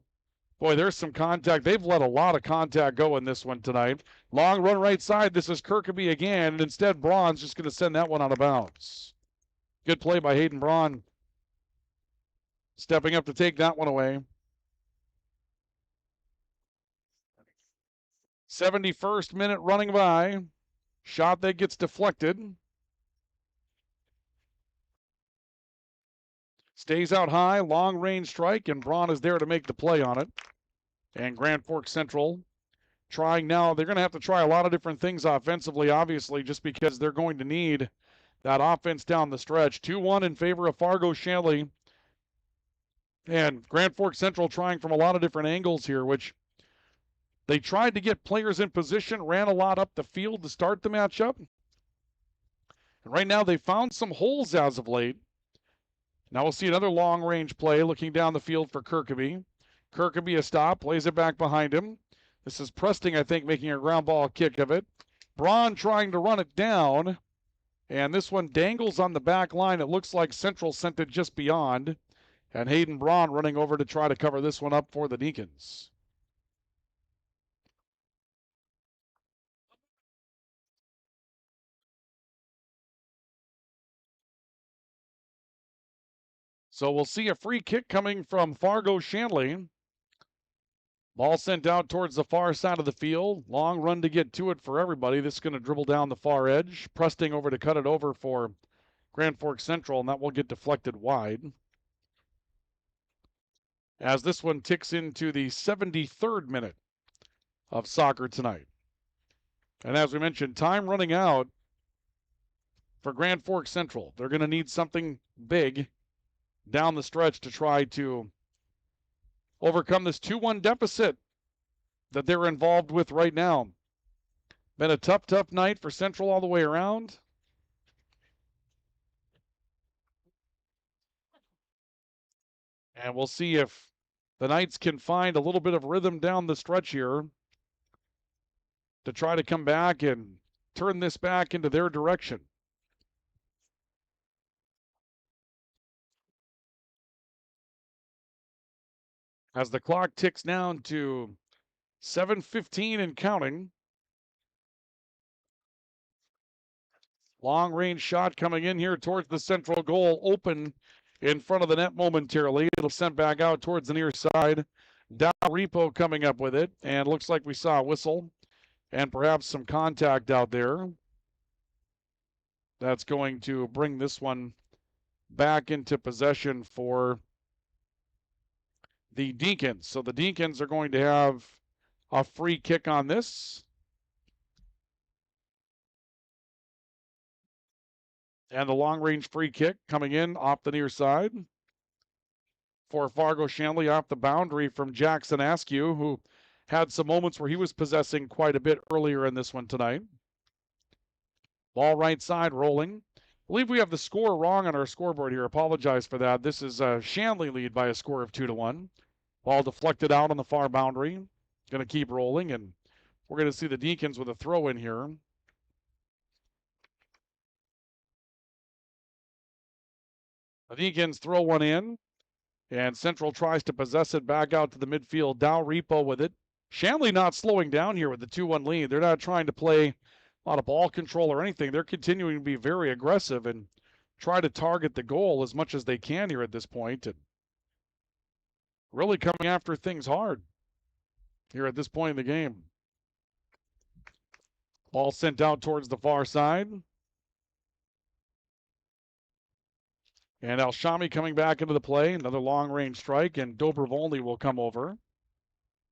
Boy, there's some contact. They've let a lot of contact go in this one tonight. Long run right side. This is Kirkaby again, and instead Braun's just going to send that one out of bounds. Good play by Hayden Braun. Stepping up to take that one away. 71st minute running by. Shot that gets deflected. Stays out high, long range strike, and Braun is there to make the play on it. And Grand Forks Central trying now. They're going to have to try a lot of different things offensively, obviously, just because they're going to need that offense down the stretch. 2-1 in favor of Fargo Shanley. And Grand Forks Central trying from a lot of different angles here, which they tried to get players in position, ran a lot up the field to start the matchup. And right now they found some holes as of late. Now we'll see another long-range play looking down the field for Kirkaby. Kirkaby a stop, plays it back behind him. This is Presting, I think, making a ground ball kick of it. Braun trying to run it down. And this one dangles on the back line. It looks like Central sent it just beyond. And Hayden Braun running over to try to cover this one up for the Deacons. So we'll see a free kick coming from Fargo Shanley. Ball sent out towards the far side of the field. Long run to get to it for everybody. This is going to dribble down the far edge. Presting over to cut it over for Grand Forks Central, and that will get deflected wide. As this one ticks into the 73rd minute of soccer tonight. And as we mentioned, time running out for Grand Forks Central. They're going to need something big down the stretch to try to overcome this 2-1 deficit that they're involved with right now. Been a tough night for Central all the way around. And we'll see if the Knights can find a little bit of rhythm down the stretch here to try to come back and turn this back into their direction. As the clock ticks down to 7:15 and counting. Long range shot coming in here towards the Central goal, open in front of the net momentarily. It'll sent back out towards the near side. Dow Repo coming up with it, and looks like we saw a whistle and perhaps some contact out there. That's going to bring this one back into possession for the Deacons. So the Deacons are going to have a free kick on this. And the long-range free kick coming in off the near side for Fargo Shanley off the boundary from Jackson Askew, who had some moments where he was possessing quite a bit earlier in this one tonight. Ball right side rolling. I believe we have the score wrong on our scoreboard here. Apologize for that. This is Shanley lead by a score of 2-1. Ball deflected out on the far boundary. Going to keep rolling, and we're going to see the Deacons with a throw in here. The Deacons throw one in, and Central tries to possess it back out to the midfield. Dow Repo with it. Shanley not slowing down here with the 2-1 lead. They're not trying to play a lot of ball control or anything. They're continuing to be very aggressive and try to target the goal as much as they can here at this point, and really coming after things hard here at this point in the game. Ball sent out towards the far side. And Al-Shami coming back into the play. Another long-range strike, and Dobrovolny will come over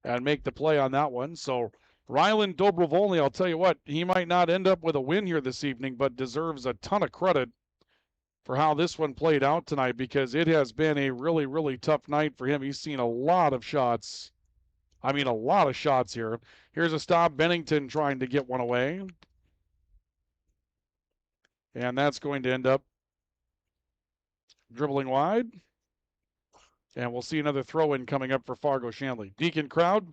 and make the play on that one. So Rylan Dobrovolny, I'll tell you what, he might not end up with a win here this evening, but deserves a ton of credit for how this one played out tonight, because it has been a really, really tough night for him. He's seen a lot of shots. I mean, a lot of shots here. Here's a stop. Bennington trying to get one away. And that's going to end up dribbling wide. And we'll see another throw-in coming up for Fargo Shanley. Deacon crowd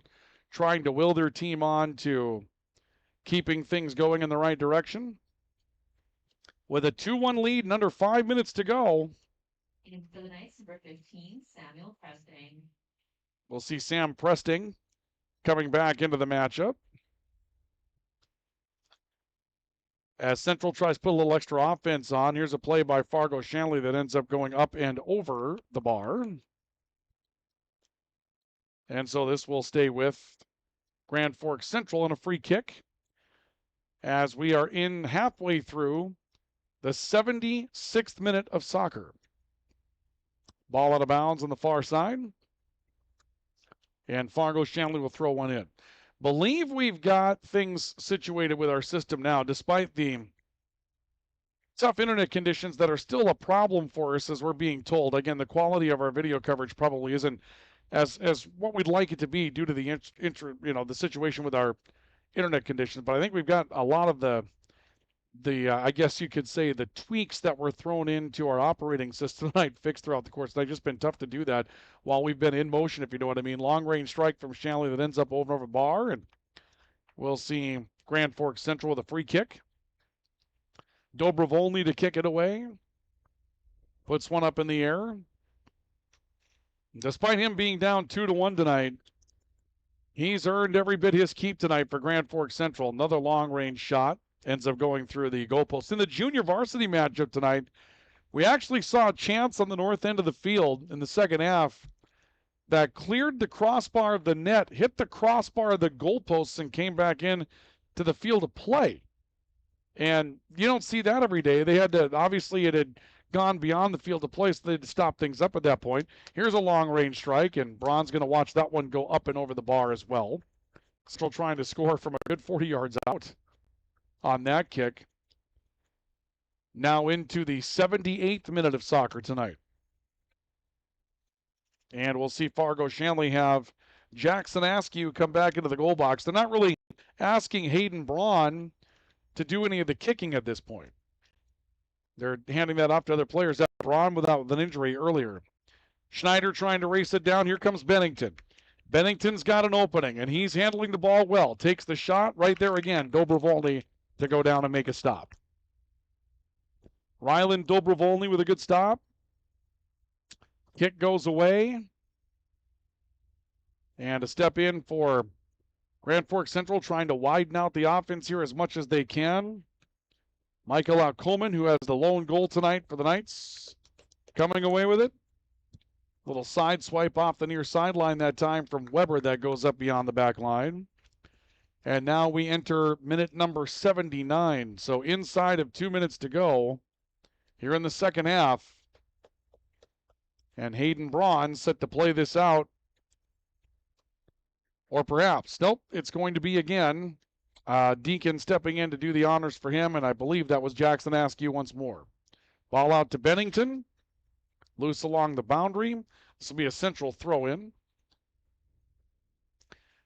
trying to will their team on to keeping things going in the right direction. With a 2-1 lead and under 5 minutes to go. And for the Knights, number 15, Samuel Presting. We'll see Sam Presting coming back into the matchup. As Central tries to put a little extra offense on, here's a play by Fargo Shanley that ends up going up and over the bar. And so this will stay with Grand Forks Central on a free kick, as we are in halfway through the 76th minute of soccer. Ball out of bounds on the far side. And Fargo Shanley will throw one in. Believe we've got things situated with our system now, despite the tough internet conditions that are still a problem for us, as we're being told. Again, the quality of our video coverage probably isn't as what we'd like it to be due to the the situation with our internet conditions. But I think we've got a lot of the I guess you could say the tweaks that were thrown into our operating system tonight fixed throughout the course. It's just been tough to do that while we've been in motion, if you know what I mean. Long range strike from Shanley that ends up over the bar, and we'll see Grand Forks Central with a free kick. Dobrovolny to kick it away. Puts one up in the air. Despite him being down 2-1 tonight, he's earned every bit his keep tonight for Grand Forks Central. Another long range shot. Ends up going through the goalpost. In the junior varsity matchup tonight, we actually saw a chance on the north end of the field in the second half that cleared the crossbar of the net, hit the crossbar of the goalposts, and came back in to the field of play. And you don't see that every day. They had to, obviously it had gone beyond the field of play, so they had to stop things up at that point. Here's a long-range strike, and Braun's going to watch that one go up and over the bar as well. Still trying to score from a good 40 yards out on that kick. Now into the 78th minute of soccer tonight. And we'll see Fargo Shanley have Jackson Askew come back into the goal box. They're not really asking Hayden Braun to do any of the kicking at this point. They're handing that off to other players. Braun with an injury earlier. Schneider trying to race it down. Here comes Bennington. Bennington's got an opening, and he's handling the ball well. Takes the shot right there again. Dobrovolny to go down and make a stop. Rylan Dobrovolny with a good stop. Kick goes away. And a step in for Grand Forks Central, trying to widen out the offense here as much as they can. Michael Alcoman, who has the lone goal tonight for the Knights, coming away with it. Little side swipe off the near sideline that time from Weber that goes up beyond the back line. And now we enter minute number 79. So inside of 2 minutes to go here in the second half. And Hayden Braun set to play this out. Or perhaps, nope, it's going to be again Deacon stepping in to do the honors for him. And I believe that was Jackson Askew once more. Ball out to Bennington. Loose along the boundary. This will be a Central throw-in.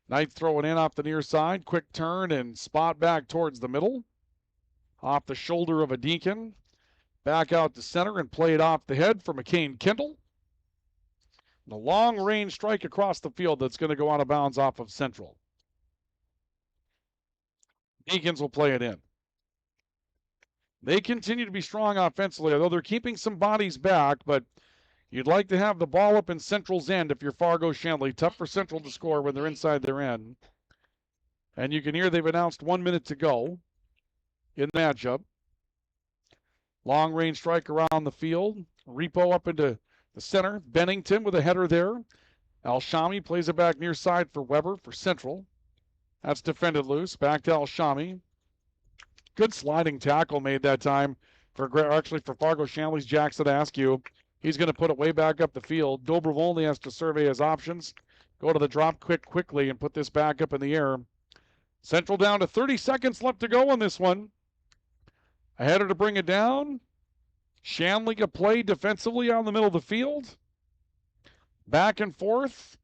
Knight throwing in off the near side. Quick turn and spot back towards the middle. Off the shoulder of a Deacon. Back out to center and play it off the head for McCain Kendall. The long-range strike across the field that's going to go out of bounds off of Central. Deacons will play it in. They continue to be strong offensively, although they're keeping some bodies back, but you'd like to have the ball up in Central's end if you're Fargo Shanley. Tough for Central to score when they're inside their end. And you can hear they've announced 1 minute to go in the matchup. Long range strike around the field. Repo up into the center. Bennington with a header there. Al-Shami plays it back near side for Weber for Central. That's defended loose. Back to Al-Shami. Good sliding tackle made that time for Fargo Shanley's Jackson Askew. He's going to put it way back up the field. Dobrov only has to survey his options. Go to the drop quickly and put this back up in the air. Central down to 30 seconds left to go on this one. A header to bring it down. Shanley a play defensively on the middle of the field. Back and forth.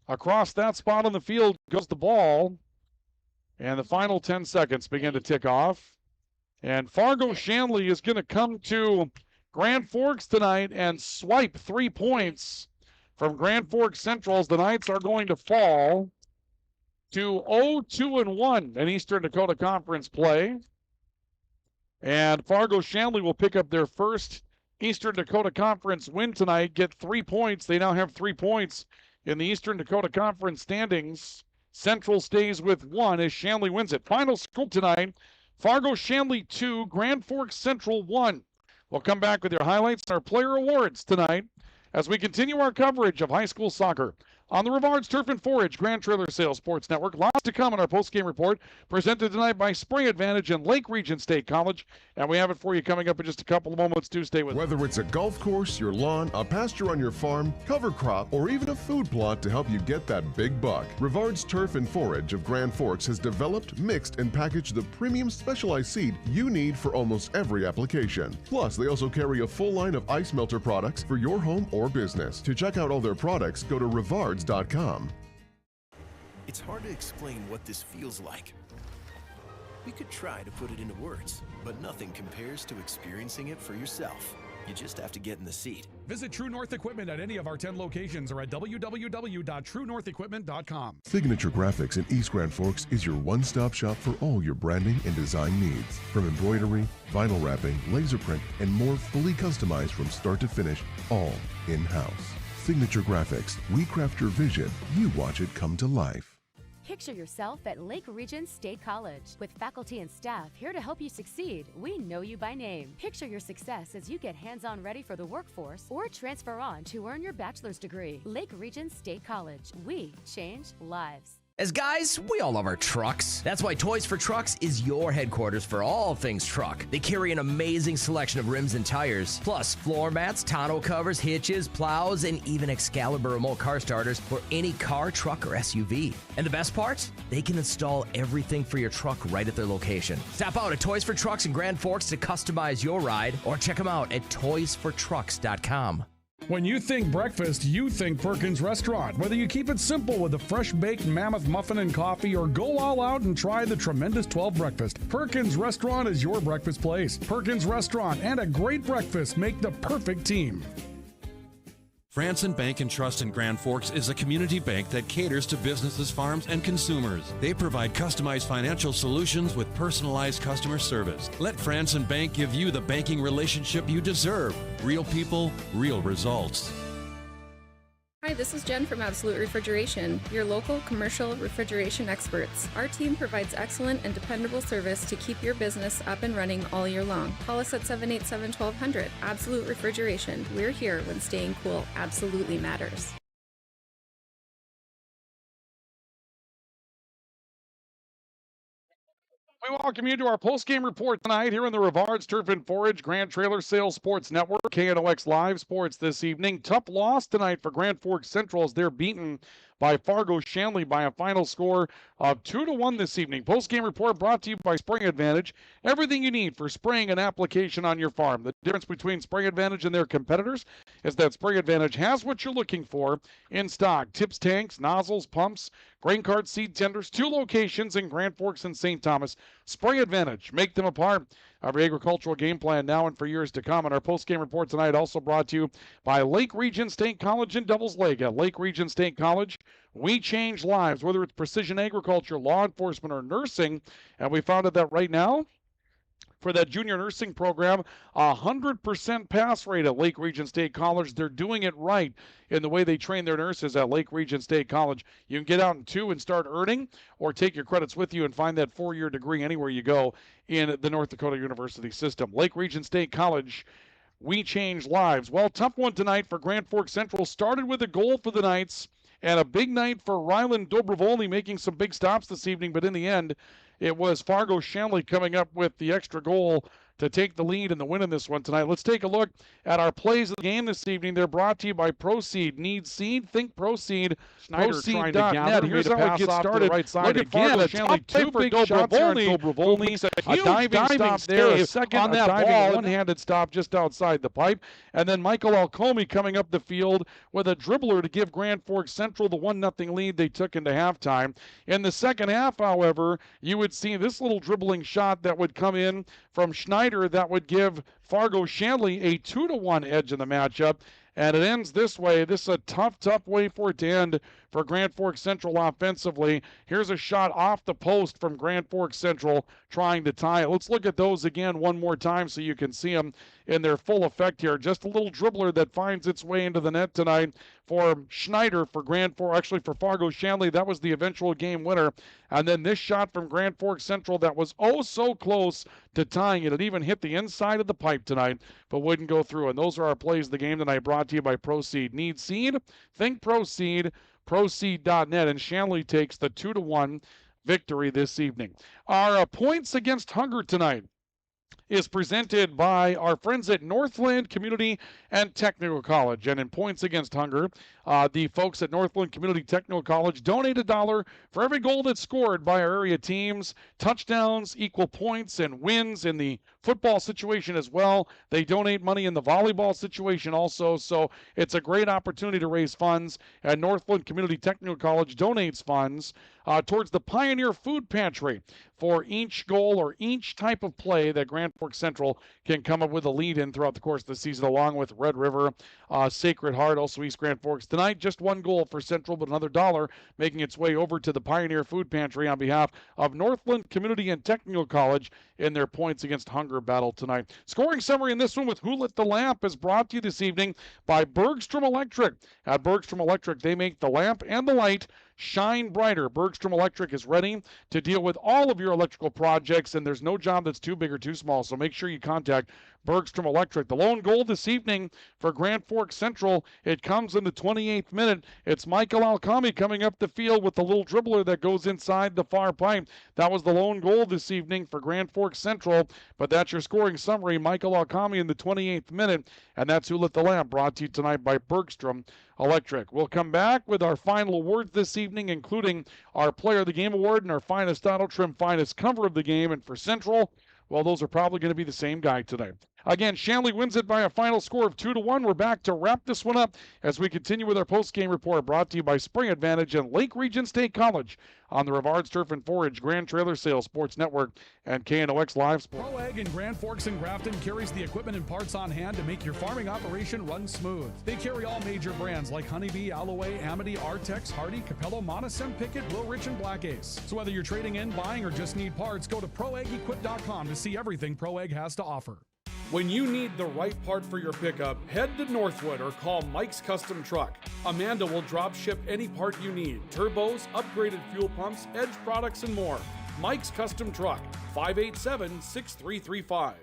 Across that spot on the field goes the ball. And the final 10 seconds begin to tick off. And Fargo Shanley is going to come to Grand Forks tonight and swipe 3 points from Grand Forks Centrals. The Knights are going to fall to 0-2-1 in Eastern Dakota Conference play. And Fargo Shanley will pick up their first Eastern Dakota Conference win tonight, get 3 points. They now have 3 points in the Eastern Dakota Conference standings. Central stays with 1 as Shanley wins it. Final score tonight, Fargo Shanley 2, Grand Forks Central 1. We'll come back with your highlights and our player awards tonight as we continue our coverage of high school soccer on the Rivards Turf and Forage Grand Trailer Sales Sports Network. Lots to come in our post-game report presented tonight by Spring Advantage and Lake Region State College. And we have it for you coming up in just a couple of moments. Do stay with us. Whether it's a golf course, your lawn, a pasture on your farm, cover crop, or even a food plot to help you get that big buck, Rivards Turf and Forage of Grand Forks has developed, mixed, and packaged the premium specialized seed you need for almost every application. Plus, they also carry a full line of ice melter products for your home or business. To check out all their products, go to rivards.com. It's hard to explain what this feels like. We could try to put it into words, but nothing compares to experiencing it for yourself. You just have to get in the seat. Visit True North Equipment at any of our 10 locations or at www.truenorthequipment.com. Signature Graphics in East Grand Forks is your one-stop shop for all your branding and design needs. From embroidery, vinyl wrapping, laser print, and more fully customized from start to finish, all in-house. Signature Graphics. We craft your vision. You watch it come to life. Picture yourself at Lake Region State College. With faculty and staff here to help you succeed, we know you by name. Picture your success as you get hands-on ready for the workforce or transfer on to earn your bachelor's degree. Lake Region State College. We change lives. As guys, we all love our trucks. That's why Toys for Trucks is your headquarters for all things truck. They carry an amazing selection of rims and tires, plus floor mats, tonneau covers, hitches, plows, and even Excalibur remote car starters for any car, truck, or SUV. And the best part? They can install everything for your truck right at their location. Stop out at Toys for Trucks in Grand Forks to customize your ride, or check them out at toysfortrucks.com. When you think breakfast, you think Perkins Restaurant. Whether you keep it simple with a fresh baked mammoth muffin and coffee or go all out and try the tremendous 12 breakfast, Perkins Restaurant is your breakfast place. Perkins Restaurant and a great breakfast make the perfect team. Franson Bank and Trust in Grand Forks is a community bank that caters to businesses, farms, and consumers. They provide customized financial solutions with personalized customer service. Let Franson Bank give you the banking relationship you deserve. Real people, real results. Hi, this is Jen from Absolute Refrigeration, your local commercial refrigeration experts. Our team provides excellent and dependable service to keep your business up and running all year long. Call us at 787-1200. Absolute Refrigeration. We're here when staying cool absolutely matters. We welcome you to our post-game report tonight here in the Rivards Turf and Forage Grand Trailer Sales Sports Network. KNOX Live Sports this evening. Tough loss tonight for Grand Forks Central as they're beaten by Fargo Shanley by a final score of 2-1 this evening. Post-game report brought to you by Spring Advantage. Everything you need for spraying and application on your farm. The difference between Spring Advantage and their competitors is that Spring Advantage has what you're looking for in stock. Tips, tanks, nozzles, pumps, grain cart, seed tenders. 2 locations in Grand Forks and St. Thomas. Spring Advantage. Make them a part of your agricultural game plan now and for years to come. And our post-game report tonight also brought to you by Lake Region State College in Devil's Lake. At Lake Region State College, we change lives, whether it's precision agriculture, law enforcement, or nursing. And we found out that right now, for that junior nursing program. 100% pass rate at Lake Region State College. They're doing it right in the way they train their nurses at Lake Region State College. You can get out in 2 and start earning, or take your credits with you and find that 4-year degree anywhere you go in the North Dakota University system. Lake Region State College, we change lives. Well, tough one tonight for Grand Forks Central. Started with a goal for the Knights, and a big night for Ryland Dobrovolny, making some big stops this evening, but in the end, it was Fargo Shanley coming up with the extra goal to take the lead and the win in this one tonight. Let's take a look at our plays of the game this evening. They're brought to you by Proceed. Need seed? Think Proceed. Proceed.net. Here's how it gets started. Right side. Look at Fargo Shanley. 2 big shots here on Dobrovolny. A diving stop there. A second on that ball. One-handed stop just outside the pipe. And then Michael Alcomi coming up the field with a dribbler to give Grand Forks Central the 1-0 lead they took into halftime. In the second half, however, you would see this little dribbling shot that would come in from Schneider that would give Fargo Shanley a 2-1 edge in the matchup. And it ends this way. This is a tough way for it to end for Grand Forks Central offensively. Here's a shot off the post from Grand Forks Central trying to tie it. Let's look at those again one more time so you can see them in their full effect here. Just a little dribbler that finds its way into the net tonight for Schneider for for Fargo Shanley. That was the eventual game winner. And then this shot from Grand Forks Central that was oh so close to tying it. It even hit the inside of the pipe tonight, but wouldn't go through. And those are our plays of the game tonight, brought to you by Proceed. Need seed? Think Proceed. Proceed.net, and Shanley takes the 2-1 victory this evening. Our points against hunger tonight is presented by our friends at Northland Community and Technical College. And in points against hunger, the folks at Northland Community Technical College donate $1 for every goal that's scored by our area teams. Touchdowns equal points, and wins in the football situation as well. They donate money in the volleyball situation also, so it's a great opportunity to raise funds. And Northland Community Technical College donates funds towards the Pioneer Food Pantry for each goal or each type of play that Grand Forks Central can come up with a lead in throughout the course of the season, along with Red River, Sacred Heart, also East Grand Forks. Tonight, just 1 goal for Central, but another $1 making its way over to the Pioneer Food Pantry on behalf of Northland Community and Technical College in their points against hunger battle tonight. Scoring summary in this one with Who Lit the Lamp is brought to you this evening by Bergstrom Electric. At Bergstrom Electric, they make the lamp and the light shine brighter. Bergstrom Electric is ready to deal with all of your electrical projects, and there's no job that's too big or too small, so make sure you contact Bergstrom Electric. The lone goal this evening for Grand Forks Central, it comes in the 28th minute. It's Michael Alcomi coming up the field with the little dribbler that goes inside the far pipe. That was the lone goal this evening for Grand Forks Central, but that's your scoring summary. Michael Alcomi in the 28th minute, and that's Who Lit the Lamp, brought to you tonight by Bergstrom Electric. We'll come back with our final awards this evening, including our Player of the Game Award and our Finest Auto Trim Finest Cover of the Game. And for Central, well, those are probably going to be the same guy today. Again, Shanley wins it by a final score of 2-1. We're back to wrap this one up as we continue with our post-game report, brought to you by Spring Advantage and Lake Region State College on the Rivards Turf and Forage, Grand Trailer Sales Sports Network, and KNOX Live Sports. Pro Ag in Grand Forks and Grafton carries the equipment and parts on hand to make your farming operation run smooth. They carry all major brands like Honeybee, Alloway, Amity, Artex, Hardy, Capello, Monosem, Pickett, Wilrich, and Black Ace. So whether you're trading in, buying, or just need parts, go to ProAgEquip.com to see everything Pro Ag has to offer. When you need the right part for your pickup, head to Northwood or call Mike's Custom Truck. Amanda will drop ship any part you need: turbos, upgraded fuel pumps, Edge products, and more. Mike's Custom Truck, 587-6335.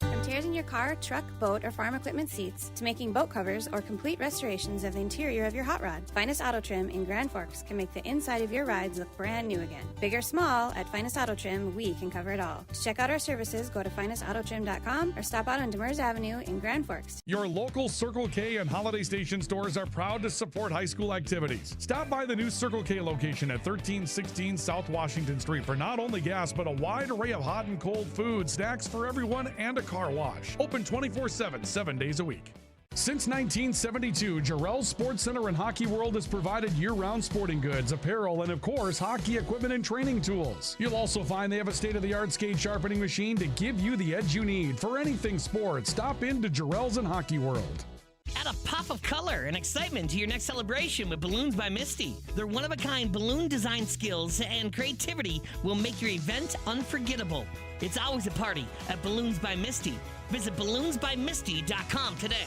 From tears in your car, truck, boat, or farm equipment seats to making boat covers or complete restorations of the interior of your hot rod, Finest Auto Trim in Grand Forks can make the inside of your rides look brand new again. Big or small, at Finest Auto Trim, we can cover it all. To check out our services, go to finestautotrim.com or stop out on Demers Avenue in Grand Forks. Your local Circle K and Holiday Station stores are proud to support high school activities. Stop by the new Circle K location at 1316 South Washington Street for not only gas, but a wide array of hot and cold food, snacks for everyone, and a car wash. Open 24/7, 7 days a week. Since 1972, Jarrell's Sports Center and Hockey World has provided year-round sporting goods, apparel, and of course, hockey equipment and training tools. You'll also find they have a state-of-the-art skate sharpening machine to give you the edge you need for anything sports. Stop in to Jarrell's and Hockey World. Add a pop of color and excitement to your next celebration with Balloons by Misty. Their one-of-a-kind balloon design skills and creativity will make your event unforgettable. It's always a party at Balloons by Misty. Visit balloonsbymisty.com today.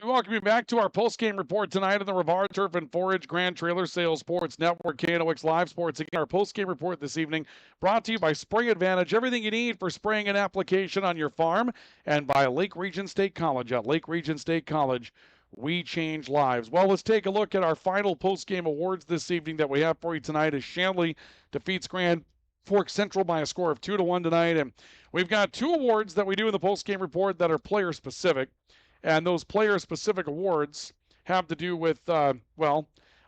We welcome you back to our post-game report tonight on the Rivard Turf and Forage Grand Trailer Sales Sports Network, KNOX Live Sports. Again, our post-game report this evening brought to you by Spray Advantage, everything you need for spraying and application on your farm, and by Lake Region State College. At Lake Region State College, we change lives. Well, let's take a look at our final post-game awards this evening that we have for you tonight as Shanley defeats Grand Forks Central by a score of 2-1 tonight. And we've got two awards that we do in the post-game report that are player-specific. And those player-specific awards have to do with, tonight,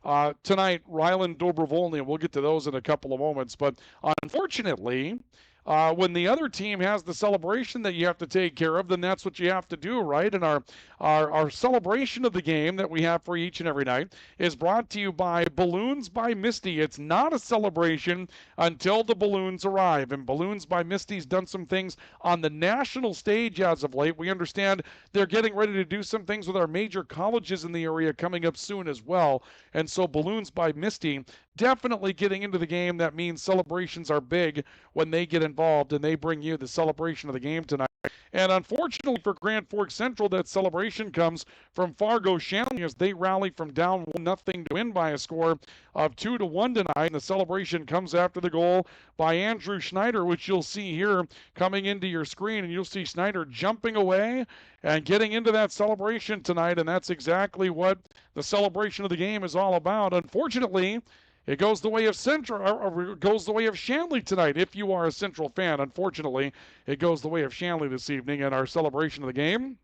Ryland Dobrovolny, and we'll get to those in a couple of moments. But unfortunately, when the other team has the celebration that you have to take care of, then that's what you have to do, right? And our celebration of the game that we have for each and every night is brought to you by Balloons by Misty. It's not a celebration until the balloons arrive. And Balloons by Misty's done some things on the national stage as of late. We understand they're getting ready to do some things with our major colleges in the area coming up soon as well. And so Balloons by Misty definitely getting into the game. That means celebrations are big when they get involved and they bring you the celebration of the game tonight. And unfortunately for Grand Forks Central, that celebration comes from Fargo Shanley as they rally from down 1-0 to win by a score of 2-1 tonight. And the celebration comes after the goal by Andrew Schneider, which you'll see here coming into your screen. And you'll see Schneider jumping away and getting into that celebration tonight. And that's exactly what the celebration of the game is all about. Unfortunately, it goes the way of it goes the way of Shanley tonight. If you are a Central fan, unfortunately, it goes the way of Shanley this evening in our celebration of the game,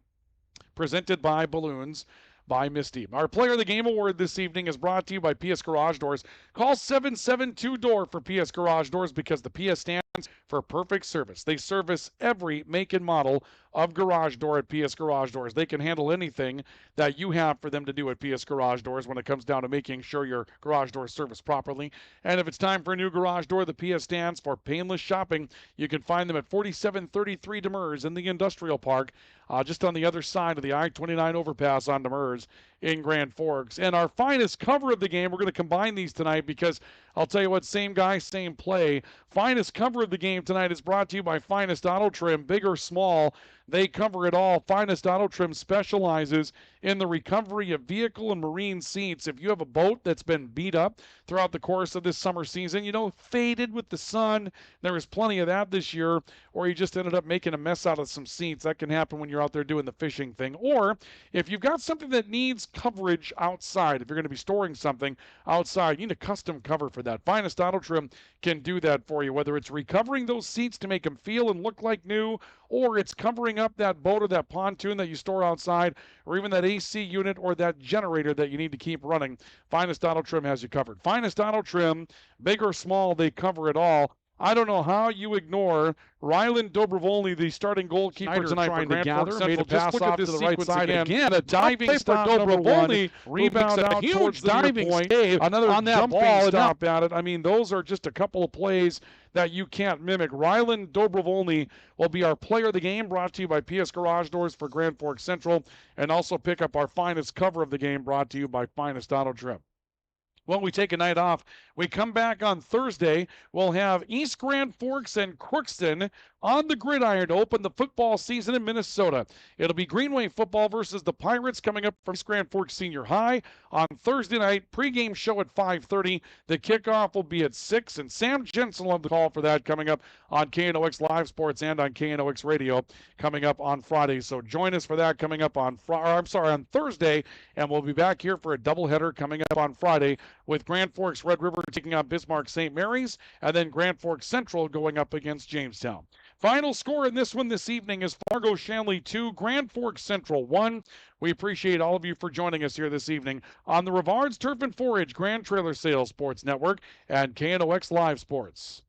presented by Balloons by Misty. Our Player of the Game award this evening is brought to you by PS Garage Doors. Call 772-DOOR for PS Garage Doors because the PS stands for perfect service. They service every make and model of garage door at PS Garage Doors. They can handle anything that you have for them to do at PS Garage Doors when it comes down to making sure your garage door is serviced properly. And if it's time for a new garage door, the PS stands for painless shopping. You can find them at 4733 Demers in the Industrial Park, just on the other side of the I-29 overpass on Demers in Grand Forks. And our finest cover of the game, we're going to combine these tonight because I'll tell you what, same guy, same play. Finest cover of the game tonight is brought to you by Finest Auto Trim. Big or small, they cover it all. Finest Auto Trim specializes in the recovery of vehicle and marine seats. If you have a boat that's been beat up throughout the course of this summer season, faded with the sun, there was plenty of that this year, or you just ended up making a mess out of some seats. That can happen when you're out there doing the fishing thing. Or if you've got something that needs coverage outside, if you're going to be storing something outside, you need a custom cover for that. Finest Auto Trim can do that for you, whether it's recovering those seats to make them feel and look like new, or it's covering up that boat or that pontoon that you store outside, or even that AC unit or that generator that you need to keep running. Finest Auto Trim has you covered. Finest Auto Trim, big or small, they cover it all. I don't know how you ignore Ryland Dobrovolny, the starting goalkeeper tonight for Grand Forks Central. Just look at this to the right side again. A diving stop, Dobrovolny, rebound out towards the diving point. Another on that jumping stop at it. I mean, those are just a couple of plays that you can't mimic. Ryland Dobrovolny will be our player of the game, brought to you by PS Garage Doors for Grand Forks Central, and also pick up our finest cover of the game, brought to you by Finest Auto Trim. Well, we take a night off. We come back on Thursday. We'll have East Grand Forks and Crookston on the gridiron to open the football season in Minnesota. It'll be Greenway football versus the Pirates coming up from East Grand Forks Senior High on Thursday night. Pregame show at 5:30. The kickoff will be at 6, and Sam Jensen will have the call for that coming up on KNOX Live Sports and on KNOX Radio coming up on Friday. So join us for that coming up on Thursday, and we'll be back here for a doubleheader coming up on Friday with Grand Forks Red River taking on Bismarck St. Mary's, and then Grand Forks Central going up against Jamestown. Final score in this one this evening is Fargo Shanley 2, Grand Forks Central 1. We appreciate all of you for joining us here this evening on the Rivard's Turf and Forage Grand Trailer Sales Sports Network and KNOX Live Sports.